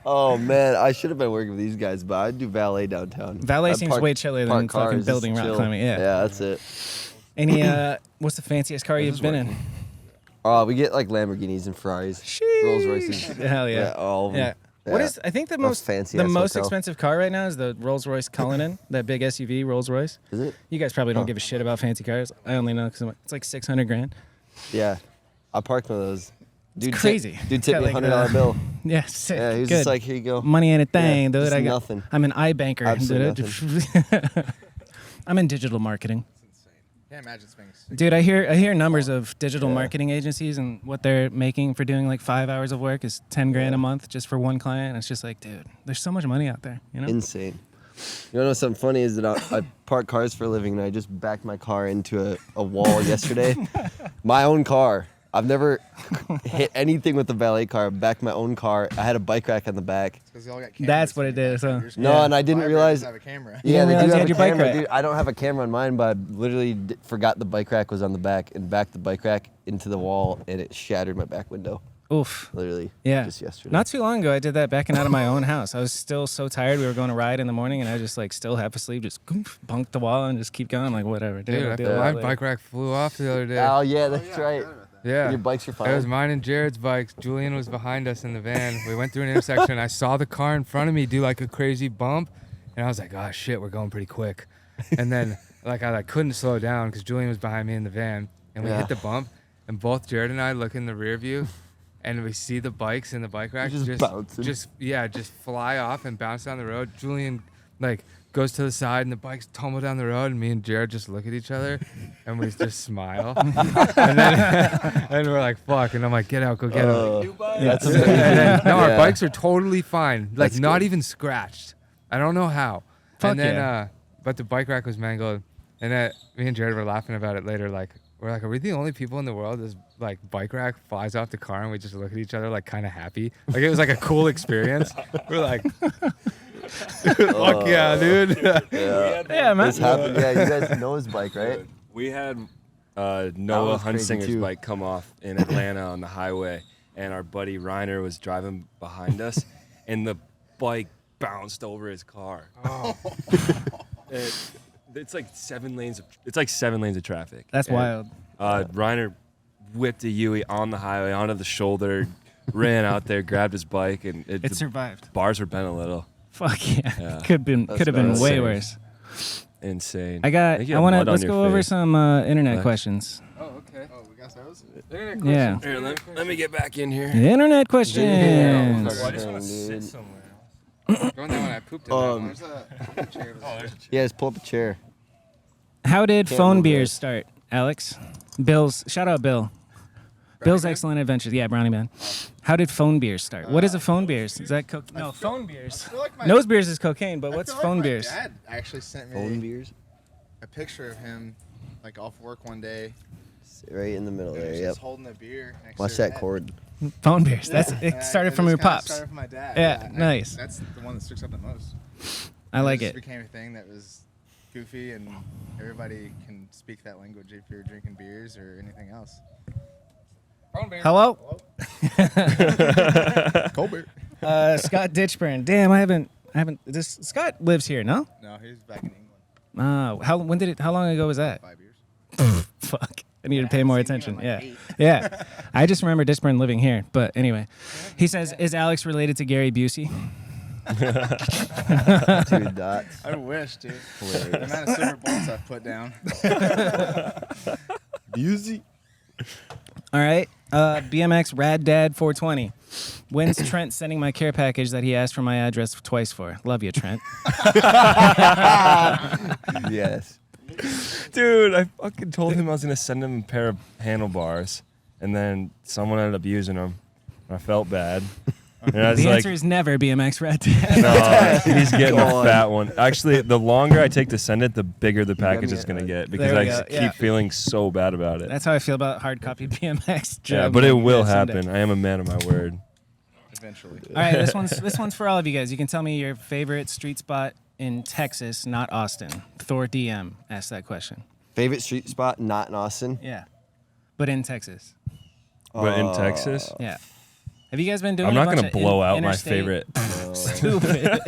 F: Oh man, I should have been working with these guys, but I do valet downtown.
G: Valet
F: I
G: seems
F: park-
G: way chillier
F: park
G: than fucking
F: cars,
G: building
F: it's
G: rock
F: chill.
G: climbing. Yeah.
F: Yeah, that's it.
G: Any what's the fanciest car you've been in?
F: We get like Lamborghinis and Ferraris, Rolls Royces.
G: Hell yeah.
F: All of them.
G: Yeah. What is? I think the most
F: fancy
G: the
F: ass
G: most
F: hotel.
G: expensive car right now is the Rolls Royce Cullinan, that big SUV Rolls Royce.
F: Is it?
G: You guys probably don't
F: Huh.
G: give a shit about fancy cars. I only know because it's like 600 grand.
F: Yeah, I parked one of those. Dude,
G: crazy.
F: Dude tipped
G: Got
F: me
G: like
F: $100 bill.
G: Yeah, sick.
F: Yeah, he was
G: Good.
F: just like, here you go.
G: Money ain't a thing,
F: Yeah,
G: dude.
F: just
G: I got.
F: nothing.
G: I'm an iBanker.
F: Absolutely
G: dude. I'm in digital marketing.
E: Can't imagine spending.
G: Dude, I hear numbers of digital marketing agencies and what they're making for doing like 5 hours of work is 10 grand a month just for one client. And it's just like, dude, there's so much money out there, you know?
F: Insane. You know something funny is that I park cars for a living, and I just backed my car into a wall yesterday. My own car. I've never hit anything with a valet car. Backed my own car. I had a bike rack on the back.
E: Because they all got cameras.
G: That's what it did. So
F: No, and I didn't
E: Five
F: realize.
E: have a camera.
F: Yeah,
G: didn't
F: they do
G: realize you
F: have
G: had
F: a
G: your bike
F: camera,
G: rack.
F: dude. I don't have a camera on mine, but I literally forgot the bike rack was on the back and backed the bike rack into the wall, and it shattered my back window.
G: oof.
F: Literally.
G: Yeah.
F: Just yesterday.
G: Not too long ago, I did that backing out of my own house. I was still so tired. We were going to ride in the morning, and I just like still half asleep, just bunked the wall and just keep going. I'm like, whatever.
H: Dude,
G: I'll deal with
H: my
G: it later.
H: bike rack flew off the other day.
F: Oh yeah, that's right.
H: Yeah.
F: Your bikes are fine.
H: It was mine and Jared's bikes. Julian was behind us in the van. We went through an intersection. I saw the car in front of me do like a crazy bump, and I was like, "Oh shit, we're going pretty quick." And then I couldn't slow down because Julian was behind me in the van, and we hit the bump, and both Jared and I look in the rear view, and we see the bikes in the bike rack
F: Just bouncing.
H: just fly off and bounce down the road. Julian goes to the side, and the bikes tumble down the road, and me and Jared just look at each other, and we just smile, and we're like, "Fuck!" And I'm like, "Get out, go get him."
F: That's
H: And then, no, our
F: Yeah.
H: bikes are totally fine, like
F: That's
H: not
F: good.
H: even scratched. I don't know how.
G: Fuck
H: and then,
G: yeah.
H: But the bike rack was mangled, and then me and Jared were laughing about it later. Like, we're like, "Are we the only people in the world this like bike rack flies off the car, and we just look at each other like kind of happy? Like it was like a cool experience." We're like, "Fuck yeah, dude!"
G: Yeah, man.
F: This happened. Yeah, you guys know his bike, right?
D: We had
F: That
D: Noah
F: was crazy,
D: Hunsinger's
F: too.
D: bike come off in Atlanta on the highway, and our buddy Reiner was driving behind us, and the bike bounced over his car.
H: Oh.
D: It's like 7 lanes. It's like 7 lanes of traffic.
G: That's
D: And,
G: wild.
D: Reiner whipped a Yui on the highway onto the shoulder, ran out there, grabbed his bike, and
G: It
D: the
G: survived.
D: bars were bent a little.
G: Fuck yeah.
D: Yeah.
G: Could have been
F: That's
G: way
D: insane.
G: worse.
D: Insane.
G: I
D: think you have
G: want to
D: mud on
G: let's
D: your
G: go over
D: face.
G: some internet
D: Lex.
G: questions.
H: Oh, okay.
E: Oh, we got those?
G: Yeah.
D: Here, let me get back in here.
G: Internet questions.
F: Yeah.
D: I just want to
F: Dude.
D: sit somewhere.
H: Go on that one. I pooped in that one.
E: There's a chair.
F: Yeah, just pull up a chair.
G: How did
F: Can't
G: phone
F: move
G: beers
F: it.
G: start, Alex? Bill's shout out Bill. Bill's Excellent Adventures. Yeah, Brownie Man. How did phone beers start? What is a phone beers? Is that coke? No, phone beers. Nose beers is cocaine, but what's phone beers?
E: My dad actually sent me
F: Phone beers.
E: a picture of him, like off work one day.
F: Sit right in the middle
E: and
F: there.
E: he's
F: Yep.
E: just holding a beer. Next
F: Watch
E: to his
F: that
E: head.
F: cord.
G: Phone beers. That's
E: Yeah,
G: it. Started
E: it
G: from
E: just
G: your
E: kinda
G: pops.
E: Started from my dad.
G: Yeah, nice.
E: That's the one that sticks out the most.
G: I like
E: just
G: it.
E: became a thing that was goofy, and everybody can speak that language if you're drinking beers or anything else.
G: Hello,
E: Cold beer.
G: Scott Ditchburn. Damn, I haven't. This Scott lives here, no?
E: No, he was back in England.
G: How long ago was that?
E: 5 years.
G: Fuck. I need to pay more attention.
E: like
G: Yeah.
E: 8.
G: Yeah. I just remember Ditchburn living here. But anyway, he says, is Alex related to Gary Busey?
F: 2 dots.
E: I wish, dude. The amount of silver bolts I've put down.
F: Busey.
G: All right. BMX Rad Dad 420. When's Trent sending my care package that he asked for my address twice for? Love you, Trent.
F: Yes.
D: Dude, I fucking told him I was gonna send him a pair of handlebars, and then someone ended up using them. I felt bad. And I was
G: The
D: like,
G: answer is never BMX Rad Dad.
D: no, he's getting a
F: Go on.
D: fat one. Actually, the longer I take to send it, the bigger the
F: got
D: package
F: me
D: is
F: at,
D: gonna
F: like-
D: get because
G: There
D: I
G: we go,
D: just
G: yeah.
D: keep feeling so bad about it.
G: That's how I feel about hard copy BMX.
D: Yeah,
G: job
D: but it
G: on
D: will
G: Sunday.
D: happen. I am a man of my word.
E: Eventually.
G: All right, this one's for all of you guys. You can tell me your favorite street spot in Texas, not Austin. Thor DM asked that question.
F: Favorite street spot, not in Austin.
G: Yeah, but in Texas.
D: But in Texas,
G: Yeah. Have you guys been doing?
D: I'm
G: a
D: not
G: bunch
D: gonna
G: of
D: blow out my
G: interstate-
D: favorite.
G: Stupid.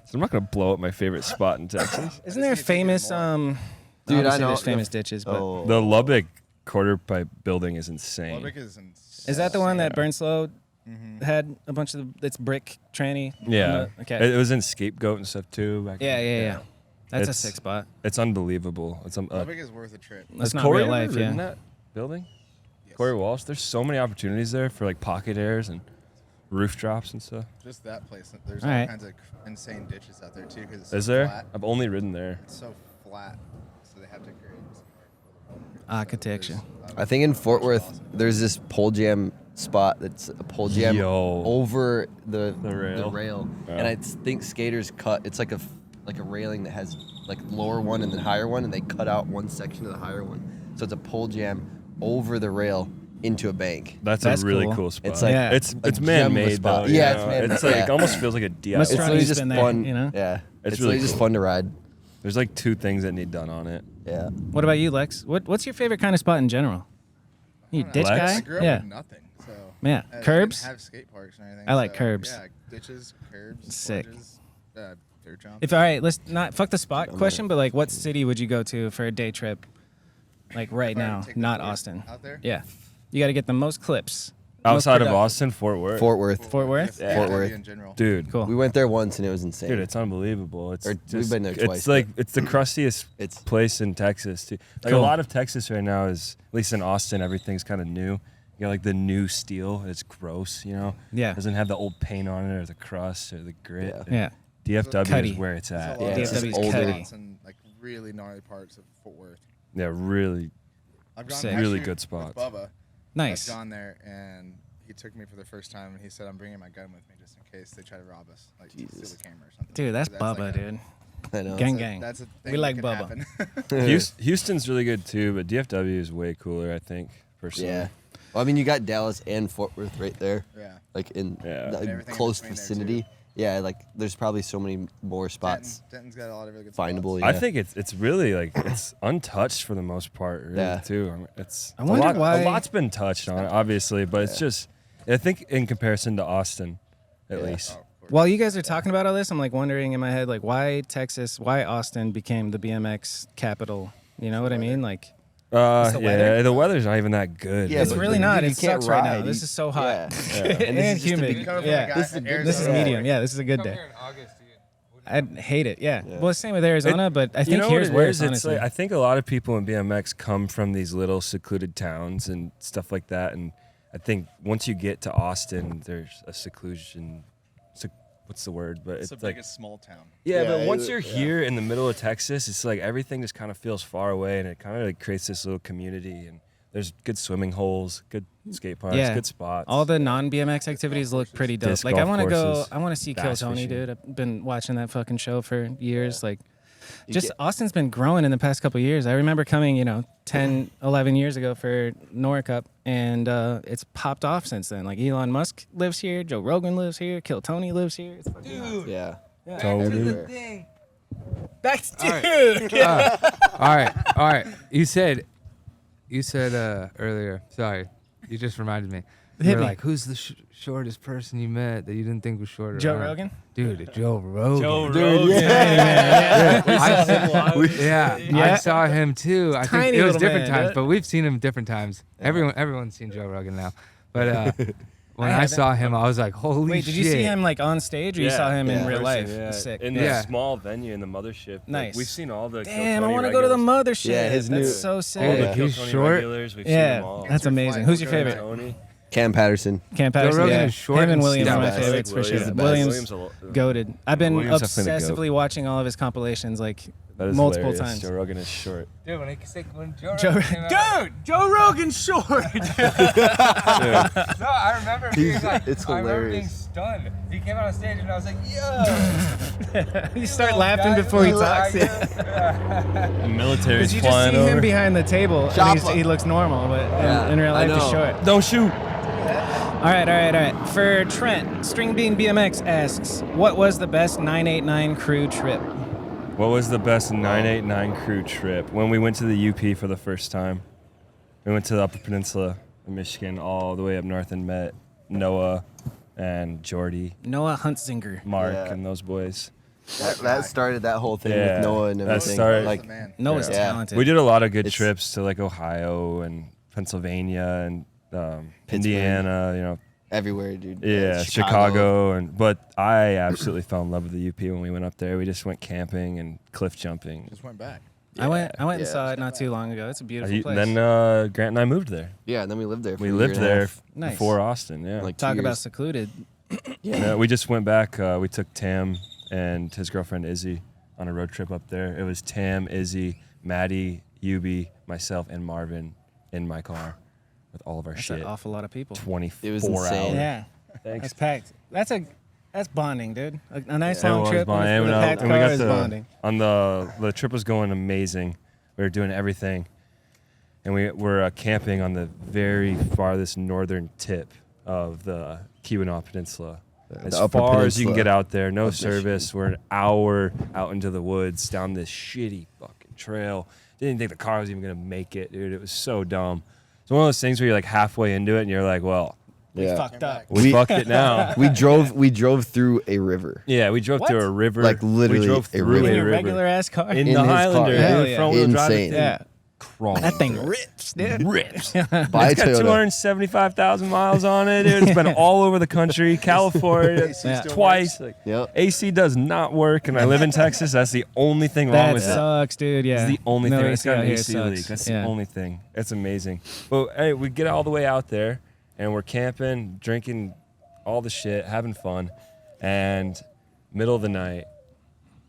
D: So I'm not gonna blow up my favorite spot in Texas.
G: Isn't there a famous
F: Dude,
G: obviously
F: I know.
G: there's famous ditches, but
F: Oh.
D: The Lubbock quarter pipe building is insane.
E: Lubbock is insane.
G: is that the one that
D: Yeah.
G: Burnslow had a bunch of it's brick tranny?
D: Yeah.
G: Okay.
D: It was in Scapegoat and stuff too. Back
G: Yeah,
D: then.
G: yeah, yeah. That's a
D: It's-
G: sick spot.
D: It's unbelievable. It's
E: Lubbock is worth a trip.
G: That's
D: has
G: not
D: Corey
G: real life,
D: ever ridden
G: yeah.
D: that building?
E: Yes.
D: Corey Walsh. There's so many opportunities there for like pocket airs and roof drops and stuff.
E: Just that place. There's
G: All
E: all
G: right.
E: kinds of insane ditches out there too. Cause it's
D: Is
E: so
D: there?
E: Flat.
D: I've only ridden there.
E: It's so flat, so they have to create somewhere.
G: Architecture.
F: I think in Fort Worth, there's this pole jam spot that's a pole jam
D: Yo.
F: over the
D: rail. Yeah.
F: and I think skaters cut. It's like a railing that has like lower one and then higher one, and they cut out one section of the higher one, so it's a pole jam over the rail into a bank.
D: That's
G: That's
D: a really
G: cool.
D: cool spot.
F: It's like
G: Yeah.
D: it's
F: a gem of a
D: man-made
F: spot.
D: though.
F: Yeah,
D: you
F: it's
D: know?
F: man-made,
D: It's like
F: yeah.
D: it almost feels like a DIY.
G: Must
F: It's
G: Mastroianni's
F: literally just
G: been there,
F: fun.
G: you know?
F: Yeah,
D: It's
F: it's
D: really
F: really just
D: cool.
F: fun to ride.
D: There's like two things that need done on it.
F: Yeah.
G: What about you, Lex? What's your favorite kind of spot in general? You ditch
D: Lex?
G: guy?
E: I grew up
G: Yeah.
E: with nothing, so
G: Yeah.
E: I
G: Curbs?
E: didn't have skate parks or anything.
G: I like
E: so,
G: curbs.
E: Yeah, ditches, curbs,
G: Sick.
E: Plunges, dirt jump.
G: If all right, let's not fuck the spot question, but like, what city would you go to for a day trip? Like right
E: If I were to
G: now,
E: take the
G: not
E: tour
G: Austin.
E: Out there.
G: Yeah, you got to get the most clips. Most
D: Outside of
G: productive.
D: Austin, Fort Worth.
F: Fort Worth.
G: Fort Worth?
E: Yeah,
F: Fort
E: DFW
F: Worth.
E: in general.
D: Dude.
G: Cool.
F: We went there once and it was insane.
D: Dude, it's unbelievable. It's
F: Or we've
D: just,
F: been there twice,
D: It's like it's the crustiest
F: It's-
D: place in Texas too. Like
G: Cool.
D: a lot of Texas right now is, at least in Austin, everything's kind of new. You got like the new steel. It's gross, you know.
G: Yeah.
D: Doesn't have the old paint on it or the crust or the grit.
F: Yeah.
G: Yeah.
D: DFW
G: Cutty.
D: is where it's
E: There's a
D: at.
E: lot
F: Yeah,
E: of
F: it's just
G: DFW 's
F: older.
G: cutty.
E: and like really gnarly parts of Fort Worth.
D: Yeah, really.
E: I've gone
G: Sick.
E: actually
D: Really good
E: with
D: spots.
E: Bubba.
G: Nice.
E: I've gone there and he took me for the first time and he said I'm bringing my gun with me just in case they try to rob us, like steal
F: Jesus.
E: the camera or something.
G: Dude, that's
E: So
G: Bubba,
E: like a-
G: dude.
F: I know.
G: Gang,
E: that's a-
G: gang.
E: That's a thing
G: We
E: that
G: like
E: can
G: Bubba.
E: happen.
D: Houston's really good too, but DFW is way cooler, I think, personally.
F: Yeah. Well, I mean, you got Dallas and Fort Worth right there,
E: Yeah.
F: like in
D: Yeah.
F: the
E: And everything in
F: close
E: between there,
F: vicinity. Yeah, like there's probably so many more spots
E: Denton's got a lot of really good
F: findable.
E: spots.
D: I
F: Yeah.
D: think it's really like it's untouched for the most part, really,
F: Yeah.
D: too. I mean, it's
G: I wonder why-
D: a lot's been touched on it, obviously, but it's just I think in comparison to Austin, at least.
E: Oh, of course.
G: While you guys are talking about all this, I'm like wondering in my head, like, why Texas, why Austin became the BMX capital? You know what I mean? Like,
D: Yeah,
G: the weather?
D: the weather's not even that good.
F: Yeah,
G: it's
F: but
G: really
F: dude,
G: not.
F: you
G: It
F: can't
G: sucks right now.
F: ride.
G: This is so hot.
F: Yeah.
G: And,
F: this is just a
G: humid.
F: big-
E: Coming from a
G: Yeah.
E: guy
F: This is a
E: from
F: good
E: Arizona.
G: This is
F: Yeah.
G: medium. Yeah, this is a good day. I'd hate it. Yeah. Well, same with Arizona, but I
D: You
G: think
D: know
G: here's
D: what it
G: worse,
D: is? It's
G: honestly.
D: like, I think a lot of people in BMX come from these little secluded towns and stuff like that, and I think once you get to Austin, there's a seclusion. What's the word? But
I: It's
D: it's
I: the
D: like
I: biggest small town.
D: yeah,
F: Yeah,
D: but once you're
F: yeah.
D: here in the middle of Texas, it's like everything just kind of feels far away, and it kind of like creates this little community. And there's good swimming holes, good skate parks,
G: Yeah.
D: good spots.
G: all the non-BMX activities look pretty dope.
D: Disc
G: Like, I
D: golf
G: want to go.
D: courses,
G: I want to see Kill
D: bass
G: Tony,
D: fishing.
G: dude. I've been watching that fucking show for years. Like,
F: You
G: just
F: get-
G: Austin's been growing in the past couple of years. I remember coming, 10, 11 years ago for Nora Cup, and it's popped off since then. Like, Elon Musk lives here, Joe Rogan lives here, Kill Tony lives here. It's fucking
F: Yeah.
D: Tony.
F: Everywhere.
G: back to dude.
H: All right. You said earlier. Sorry, you just reminded me.
G: Hit
H: You're
G: me.
H: like, who's the shortest person you met that you didn't think was shorter?
G: Joe
H: I don't-
G: Rogan?
H: Dude, Joe Rogan.
F: Dude, yeah.
H: I saw him too. I think
G: Tiny
H: it was
G: little
H: different
G: man,
H: times,
G: dude.
H: but we've seen him different times. Everyone's seen Joe Rogan now. But when I
G: haven't.
H: saw him, I was like, holy
G: Wait,
H: shit.
G: did you see him like on stage, or you saw him in real life?
D: Yeah.
G: Sick.
D: In
H: Yeah.
D: the small venue in the mothership.
G: Nice.
D: We've seen all the
G: Damn, I
D: Kiltony
G: want to go to the
D: regulars.
G: mothership.
F: Yeah, his
G: That's
F: new-
G: so sick.
D: All the
H: Yeah. He's
D: Kiltony
H: short.
D: regulars. We've seen
G: Yeah,
D: them all.
G: that's amazing. Who's your favorite?
D: Tony.
F: Cam Patterson.
G: Cam Patterson.
H: Rogan
G: Yeah.
H: is short
G: Him and
H: and
G: Williams are my
F: stout.
G: favorites for sure.
F: He's the best.
G: Williams, goated. I've been
D: Williams is definitely the
G: obsessively watching all of his compilations like
D: That is
G: multiple
D: hilarious.
G: times.
D: Joe Rogan is short.
H: Dude, when Joe
G: Joe,
H: Rogan came out,
G: dude, Joe Rogan's short.
H: no, I remember being like,
F: it's
H: I remember being
F: hilarious.
H: stunned. He came out on stage and I was like, yo.
G: You start laughing before he talks.
D: The military's
G: Because you just
D: flying
G: see
D: over.
G: him behind the table, and
F: Chopper.
G: he looks normal, but in real
F: I
G: life he's
F: know.
G: short.
D: Don't shoot.
G: All right. For Trent, String Bean BMX asks, what was the best 989 crew trip?
D: What was the best 989 crew trip? When we went to the UP for the first time. We went to the Upper Peninsula in Michigan all the way up north and met Noah and Jordy,
G: Noah Huntzinger.
D: Mark,
F: Yeah.
D: and those boys.
F: That started that whole thing
D: Yeah,
F: with Noah and
D: that
F: everything.
D: started-
F: Like,
E: man.
G: Noah's
F: Yeah.
G: talented.
D: We did a lot of good
F: It's-
D: trips to like Ohio and Pennsylvania and Indiana, you know,
F: everywhere, dude.
D: yeah, Chicago, but I absolutely fell in love with the UP when we went up there. We just went camping and cliff jumping.
E: Just went back.
G: I went and
F: Yeah.
G: saw it not too long ago. It's a beautiful place.
D: Then Grant and I moved there.
F: Yeah, and then we lived there. For
D: We
F: a
D: lived
F: year and a
D: there
F: half.
G: Nice.
D: before Austin. Yeah,
F: Like 2
G: Talk about
F: years.
G: secluded.
D: Yeah, we just went back. We took Tam and his girlfriend Izzy on a road trip up there. It was Tam, Izzy, Maddie, Yoobie, myself, and Marvin in my car with all of our
G: That's
D: shit.
G: an awful lot of people.
D: 24
F: It was insane.
D: hours.
G: Yeah,
D: Thanks.
G: that's packed. That's bonding, dude. A nice
D: It
G: long
D: was
G: trip
D: bonding.
G: with a
D: And,
G: packed
D: and we
G: car
D: got
G: is
D: to,
G: bonding.
D: on the trip was going amazing. We were doing everything, and we were camping on the very farthest northern tip of the Keweenaw Peninsula. As
F: the Upper
D: far as you can
F: Peninsula
D: get out there, no
F: of
D: service. We're an hour out into the woods down this shitty fucking trail. Didn't think the car was even gonna make it, dude. It was so dumb. It's one of those things where you're like halfway into it and you're like, well,
F: Yeah.
G: Fucked up.
D: we fucked it now.
F: We drove through a river.
D: Yeah, we drove
G: What?
D: through a river.
F: Like, literally
D: we drove
F: a
D: through
F: river.
G: In
D: a
G: your
D: river.
G: regular ass car.
D: in
F: In
D: the
F: his
D: Highlander,
F: car.
G: Hell
D: dude,
G: yeah.
D: front wheel drive.
F: Insane.
G: Yeah.
D: Crawling.
G: That thing
D: through it.
G: rips, dude.
D: rips.
F: Buy a
D: It's got
F: Toyota.
D: 275,000 miles on it, dude. It's been all over the country, California,
G: Yeah.
D: twice. Like,
F: Yep.
D: AC does not work, and I live in Texas. That's the only thing wrong
G: That
D: with it.
G: sucks, dude. Yeah.
D: It's the only
G: No
D: thing. It's got
G: out
D: an
G: here
D: AC
G: sucks.
D: leak. That's
G: Yeah.
D: the only thing. It's amazing. But hey, we get all the way out there, and we're camping, drinking all the shit, having fun, and middle of the night,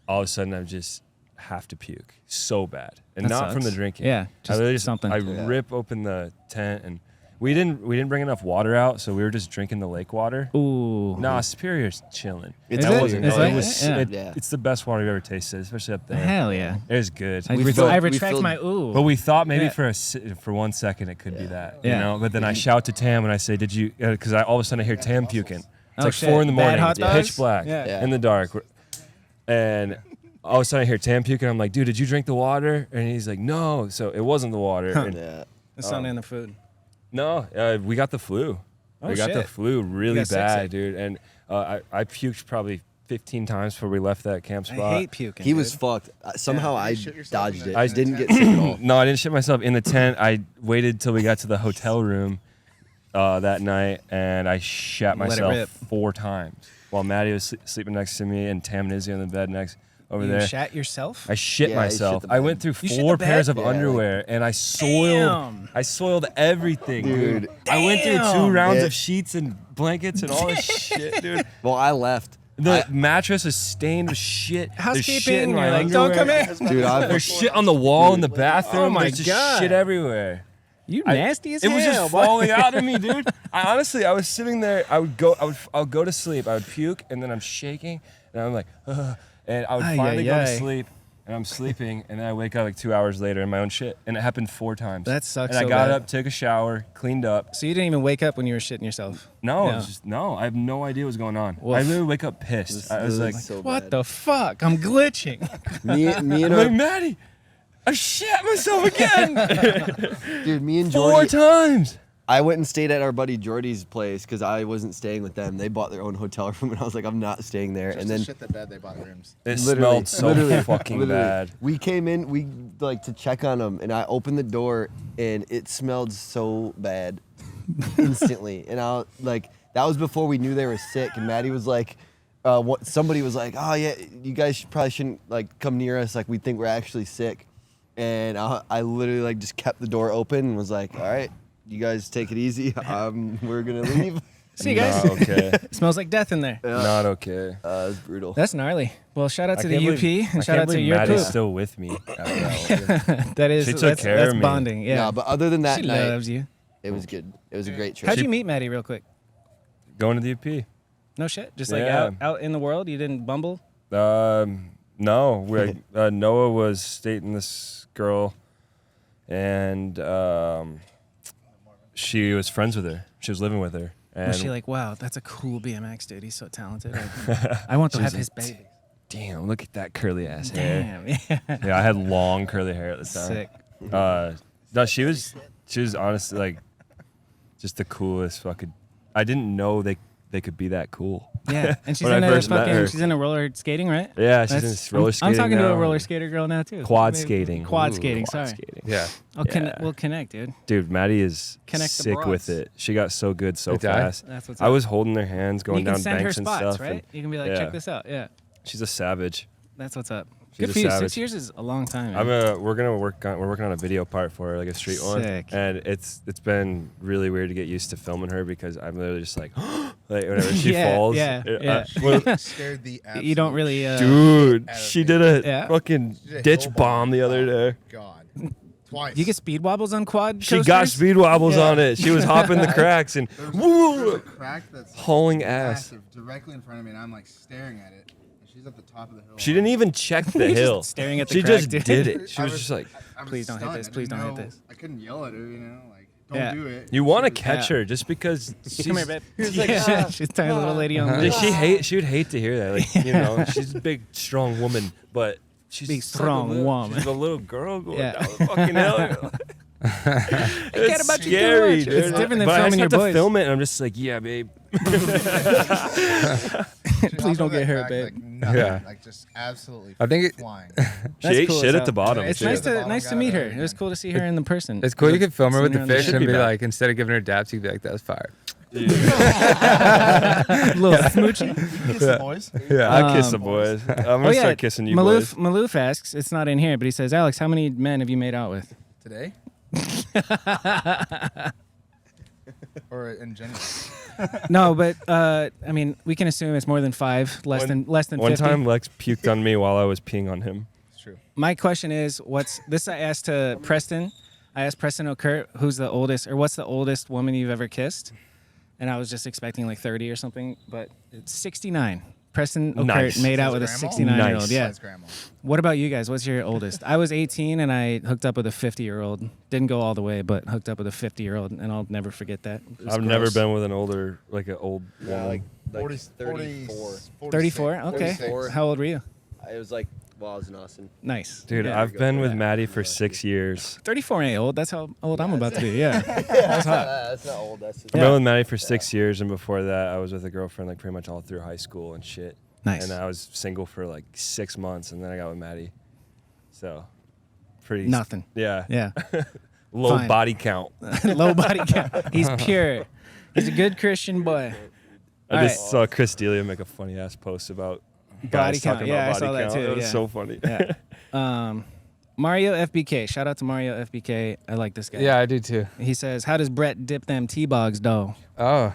D: all of a sudden I just have to puke so bad, and
G: That
D: not from the
G: sucks.
D: drinking.
G: Yeah,
D: I
G: just
D: literally
G: something.
D: I
G: Yeah.
D: rip open the tent, and we didn't bring enough water out, so we were just drinking the lake water.
G: Ooh.
D: Nah, Superior's chilling.
F: It's
G: Is
F: that
G: it?
F: wasn't
G: Is
F: good.
G: it?
D: It was.
G: Yeah.
F: Yeah.
D: It's the best water I've ever tasted, especially up there.
G: Hell yeah.
D: It was good.
G: I,
F: We
G: re-
F: filled-
G: I
F: we
G: retract
F: filled-
G: my ooh.
D: But we thought maybe
G: Yeah.
D: for 1 second it could be that,
G: Yeah.
D: you know. But then I shout to Tam and I say, "Did you?" Because I all of a sudden I hear Tam puking. It's
G: Oh,
D: like
G: shit.
D: 4 in the
G: Bad
D: morning.
G: hot
D: It's
G: dogs?
D: pitch black
G: Yeah.
D: in the dark, and all of a sudden I hear Tam puking. I'm like, "Dude, did you drink the water?" And he's like, "No." So it wasn't the water. And
F: Yeah.
G: the sun and the food.
D: no, we got the flu.
G: Oh,
D: we got the
G: shit.
D: flu really
G: got sick,
D: bad,
G: sick.
D: dude. And I puked probably 15 times before we left that camp
G: I
D: spot.
G: hate puking.
F: He was
G: dude.
F: fucked. Somehow I
E: shit yourself
F: dodged
E: in
F: it.
E: the-
F: I
E: in the
F: didn't
E: tent?
F: get sick at all.
D: No, I didn't shit myself in the tent. I waited till we got to the hotel room that night, and I shat
G: Let it
D: myself
G: rip.
D: 4 times while Maddie was sleeping next to me and Tam and Izzy on the bed next over
G: You
D: there.
G: shat yourself?
D: I shit
F: Yeah, I
D: myself.
F: shit the
D: I
F: bed.
D: went through
G: You shit
D: 4
G: the
D: pairs
G: bed?
D: of
F: Yeah,
D: underwear, and I
G: Damn.
D: soiled everything, dude.
F: Dude.
D: I went through 2
G: Damn.
D: rounds
F: Yeah.
D: of sheets and blankets and all this shit, dude.
F: Well, I left.
D: The mattress is stained with shit. There's shit
G: Housekeeping.
D: in my
G: You're like, don't come
D: underwear.
G: in.
F: Dude, I
D: There's shit on the wall in the bathroom.
G: Oh my
D: There's just
G: God.
D: shit everywhere.
G: You
D: I-
G: nasty as
D: It
G: hell.
D: was just
G: boy.
D: falling out of me, dude. I was sitting there. I'll go to sleep. I would puke, and then I'm shaking, and I'm like, ugh, and I would
G: Ay,
D: finally
G: ay,
D: go
G: ay.
D: to sleep, and I'm sleeping, and then I wake up like 2 hours later in my own shit, and it happened 4 times.
G: That sucks
D: And I
G: so
D: got
G: bad.
D: up, took a shower, cleaned up.
G: So you didn't even wake up when you were shitting yourself?
D: No,
G: No.
D: it was just no. I have no idea what's going on.
G: Woof.
D: I literally wake up pissed. I was like,
F: so
G: What
F: bad.
G: the fuck? I'm glitching.
F: Me and
D: I'm like,
F: our,
D: Maddie, I shat myself again
F: dude, me and
D: 4
F: Jordy.
D: times.
F: I went and stayed at our buddy Jordy's place because I wasn't staying with them. They bought their own hotel room, and I was like, I'm not staying there.
E: Just
F: and
E: to
F: then
E: shit the bed, they bought rooms.
D: It
F: literally,
D: smelled so fucking
F: literally,
D: bad.
F: we came in, we like to check on them, and I opened the door, and it smelled so bad instantly. And I like That was before we knew they were sick, and Maddie was like, somebody was like, oh yeah, you guys probably shouldn't like come near us, like we think we're actually sick. And I literally like just kept the door open and was like, all right, you guys take it easy. We're gonna leave.
G: See you guys.
D: Not okay.
G: Smells like death in there.
D: Not okay.
F: It was brutal.
G: That's gnarly. Well, shout out to the
D: can't
G: UP
D: believe-
G: and shout out to your
D: Maddie's
G: poop.
D: still with me.
G: That is
D: She took
G: that's,
D: care
G: that's
D: of me.
G: bonding. Yeah.
F: No, but other than that
G: she
F: night,
G: loves you.
F: it was good. It was a great trip.
G: How'd you meet Maddie real quick?
D: Going to the UP.
G: No shit. Just like
D: Yeah.
G: out in the world. You didn't bumble.
D: No, Noah was dating this girl, and she was friends with her. She was living with her. And
G: Was she like, wow, that's a cool BMX dude. He's so talented. I want to have his baby.
D: damn, look at that curly ass hair.
G: Damn. Yeah.
D: Yeah, I had long curly hair at the time.
G: Sick.
D: No, she was honestly like just the coolest fucking. I didn't know they could be that cool.
G: Yeah, and she's
D: When
G: in
D: I
G: a
D: first met her.
G: fucking. She's in a roller skating, right?
D: Yeah, she's
G: That's-
D: in roller
G: I'm
D: skating.
G: talking to
D: now.
G: a roller skater girl now too.
D: Quad
G: Maybe-
D: skating.
G: Quad
D: Ooh,
G: skating.
D: quad
G: Sorry.
D: skating.
H: Yeah.
G: We'll connect, dude.
D: Dude, Maddie is
G: Connect the
D: sick
G: broads.
D: with it. She got so good so
H: Did I?
D: fast.
G: That's what's
D: I
G: up.
D: was holding their hands going
G: You can
D: down
G: send her
D: banks and
G: spots,
D: stuff.
G: right?
D: and
G: You can be like,
D: yeah.
G: check this out. Yeah,
D: she's a savage.
G: that's what's up.
D: She's
G: Good
D: a
G: for you.
D: savage.
G: 6 years is a long time. Man.
D: We're working on a video part for her, like a street one,
G: Sick.
D: and it's been really weird to get used to filming her because I'm literally just like, like whenever she
G: Yeah,
D: falls,
G: yeah.
E: Scared the absolute
G: You don't really.
D: dude,
E: Out of
D: she
E: me.
D: did a
G: Yeah.
D: fucking
E: She did a
D: ditch
E: hill
D: bomb the other day.
E: God. Twice.
G: You get speed wobbles on quad.
D: She got
G: coasters?
D: speed wobbles
G: Yeah.
D: on it. She was hopping the cracks and
E: There's
D: woo,
E: a crack that's
D: hauling ass.
E: massive directly in front of me, and I'm like staring at it. And she's at the top of the hill.
D: She didn't even check the
G: You're just
D: hill.
G: staring at the
D: She
G: crack,
D: just
G: dude.
D: did it. She
E: I
D: was just like,
E: I was
G: Please don't hit
E: stunned.
G: this,
E: I
G: please
E: didn't
G: don't hit
E: know-
G: this.
E: I couldn't yell at her, like, don't
G: Yeah.
E: do it.
D: you want to
E: She was-
D: catch her just because she's,
G: Come here, babe.
F: like,
G: Yeah, she's a tiny little lady on the
D: Did she would hate to hear that. Like, you know, she's a big, strong woman, but she's
G: Big,
D: just like a
G: strong
D: little-
G: woman.
D: She's a little girl going
G: Yeah.
D: down the fucking hill.
G: care
D: It's
G: about you too
D: scary,
G: much.
D: dude.
G: It's different than
D: but I
G: filming
D: just
G: your
D: have to
G: boys.
D: film it, and I'm just like, yeah, babe.
E: she
G: Please don't
E: hopped
G: get
E: over
G: hurt,
E: that
G: babe.
E: crack, Like, nothing,
H: Yeah.
E: like just absolutely
H: I think it-
E: flying.
D: She
G: That's
D: ate
G: cool
D: shit
G: as
D: at the
G: hell.
D: bottom.
G: It's
D: too.
G: nice
E: The
G: to
E: bottom
G: meet
E: got
G: her.
E: it.
G: It was cool to see her in the person.
H: It's cool. You can film her with
G: Seen
H: the
G: her on
H: fish
D: Should
H: and
D: be
H: be
D: back.
H: like, instead of giving her daps, you'd be like, "That's fire."
G: little smoochy.
E: Kiss the boys.
H: Yeah.
D: I kiss the boys. I'm gonna start kissing you boys.
G: Maloof asks, it's not in here, but he says, Alex, how many men have you made out with?
E: Today? Or in general?
G: No, but I mean, we can assume it's more than 5, less than 50.
D: One time, Lex puked on me while I was peeing on him.
E: It's true.
G: My question is, what's this? I asked to Preston. I asked Preston O'Kurt, who's the oldest, or what's the oldest woman you've ever kissed? And I was just expecting like 30 or something, but it's 69. Preston O'Kurt
D: Nice.
G: made out with a
E: Besides
G: 69-year-old.
D: Nice.
G: Yeah.
E: Besides grandma.
G: What about you guys? What's your oldest? I was 18 and I hooked up with a 50-year-old. Didn't go all the way, but hooked up with a 50-year-old, and I'll never forget that. It was
D: I've never
G: gross.
D: been with an older, like an old
F: Yeah,
D: woman.
F: like 34.
G: 34? Okay.
F: 46.
G: How old were you?
F: It was like while I was in Austin.
G: Nice.
D: Dude,
G: Yeah.
D: I've been with
F: Yeah.
D: Maddie for 6 years.
G: 34 ain't old. That's how old I'm about to be. Yeah.
F: That's not old. That's just
D: I've been with Maddie for 6 years, and before that, I was with a girlfriend like pretty much all through high school and shit.
G: Nice.
D: And I was single for like 6 months, and then I got with Maddie. So, pretty
G: Nothing.
D: Yeah,
G: Yeah.
D: low
G: Fine.
D: body count.
G: Low body count. He's pure. He's a good Christian boy.
D: I
G: All
D: just saw Chris D'Elia make a funny ass post about
G: Body
D: guys
G: count.
D: talking
G: Yeah, I
D: about
G: saw
D: body
G: that
D: count.
G: too,
D: It was
G: yeah.
D: so funny.
G: Yeah. Mario FBK. Shout out to Mario FBK. I like this guy.
H: Yeah, I do too.
G: He says, "How does Brett dip them T-bogs dough?"
H: Oh.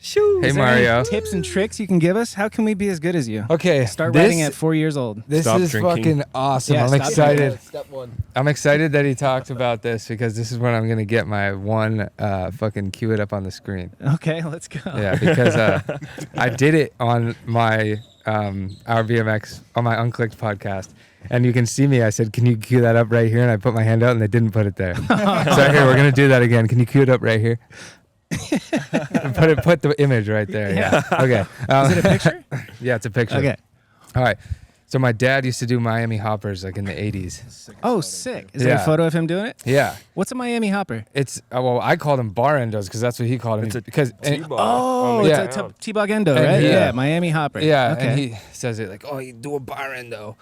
D: Shoo.
H: Hey
G: Is there any
H: Mario.
G: tips and tricks you can give us? How can we be as good as you?
H: Okay.
G: Start
H: this,
G: riding at 4 years old.
H: This
D: Stop
H: is
D: drinking.
H: fucking awesome.
G: Yeah,
H: I'm
G: stop
H: excited.
F: Step one.
H: I'm excited that he talked about this because this is when I'm gonna get my one fucking cue it up on the screen.
G: Okay, let's go.
H: Yeah, because I did it on my our BMX on my Unclicked podcast, and you can see me. I said, "Can you cue that up right here?" And I put my hand out, and they didn't put it there. So here we're gonna do that again. Can you cue it up right here? put the image right there. Yeah. Okay.
G: Is it a picture?
H: Yeah, it's a picture.
G: Okay.
H: All right. So my dad used to do Miami hoppers like in the 80s.
G: Oh, sick. Is there a
H: Yeah.
G: photo of him doing it?
H: Yeah.
G: What's a Miami hopper?
H: It's well, I called them bar endos because that's what he called them.
D: It's a
H: because
D: T-bar
G: Oh,
D: on the
H: yeah.
G: it's a
D: ground.
G: T-bog endo,
H: And
G: right?
H: he-
G: Yeah, Miami hopper.
H: yeah,
G: Okay.
H: and he says it like, "Oh, you do a bar endo,"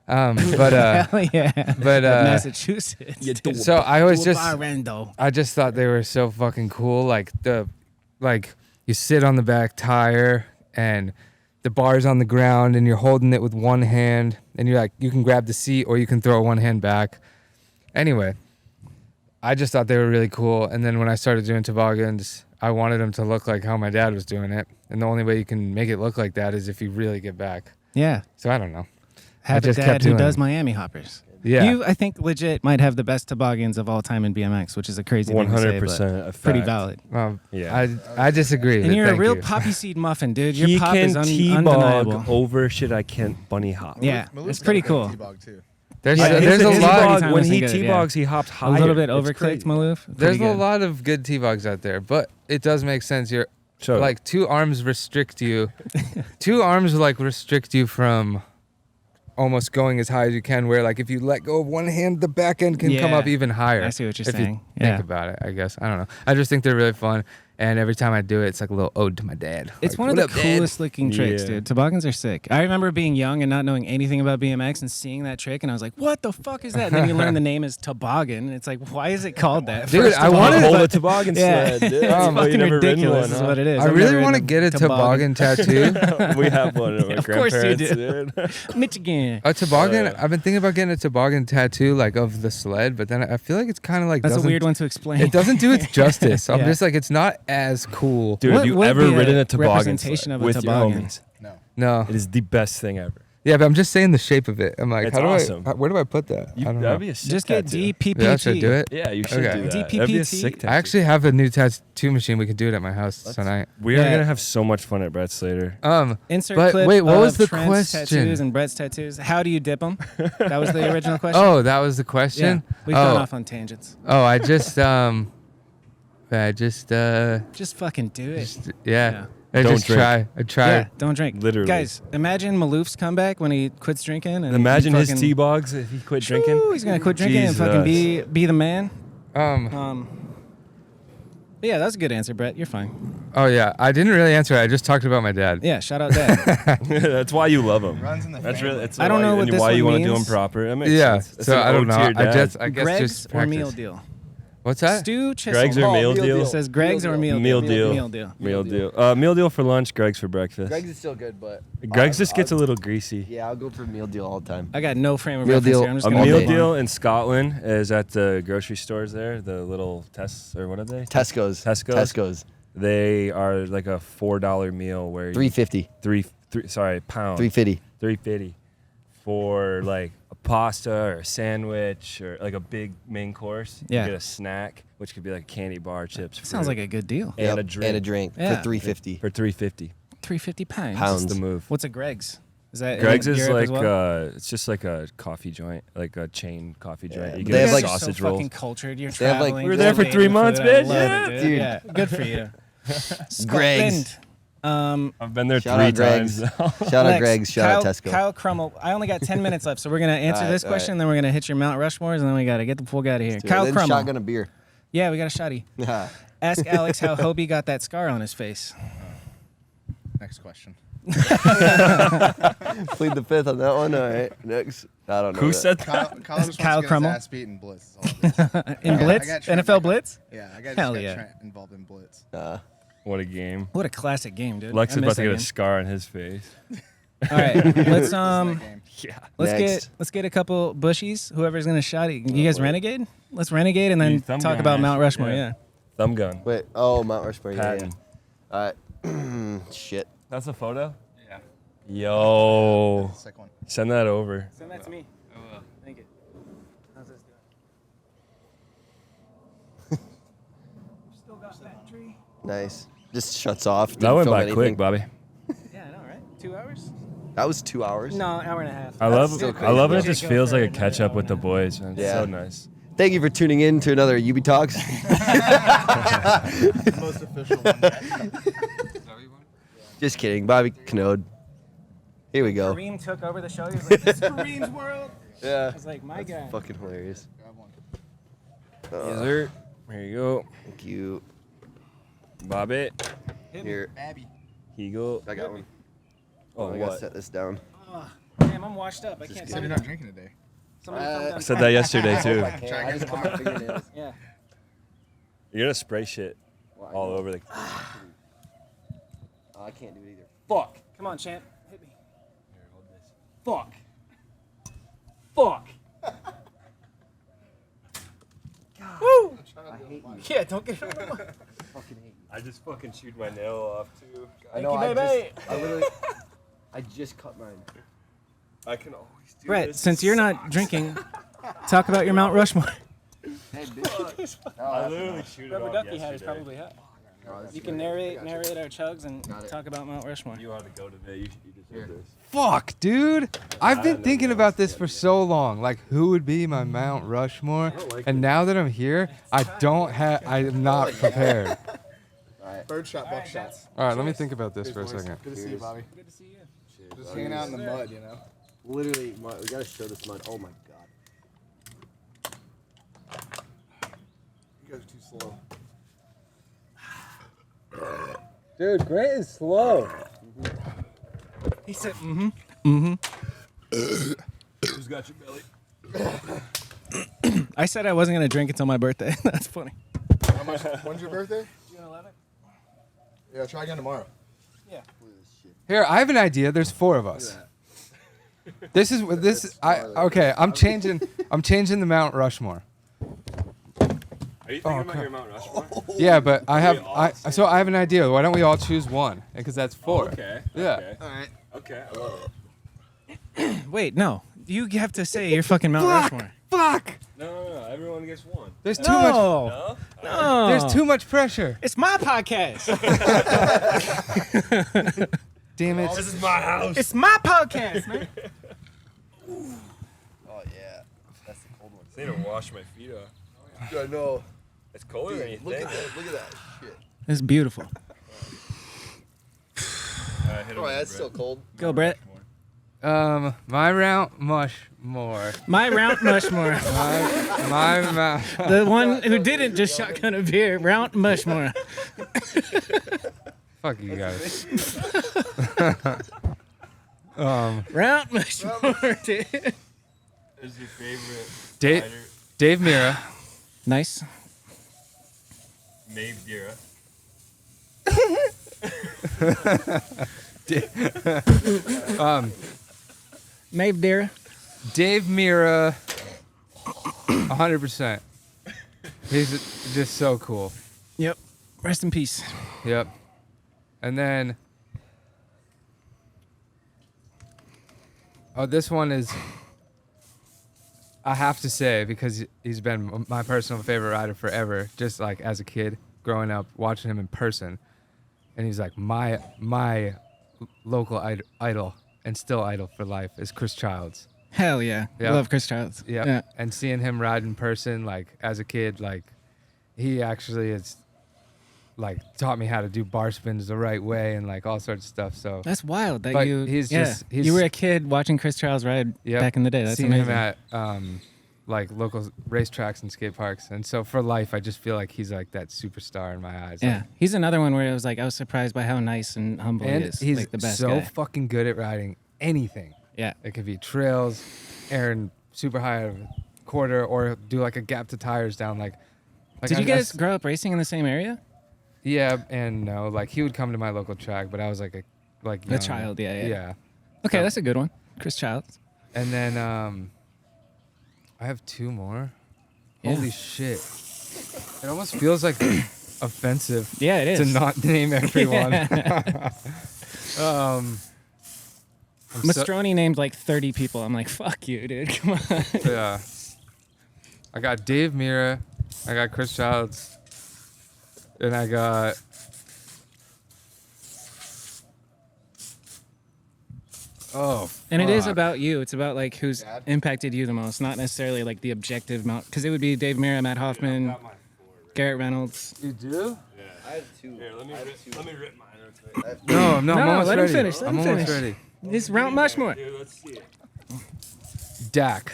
H: but
G: Hell yeah.
H: but
G: Massachusetts.
H: so I was
G: Do a
H: just
G: bar endo.
H: I just thought they were so fucking cool. Like you sit on the back tire and the bar's on the ground and you're holding it with one hand and you're like, you can grab the seat or you can throw one hand back. Anyway, I just thought they were really cool. And then when I started doing toboggans, I wanted them to look like how my dad was doing it. And the only way you can make it look like that is if you really get back.
G: Yeah.
H: So I don't know.
G: Have a
H: just
G: dad
H: kept
G: who
H: doing
G: does
H: it.
G: Miami hoppers.
H: Yeah.
G: You, I think, legit might have the best toboggans of all time in BMX, which is a crazy thing to say,
D: 100%
G: but
D: a
G: pretty
D: fact.
G: valid.
D: Yeah.
H: I disagree.
G: And
H: but
G: you're a
H: thank
G: real
H: you.
G: poppy seed muffin, dude. Your
D: He
G: pop
D: can
G: is
D: T-bog
G: undeniable.
D: over shit I can't bunny hop.
G: Yeah,
E: Maloof's
G: it's
E: got
G: pretty
E: a good
G: cool.
E: T-bog, too.
H: There's
G: Yeah,
H: there's
G: his
H: a lot.
G: T-bog
D: When
G: wasn't
D: he
G: good,
D: T-bogs, he hops
G: A
D: higher.
G: little bit
D: It's
G: overclicked,
D: crazy.
G: Maloof.
H: There's
G: Pretty
H: a
G: good.
H: lot of good T-bogs out there, but it does make sense. You're
D: Shut up.
H: like two arms restrict you. Two arms like restrict you from almost going as high as you can. Where like if you let go of one hand, the back end can come
G: Yeah.
H: up even higher.
G: I see what you're
H: if
G: saying.
H: You
G: Yeah.
H: think about it, I guess. I don't know. I just think they're really fun, and every time I do it, it's like a little ode to my dad.
G: It's
H: Like,
G: one of
H: "What
G: the
H: up, Dad?"
G: coolest looking tricks,
D: Yeah.
G: dude. Toboggans are sick. I remember being young and not knowing anything about BMX and seeing that trick, and I was like, "What the fuck is that?" And then you learn the name is toboggan, and it's like, why is it called that?
H: Dude,
G: First
H: I
G: of all,
H: wanted-
D: Hold
G: but-
D: a toboggan
G: Yeah.
D: sled. dude.
G: It's
D: But you
G: fucking
D: never ridden
G: ridiculous.
D: one,
G: Is
D: huh?
G: what it is.
H: I
G: I've
H: really
G: never
H: want to
G: ridden
H: get a toboggan tattoo.
D: We have one at my
G: Of course you
D: grandparents. Dude.
G: Michigan.
H: A toboggan.
D: yeah.
H: I've been thinking about getting a toboggan tattoo, like of the sled, but then I feel like it's kind of like
G: That's a
H: doesn't-
G: weird one to explain.
H: It doesn't do it justice. I'm
G: Yeah.
H: just like it's not as cool.
D: Dude,
G: What
D: have you
G: would
D: ever
G: be a
D: ridden a toboggan
G: representation
D: sled
G: of a
D: with your
G: toboggan?
D: homies?
E: No.
H: No.
D: It is the best thing ever.
H: Yeah, but I'm just saying the shape of it. I'm like,
D: It's
H: how do
D: awesome.
H: where do I put that? I don't know.
D: That'd be a sick
G: Just get
D: tattoo.
G: DPPT.
H: Yeah, should I do it?
D: Yeah, you should
H: Okay.
D: do that. That'd be a
G: DPPT.
D: sick tattoo.
H: I actually have a new tattoo machine. We could do it at my house tonight.
D: We are
G: Yeah.
D: gonna have so much fun at Brett's later.
G: Insert
H: But
G: clip
H: wait, what was
G: of
H: the
G: Trent's
H: question?
G: tattoos and Brett's tattoos. How do you dip them? That was the original question.
H: Oh, that was the
G: yeah.
H: question.
G: We've
H: oh,
G: gone off on tangents.
H: oh, I just
G: Just fucking do it.
H: yeah. I
D: Don't
H: just
D: drink.
H: try. I try.
G: Yeah, don't drink.
D: Literally.
G: Guys, imagine Maloof's comeback when he quits drinking. And
D: Imagine
G: he
D: his
G: fucking-
D: T-bogs if he quit drinking.
G: Woo, he's gonna quit drinking and fucking be the man.
H: Um.
G: But yeah, that's a good answer, Brett. You're fine.
H: Oh yeah. I didn't really answer it. I just talked about my dad.
G: Yeah, shout out Dad.
D: That's why you love him.
E: Runs in the
D: That's
E: family.
D: really. It's
G: I don't
D: why,
G: know what
D: and
G: this
D: why
G: one
D: you want to do
G: means.
D: them proper. That makes
H: Yeah.
D: sense. It's
H: So
D: an
H: I don't
D: ode
H: know.
D: to your
H: I
D: dad.
H: guess
G: Greg's
H: just
G: or
H: practice.
G: meal deal?
H: What's that?
G: Stu Chisholm.
D: Greg's or meal
F: meal
D: deal?
F: deal.
G: Says Greg's or meal
D: Meal
G: deal?
D: deal.
G: Meal deal.
D: Meal deal. Meal deal for lunch. Greg's for breakfast.
F: Greg's is still good, but
D: Greg's just gets a little greasy.
F: yeah, I'll go for meal deal all the time.
G: I got no frame of
F: Meal
G: reference
F: deal.
G: here. I'm just
D: A
G: gonna
D: meal
G: move on.
D: deal in Scotland is at the grocery stores there. The little Tests or what are they?
F: Tesco's.
D: Tesco's. They are like a $4 meal where you
F: $3.50.
D: pound.
F: $3.50.
D: $3.50 for like a pasta or a sandwich or like a big main course.
G: Yeah.
D: You get a snack, which could be like a candy bar, chips.
G: Sounds
D: fruit,
G: like a good deal.
D: and
F: Yep,
D: a drink.
F: And a drink
G: Yeah.
F: for $3.50.
D: For $3.50.
G: 350 pounds.
F: Pounds.
D: That's the move.
G: What's a Greg's? Is that
D: Greg's
G: in
D: is
G: Europe
D: like
G: as well?
D: it's just like a coffee joint, like a chain coffee joint.
F: Yeah,
D: You
F: they
D: get
F: have,
D: a
F: like,
D: sausage
G: so
D: roll.
G: fucking cultured. You're
F: They have, like-
G: traveling.
F: We were
D: there for
G: elevator
D: 3 months,
G: food. I
D: bitch.
G: love
D: Yeah.
G: it,
F: Dude.
G: Yeah, good for you.
F: Greg's.
G: Scotland.
D: I've been there
F: Shout
D: 3
F: out
D: times.
F: Greg's.
D: now.
F: Shout out
G: Lex,
F: Greg's. Shout out Tesco.
G: Kyle Crummel. I only got 10 minutes left, so we're gonna answer
F: All right,
G: this
F: all
G: question,
F: right.
G: then we're gonna hit your Mount Rushmores, and then we gotta get the fuck out of here.
F: Dude,
G: Kyle
F: then
G: Crummel.
F: shotgun a beer.
G: Yeah, we got a shotty. Ask Alex how Hobie got that scar on his face.
E: Next question.
F: Plead the fifth on that one. All right. Next. I don't know.
D: Who
F: that.
D: said that?
E: Kyle just
G: Kyle
E: wants to get
G: Crummel?
E: his ass beat in Blitz. Is all it is.
G: In
E: I
G: Blitz?
E: got Trent
G: NFL Blitz?
E: Yeah, I got,
G: Hell
E: just got
G: yeah.
E: Trent involved in Blitz.
D: What a game.
G: What a classic game, dude.
D: Lex
G: I
D: is
G: miss
D: about to
G: that
D: get a
G: game.
D: scar on his face.
G: All right, let's
E: That game.
D: Yeah.
F: Next.
G: get a couple bushies. Whoever's gonna shot it. You guys renegade? Let's renegade and then
D: Thumb
G: talk
D: gun,
G: about
D: man.
G: Mount Rushmore.
D: Yeah.
G: Yeah.
D: Thumb gun.
F: Wait. Oh, Mount Rushmore. Yeah,
D: Patton.
F: yeah. All right. Shit.
D: That's a photo? Yeah. Yo.
E: Sick one.
D: Send that over.
G: Send that to me. I will. Thank you. How's this doing? Still got battery.
F: Nice. Just shuts off.
D: That
F: Didn't
D: went
F: film
D: by
F: anything.
D: quick, Bobby.
G: Yeah, I know, right? 2 hours?
F: That was 2 hours.
G: No, hour and a half.
D: I love
F: still
D: I
F: crazy,
D: love it.
F: bro.
D: It just feels like a catch up with the boys, man. It's
F: Yeah.
D: so nice.
F: Thank you for tuning in to another Yoobie Talks.
E: The most official one yet.
F: Just kidding. Bobby Kanode. Here we go.
G: Kareem took over the show. He was like, "This is Kareem's world."
F: Yeah.
G: I was like, "My guy."
F: Fucking hilarious.
E: Grab one.
D: Yes, sir. Here you go.
F: Thank you.
D: Bobby.
F: Here.
E: Abby.
D: Here you go.
F: I got one.
D: Oh,
F: I gotta
D: what?
F: set this down.
G: Damn, I'm washed up. I can't.
E: You said you're not drinking today.
D: I said that yesterday, too.
F: I just put my fingernails.
G: Yeah.
D: You're going to spray shit all over the...
F: I can't do it either. Fuck.
G: Come on, champ. Hit me.
D: Here, hold this.
F: Fuck. Fuck.
G: Woo!
F: I hate you.
G: Yeah, don't get it on the mic.
F: Fucking hate you.
D: I just fucking chewed my nail off too.
F: I know.
G: you, baby.
F: I just cut mine.
D: I can always do
G: Brett,
D: this.
G: since you're not drinking, talk about your Mount Rushmore.
F: Hey, bitch.
D: I literally chewed it
G: Rubber
D: off
G: ducky hat is
D: yesterday.
G: probably hot. You can narrate our chugs and
F: Got it.
G: talk about Mount Rushmore.
D: You ought to go today. You deserve this.
H: Fuck, dude. I've been
D: know
H: thinking
D: what
H: about
D: else
H: this
D: yet,
H: for
D: man.
H: so long. Like, who would be my Mount Rushmore?
D: like
H: And
D: it.
H: now that I'm here, I'm not prepared.
E: Bird shot, buck shots.
H: All right, let me think about this for a
E: Boys.
H: second.
E: Good to see you, Bobby.
G: Good to see you.
E: Just hanging out in the mud, you know.
F: Literally, we gotta show this mud. Oh my god.
E: You guys are too slow.
F: Dude, Grant is slow.
G: He said, mm-hmm.
D: Who's got your belly?
G: I said I wasn't going to drink until my birthday. That's funny.
E: How much? When's your birthday?
G: June 11th?
E: Yeah, try again tomorrow.
G: Yeah.
H: Here, I have an idea. There's 4 of us. This is okay. I'm changing the Mount Rushmore.
D: Are you thinking about your Mount Rushmore?
H: Yeah, but I have
D: awesome.
H: so I have an idea. Why don't we all choose one? Because that's 4.
D: Okay.
H: Yeah.
D: Okay.
E: All right.
D: Okay. I love it.
G: Wait, no. You have to say your fucking Mount Rushmore.
H: Fuck.
D: No. Everyone gets one.
H: There's too much.
G: No. No.
H: There's too much pressure.
G: It's my podcast.
H: Damn it.
D: This is my house.
G: It's my podcast, man.
F: Oh yeah, that's the cold one.
D: I need to wash my feet off.
E: Dude, I know.
D: It's colder than you
E: Look
D: think.
E: at that. Look at that shit.
G: It's beautiful.
D: Hit
E: Oh, that's still cold.
G: Go, Brett.
H: My Mount Rushmore.
G: My Mount Rushmore.
H: My Mount.
G: The one who didn't just shotgun a beer. Mount Rushmore.
H: Fuck you guys.
G: Mount Rushmore, dude.
D: Is your favorite
H: Dave,
D: rider
H: Dave Mira.
G: Nice.
D: Maeve Dira?
G: Maeve Dira.
H: Dave Mira. 100%. He's just so cool.
G: Yep. Rest in peace.
H: Yep. And then. Oh, this one is. I have to say, because he's been my personal favorite rider forever, just like as a kid growing up, watching him in person. And he's like my local idol and still idol for life is Chris Childs.
G: Hell yeah.
H: Yeah.
G: Love Chris Childs.
H: Yeah.
G: Yeah.
H: And seeing him ride in person, like as a kid, like he actually is like taught me how to do bar spins the right way and like all sorts of stuff. So
G: That's wild that
H: But
G: you.
H: he's
G: yeah.
H: just- he's-
G: you were a kid watching Chris Childs ride
H: Yep.
G: back in the day. That's
H: seeing
G: amazing.
H: him at like local racetracks and skate parks. And so for life, I just feel like he's like that superstar in my eyes.
G: Yeah,
H: Like,
G: he's another one where I was like, I was surprised by how nice and humble
H: and
G: he is.
H: he's
G: like the best
H: so
G: guy.
H: fucking good at riding anything.
G: Yeah.
H: It could be trails, airing super high out of a quarter, or do like a gap to tires down like
G: Did you
H: I-
G: guys grow up racing in the same area?
H: Yeah, and no, like he would come to my local track, but I was like
G: A
H: young.
G: child, yeah.
H: Yeah.
G: Okay,
H: So-
G: that's a good one. Chris Childs.
H: And then I have 2 more.
G: Yeah.
H: Holy shit. It almost feels like offensive
G: Yeah, it
H: to
G: is.
H: not name everyone. I'm so-
G: Mastroni named like 30 people. I'm like, fuck you, dude. Come on.
H: yeah. I got Dave Mira, I got Chris Childs, and I got
G: And it is
H: fuck.
G: about you. It's about like who's
E: Dad?
G: impacted you the most, not necessarily like the objective amount. Because it would be Dave Mira, Matt Hoffman, Garrett Reynolds.
H: You do?
F: I have 2.
D: Here, let me rip mine real quick.
H: No, I'm
G: No,
H: almost
G: let him
H: ready.
G: finish, let
H: I'm
G: him
H: almost
G: finish.
H: ready.
G: It's Mount Rushmore.
D: Dude, let's see it.
H: Dak.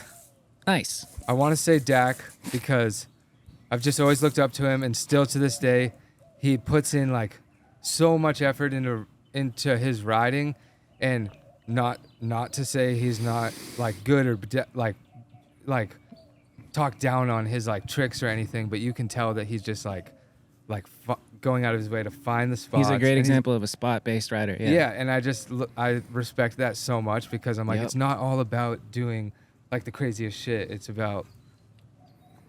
G: Nice.
H: I want to say Dak because I've just always looked up to him, and still to this day, he puts in like so much effort into his riding, and not to say he's not like good or like talk down on his like tricks or anything, but you can tell that he's just like going out of his way to find the spots.
G: He's a great
H: and
G: example of a spot-based rider. Yeah.
H: Yeah, and I respect that so much because I'm like,
G: Yep.
H: it's not all about doing like the craziest shit. It's about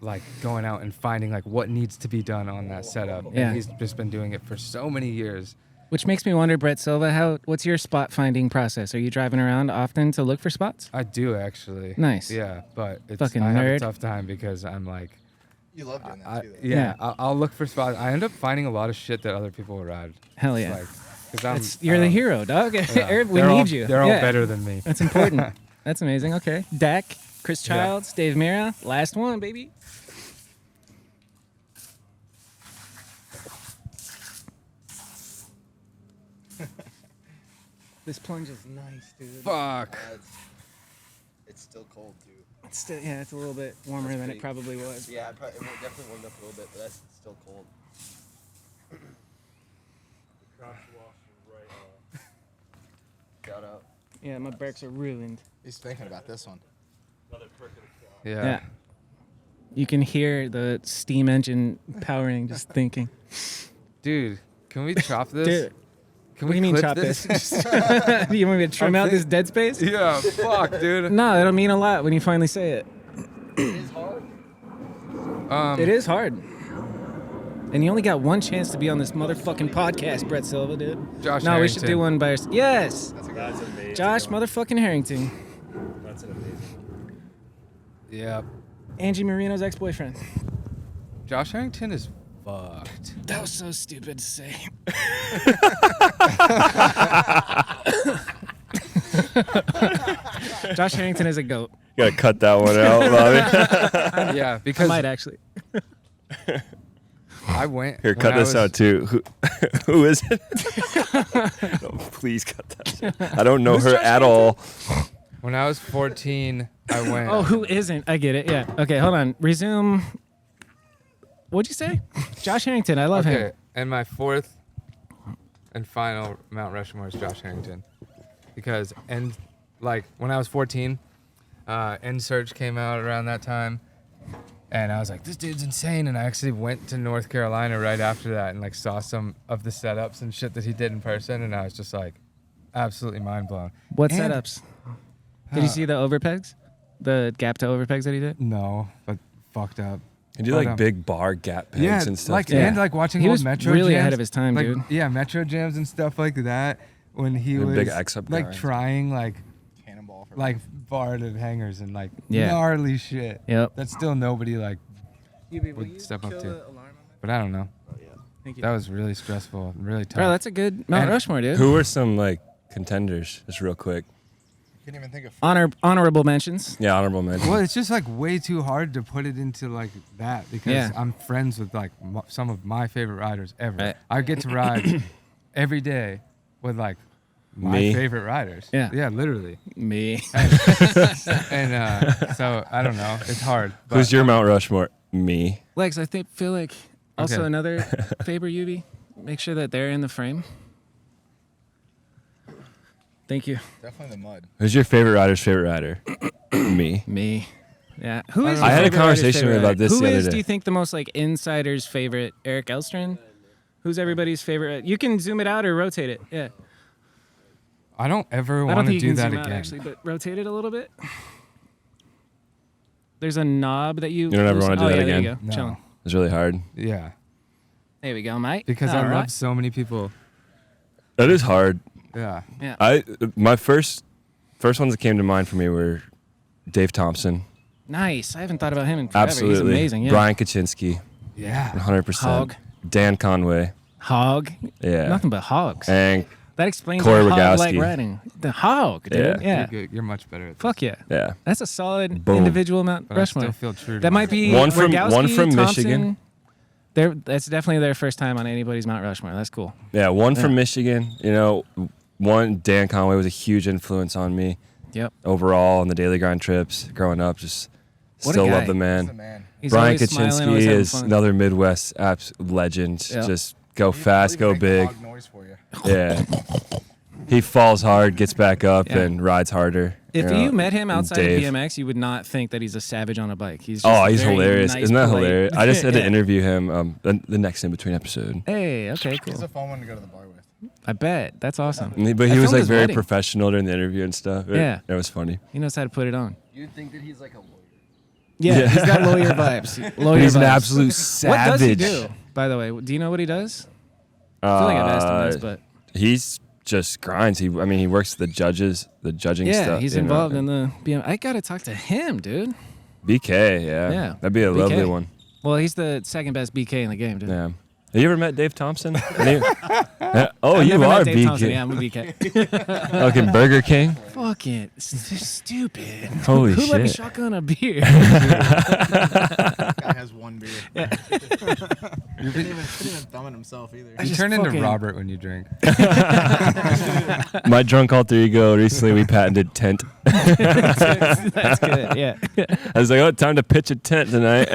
H: like going out and finding like what needs to be done on that setup.
G: Yeah.
H: And he's just been doing it for so many years.
G: Which makes me wonder, Brett Silva, what's your spot finding process? Are you driving around often to look for spots?
H: I do actually.
G: Nice.
H: Yeah, but it's,
G: Fucking
H: I have
G: nerd.
H: a tough time because I'm like,
E: You love doing that too. Though.
H: yeah, I'll look for spots. I end up finding a lot of shit that other people will ride.
G: Hell yeah.
H: Like, 'cause
G: You're the hero, dog.
H: yeah.
G: We
H: They're
G: need
H: all,
G: you.
H: They're all
G: Yeah.
H: better than me.
G: That's important. That's amazing. Okay. Dak, Chris
H: Yeah.
G: Childs, Dave Mira. Last one, baby. This plunge is nice, dude.
H: Fuck.
F: It's still cold too.
G: It's still, yeah, it's a little bit warmer
F: That's
G: than
F: pretty-
G: it probably was.
F: Yeah, it definitely warmed up a little bit, but that's still cold. Shout out.
G: Yeah, my brakes are ruined.
E: He's thinking about this one.
H: Yeah.
G: Yeah. You can hear the steam engine powering, just thinking.
H: Dude, can we chop this?
G: Dude,
H: Can
G: what do
H: we
G: you mean
H: clip
G: chop this? You want me to trim
H: I'm
G: out
H: think-
G: this dead space?
H: Yeah, fuck, dude.
G: No, it'll mean a lot when you finally say it.
F: It is hard.
G: It is hard. And you only got one chance to be on this motherfucking podcast, Brett Silva, dude.
H: Josh
G: No, we should
H: Harrington.
G: do one by ourselves. Yes!
D: That's amazing.
G: Josh motherfucking Harrington.
D: That's an amazing.
H: Yeah.
G: Angie Marino's ex-boyfriend.
H: Josh Harrington is fucked.
G: That was so stupid to say. Josh Harrington is a goat.
D: You gotta cut that one out, Bobby.
H: Yeah,
G: I
H: because
G: might actually.
H: I went.
D: Here,
H: when
D: cut
H: I
D: this
H: was-
D: out too. Who is it? No, please cut that shit. I don't know her at all.
H: When I was 14, I went.
G: Oh, who isn't? I get it. Yeah. Okay, hold on. Resume. What'd you say? Josh Harrington. I love
H: Okay,
G: him.
H: and my fourth and final Mount Rushmore is Josh Harrington, because when I was 14, End Search came out around that time, and I was like, this dude's insane. And I actually went to North Carolina right after that and like saw some of the setups and shit that he did in person, and I was just like, absolutely mind blown.
G: What
H: And-
G: setups? Did you see the overpegs? The gap to overpegs that he did?
H: No, but fucked up.
D: You do
H: But,
D: like big bar gap pegs
H: Yeah,
D: and stuff.
H: like
D: too.
H: and like watching
G: He
H: old
G: was
H: Metro
G: really
H: jams,
G: ahead of his time,
H: like,
G: dude.
H: Yeah, Metro jams and stuff like that. When he
D: The
H: was
D: big X-up
H: like
D: guys.
H: trying like
E: Cannonball for
H: like barred hangers and like
G: Yeah.
H: gnarly shit.
G: Yep.
H: That's still nobody like
G: Would
H: would step up to. But I don't know.
G: Thank you.
H: That was really stressful, and really tough.
G: Bro, that's a good Mount
H: And
G: Rushmore, dude.
D: Who were some like contenders? Just real quick.
E: Couldn't even think of.
G: Honorable mentions.
D: Yeah, honorable mention.
H: well, it's just like way too hard to put it into like that because
G: Yeah.
H: I'm friends with like some of my favorite riders ever.
G: Right.
H: I get to ride every day with like my
D: Me?
H: favorite riders.
G: Yeah.
H: Yeah, literally.
G: Me.
H: And so I don't know. It's hard. But
D: Who's your Mount Rushmore? Me.
G: Lex, I feel like also
H: Okay.
G: another Faber Yoobie. Make sure that they're in the frame. Thank you.
E: Definitely the mud.
D: Who's your favorite rider's favorite rider? Me.
G: Me. Yeah. Who is?
H: I
G: your
H: had a
G: favorite rider's
D: conversation
G: favorite
D: about
G: rider?
D: this
G: Who
D: the other
G: is,
D: day.
G: do you think, the most like insider's favorite? Eric Elstrin? Who's everybody's favorite? You can zoom it out or rotate it. Yeah.
H: I don't ever
G: I don't
H: want to
G: think you
H: do
G: can
H: that
G: zoom
H: again.
G: out actually, but rotate it a little bit. There's a knob that you.
D: You don't ever wanna do
G: oh,
D: that
G: yeah, There
D: again?
G: you go.
H: No.
G: Chilling.
D: It's really hard.
H: Yeah,
G: There we go, mate.
H: because
G: All
H: I
G: right.
H: love so many people.
D: That is hard.
H: Yeah.
G: Yeah.
D: My first ones that came to mind for me were Dave Thompson.
G: Nice. I haven't thought about him in forever.
D: Absolutely.
G: He's amazing. Yeah.
D: Brian Kaczynski.
H: Yeah.
D: 100%.
G: Hog.
D: Dan Conway.
G: Hog.
D: Yeah.
G: Nothing but hogs.
D: And
G: That explains
D: Corey
G: the hog-like
D: Rogowski.
G: riding. The hog, dude.
D: Yeah.
G: Yeah.
H: You're, good. You're much better at this.
G: Fuck yeah.
D: yeah.
G: That's a solid
D: Boom.
G: individual Mount
H: But I
G: Rushmore.
H: still feel true to
G: That
H: my-
G: might be
D: One from
G: Rogowski,
D: Michigan.
G: Thompson. That's definitely their first time on anybody's Mount Rushmore. That's cool.
D: Yeah, one from
G: Yeah.
D: Michigan. You know, one, Dan Conway was a huge influence on me
G: Yep.
D: overall on the daily grind trips growing up. Just
G: What a
D: still
G: guy.
D: love the
E: He's the
D: man.
E: man.
G: He's
D: Brian
G: always smiling,
D: Kaczynski
G: always having
D: is
G: fun.
D: another Midwest legend.
G: Yeah.
D: Just go
E: He'll
D: fast,
E: even
D: go
E: make the
D: big.
E: hog noise for you.
D: Yeah. He falls hard, gets back up,
G: Yeah.
D: and rides harder.
G: If
D: Yeah.
G: you met him
D: And
G: outside of
D: Dave.
G: BMX, you would not think that he's a savage on a bike. He's just
D: Oh, he's
G: very
D: hilarious.
G: nice,
D: Isn't that
G: polite.
D: hilarious? I just had to
G: Yeah.
D: interview him the next in between episode.
G: Hey, okay,
E: He's
G: cool.
E: a fun one to go to the bar with.
G: I bet that's awesome.
D: But
G: I
D: he was
G: filmed
D: like
G: his
D: very
G: wedding.
D: professional during the interview and stuff.
G: Yeah.
D: That was funny.
G: He knows how to put it on.
F: You'd think that he's like a lawyer.
G: Yeah,
D: Yeah.
G: he's got lawyer vibes. Lawyer
D: He's an
G: vibes.
D: absolute
G: What
D: savage.
G: does he do, by the way? Do you know what he does? I feel like I've asked him this, but
D: He's just grinds. He works the judging
G: yeah,
D: stuff.
G: he's
D: you know.
G: involved in the BM. I gotta talk to him, dude.
D: BK, yeah.
G: Yeah.
D: That'd be a
G: BK.
D: lovely one.
G: Well, he's the second best BK in the game, dude.
D: Yeah. Have you ever met Dave Thompson? Oh,
G: I've
D: you
G: never
D: are
G: met Dave
D: BK.
G: Thompson. Yeah, I'm a BK.
D: Fucking Burger King.
G: Fucking stupid.
D: Holy
G: Who let me
D: shit.
G: shotgun a beer?
E: Guy has one beer. Couldn't even thumb it himself either.
H: You
G: just
H: turn into
G: fucking-
H: Robert when you drink.
D: My drunk alter ego recently we patented tent.
G: That's good. Yeah.
D: I was like, oh, time to pitch a tent tonight.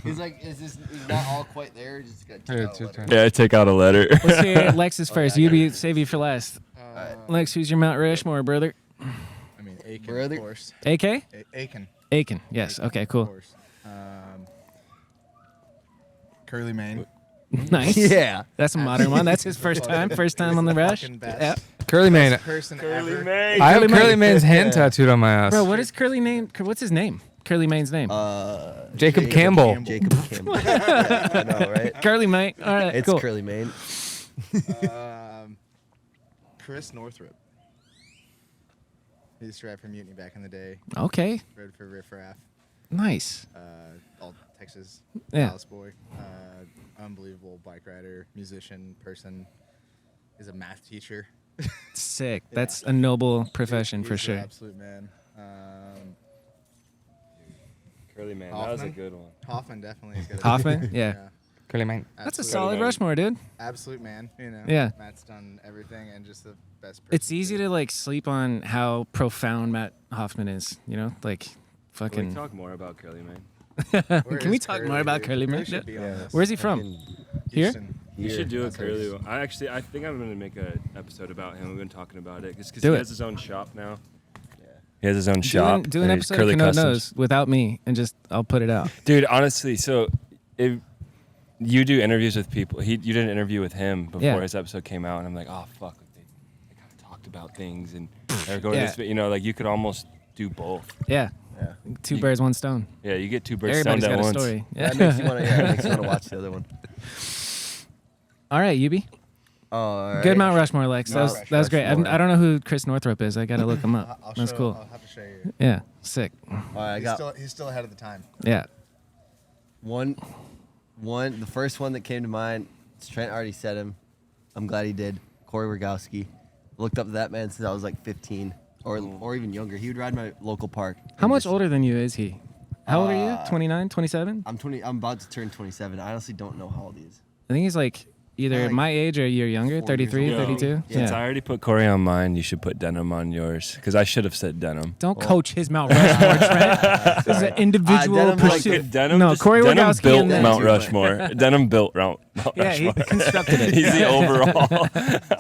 F: He's like, is not all quite there? Just got
H: Here, it's your turn.
D: Yeah, take out a letter.
G: Let's hear Lex's first.
F: yeah, I
G: You save you for last. Lex, who's your Mount Rushmore, brother?
E: I mean, Aiken,
F: Brother.
E: of course.
G: AK?
E: Aiken.
G: Aiken. Yes. Okay.
E: Of
G: Cool.
E: course. Curly Mane.
G: Nice.
F: Yeah.
G: That's a modern one. That's his first time. First time on the rush.
E: Fucking best.
G: Yep.
H: Curly Mane.
E: Best person ever.
H: I have
G: Curly Mane.
H: Curly Mane's hand tattooed on my ass.
G: Bro, what is Curly name? What's his name? Curly Mane's name.
H: Jacob Campbell.
F: Jacob Campbell. Yeah, I know, right?
G: Curly Mane. All right.
F: It's
G: cool.
F: Curly Mane.
E: Chris Northrup. He used to ride for Mutiny back in the day.
G: Okay.
E: Rode for Riff Raff.
G: Nice.
E: All Texas.
G: Yeah.
E: Dallas boy. Unbelievable bike rider, musician, person. Is a math teacher.
G: Sick. That's a noble profession for
E: He's an
G: sure.
E: absolute man.
D: Curly man,
E: that was a
D: good one.
E: Hoffman definitely. He's got
G: Hoffman? Yeah.
H: Curly Mane.
G: That's a
E: Absolute-
G: solid Rushmore, dude.
E: absolute man. You know.
G: Yeah.
E: Matt's done everything and just the best. Person
G: It's easy to like sleep on how profound Matt Hoffman is. You know, like
D: Can we
G: fucking.
D: talk more about Curly man?
E: Where
G: Can we
E: is
G: talk more about
E: dude?
G: Curly
E: Curly
G: Man?
E: should be on this.
G: Where's he from? Here?
E: Houston.
D: You should do a
F: That's
D: Curly
F: nice.
D: one. I think I'm gonna make an episode about him. We've been talking about it because
G: Do
D: he
G: it.
D: has his own shop now. He has his own shop.
G: Do an
D: and he's
G: episode of
D: Curly
G: Kanode
D: Customs.
G: Knows without me, and just I'll put it out.
D: Dude, honestly, so if you do interviews with people, you did an interview with him before
G: Yeah.
D: his episode came out, and I'm like, oh fuck, they kind of talked about things and they're going
G: Yeah.
D: to this, you know, like you could almost do both.
G: Yeah. Two birds, one stone.
D: Yeah, you get two birds
G: Everybody's
D: stoned
G: got
D: at
G: a
D: once.
G: story. Yeah.
F: That makes you want to watch the other one.
G: All right, Yoobie.
F: All right.
G: Good Mount Rushmore, Lex. That
F: Mount
G: was great.
F: Rushmore.
G: I don't know who Chris Northrup is. I gotta look him up. That's
E: I'll
G: cool.
E: have to show you.
G: Yeah, sick.
F: All right, I got
E: He's still ahead of the time.
G: Yeah.
F: one. The first one that came to mind. Trent already said him. I'm glad he did. Corey Rogowski. Looked up to that man since I was like 15 or even younger. He would ride my local park.
G: How
F: And
G: much
F: just-
G: older than you is he? How old are you? 29, 27?
F: I'm 20. I'm about to turn 27. I honestly don't know how old he is.
G: I think he's like either
F: Like
G: my age or a year younger,
F: 4 years
G: 33,
F: old.
G: 32.
D: Since I
G: Yeah.
D: already put Corey on mine, you should put denim on yours because I should have said denim.
G: Don't coach his Mount Rushmore, Trent. This is an individual
F: denim, like,
G: pursuit.
D: Denim,
G: No, Corey
D: denim
G: Rogowski
D: built
G: and then-
D: Mount Rushmore. Denim built Mount
G: Yeah, he
D: Rushmore.
G: constructed it.
D: He's the overall.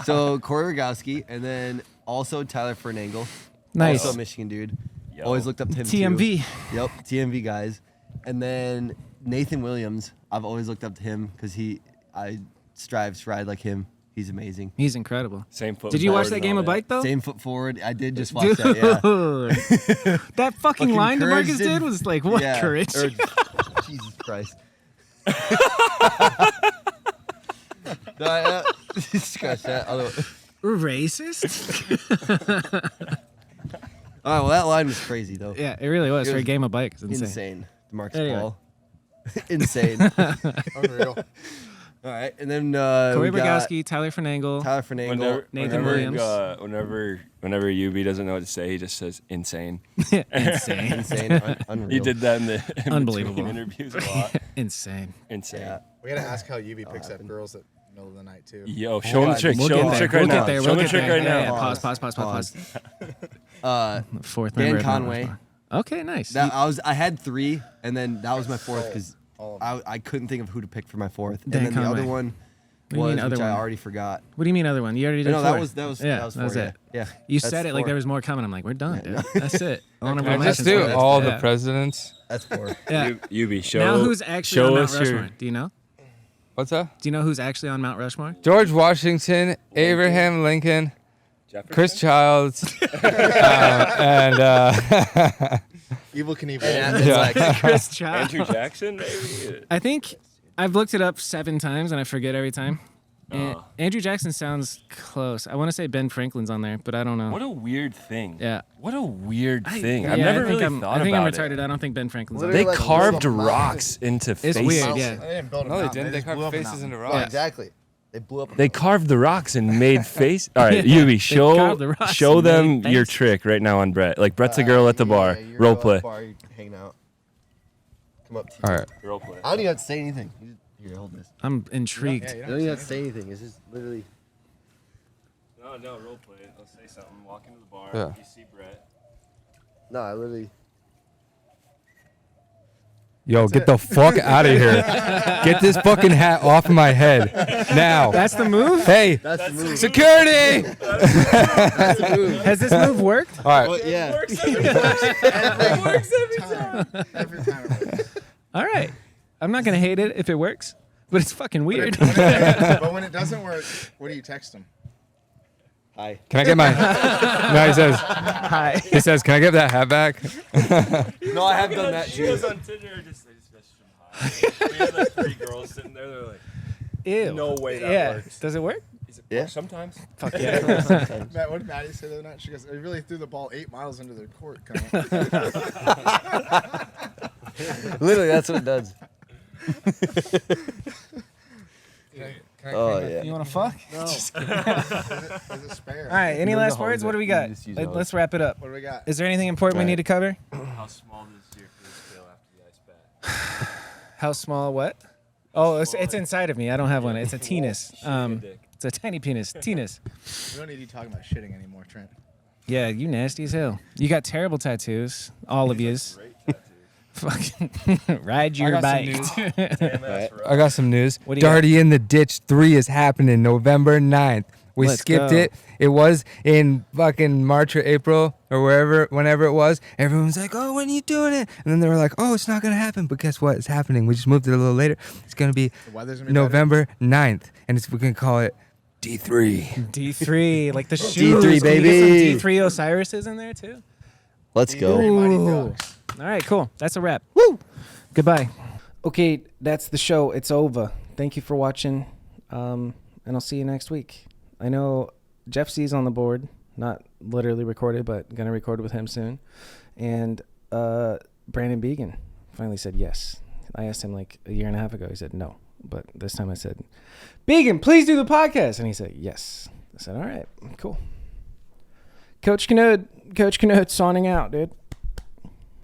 F: So Corey Rogowski, and then also Tyler Fernangle.
G: Nice.
F: Also a Michigan dude.
D: Yo.
F: Always looked up to him
G: TMV.
F: too. Yep, TMV guys. And then Nathan Williams. I've always looked up to him because I strive to ride like him. He's amazing.
G: He's incredible.
D: Same foot.
G: Did you watch
D: forward
G: that
D: and
G: game
D: all
G: of bike though?
F: Same foot forward. I did just watch
G: Dude,
F: that. Yeah.
G: that fucking
F: Fucking
G: line
F: courage
G: DeMarcus
F: did-
G: did was like, what
F: yeah,
G: courage?
F: Jesus Christ. No, scratch that.
G: Racist?
F: All right, well, that line was crazy, though.
G: Yeah, it really was
F: It
G: for a
F: was
G: game of bike. It's insane.
F: Insane. DeMarcus
G: Anyway.
F: Paul. Insane.
E: Unreal.
F: All right, and then
G: Corey
F: we got
G: Bogowski, Tyler Fernangle.
F: Tyler Fernangle.
G: Nathan Williams.
D: Whenever Yoobie doesn't know what to say, he just says insane.
G: Insane.
F: Insane. Unreal.
D: He did that in the
G: Unbelievable.
D: interviews a lot.
G: Insane.
D: Insane.
F: Yeah.
E: We gotta ask how Yubi picks up girls at the middle of the night too.
D: Yo, show him the trick.
G: We'll
D: Show him
G: get
D: the
G: there.
D: trick right
G: We'll
D: now.
G: get there.
D: Show
G: We'll
D: him the
G: get
D: trick
G: there.
D: right
G: Yeah,
D: now.
G: yeah. Pause. Fourth
F: Dan
G: member of Mount
F: Conway.
G: Rushmore. Okay, nice.
F: That I had 3, and then that was my 4th because
E: All of
F: I couldn't think of who to pick for my 4th.
G: Dan
F: And then the other
G: Conway.
F: one
G: What do you mean other
F: which
G: one?
F: I already forgot.
G: What do you mean other one? You already did
F: No,
G: four.
F: that was
G: yeah,
F: four,
G: that was
F: yeah.
G: it.
F: Yeah.
G: You
F: That's
G: said it like
F: four.
G: there was more coming. I'm like, we're done, dude. That's it. Honorable
C: I
G: mentions.
C: just do
G: That's
C: all
G: it.
C: the
G: Yeah.
C: presidents.
F: That's 4.
G: Yeah.
D: Yoobie, show.
G: Now who's actually
D: show
G: on Mount
D: us
G: Rushmore?
D: your.
G: Do you know?
C: What's that?
G: Do you know who's actually on Mount Rushmore?
C: George Washington, Abraham Lincoln, Chris Childs, and
E: Evil Knievel.
C: yeah.
G: Chris Child.
D: Andrew Jackson, maybe.
G: I think I've looked it up 7 times and I forget every time. Andrew Jackson sounds close. I want to say Ben Franklin's on there, but I don't know.
D: What a weird thing.
G: Yeah.
D: What a weird thing.
G: Yeah,
D: I've never
G: I think
D: really
G: I'm,
D: thought
G: I think
D: about
G: I'm retarded.
D: it.
G: I don't think Ben Franklin's on
F: Literally,
G: there.
D: They
F: like,
D: carved
E: build a mountain.
D: rocks into
G: It's
D: faces.
G: weird, yeah.
E: They didn't build a
C: No, they
E: mountain,
C: didn't. They
E: just blew
C: carved
E: up a
C: faces
E: mountain.
C: into
F: Yeah,
C: rocks.
F: exactly. They blew up.
D: They carved the rocks and made face. All right, Yoobie,
G: carved the rocks
D: show
G: and
D: them
G: made
D: your
G: faces.
D: trick right now on Brett. Like Brett's a girl at the bar.
F: You're
D: Role
F: at the
D: play.
F: bar, you're hanging out. Come up to you.
C: All right.
D: Role play.
F: I don't even have to say anything. Here, hold this.
G: I'm intrigued.
F: You don't even have to say anything. It's just literally.
D: No, role play. Let's say something. Walk into the bar.
C: Yeah.
D: You see Brett.
F: No, I literally.
C: Yo, get the fuck out of here. Get this fucking hat off of my head. Now.
G: That's the move?
C: Hey,
F: That's the move.
C: security!
F: That's the move.
G: Has this move worked?
C: All right.
F: Well, yeah.
E: Every time. it works.
G: All right. I'm not going to hate it if it works, but it's fucking weird.
E: But when it doesn't work, what do you text them?
F: Hi.
C: Can I get my... No,
G: Hi.
C: he says, can I get that hat back?
F: No, I have done that
D: She
F: too.
D: was on Tinder. Just messaged him hi. We had like 3 girls sitting there. They're like,
G: Ew.
D: no way that
G: Yeah.
D: works.
G: Does it work?
D: Is it
F: Yeah.
D: Sometimes.
G: Fuck yeah.
E: Matt, what did Maddie say the other night? She goes, "I really threw the ball 8 miles into their court."
F: Literally, that's what it does. Oh, yeah.
G: You want to fuck?
E: No. Is it spare?
G: All right. Any
F: No,
G: last
F: no,
G: words?
F: hold
G: What do
F: it.
G: we
F: You
G: got?
F: just use it.
G: Let's wrap it up.
E: What do we got?
G: Is there anything important we
F: Right.
G: need to cover?
D: How small does your face feel after the ice bath?
G: How small? What? Oh, it's inside of me. I don't have one. It's a penis. It's a tiny penis. Penis.
E: We don't need you talking about shitting anymore, Trent.
G: Yeah, you nasty as hell. You got terrible tattoos. All of yous. Fucking ride your
C: got some
G: bike.
C: news. I got some news.
G: What do you got?
C: Darty in the Ditch 3 is happening November 9th. We
G: Let's
C: skipped
G: go.
C: it. It was in fucking March or April or whenever it was. Everyone was like, oh, when are you doing it? And then they were like, oh, it's not going to happen. But guess what? It's happening. We just moved it a little later. It's going to be
E: The weather's gonna be
C: November 9th. And we're going to call it D3.
G: D3, like the shoes.
F: D3,
G: Can you get
F: baby.
G: some D3 Osiris's in there too.
F: Let's go.
G: Ooh. All right, cool. That's a wrap. Woo. Goodbye.
A: Okay, that's the show. It's over. Thank you for watching, and I'll see you next week. I know Jeff C's on the board, not literally recorded, but gonna record with him soon. And Brandon Began finally said yes. I asked him like a year and a half ago. He said no, but this time I said, Began, please do the podcast, and he said yes. I said, all right, cool. Coach Kanode signing out, dude.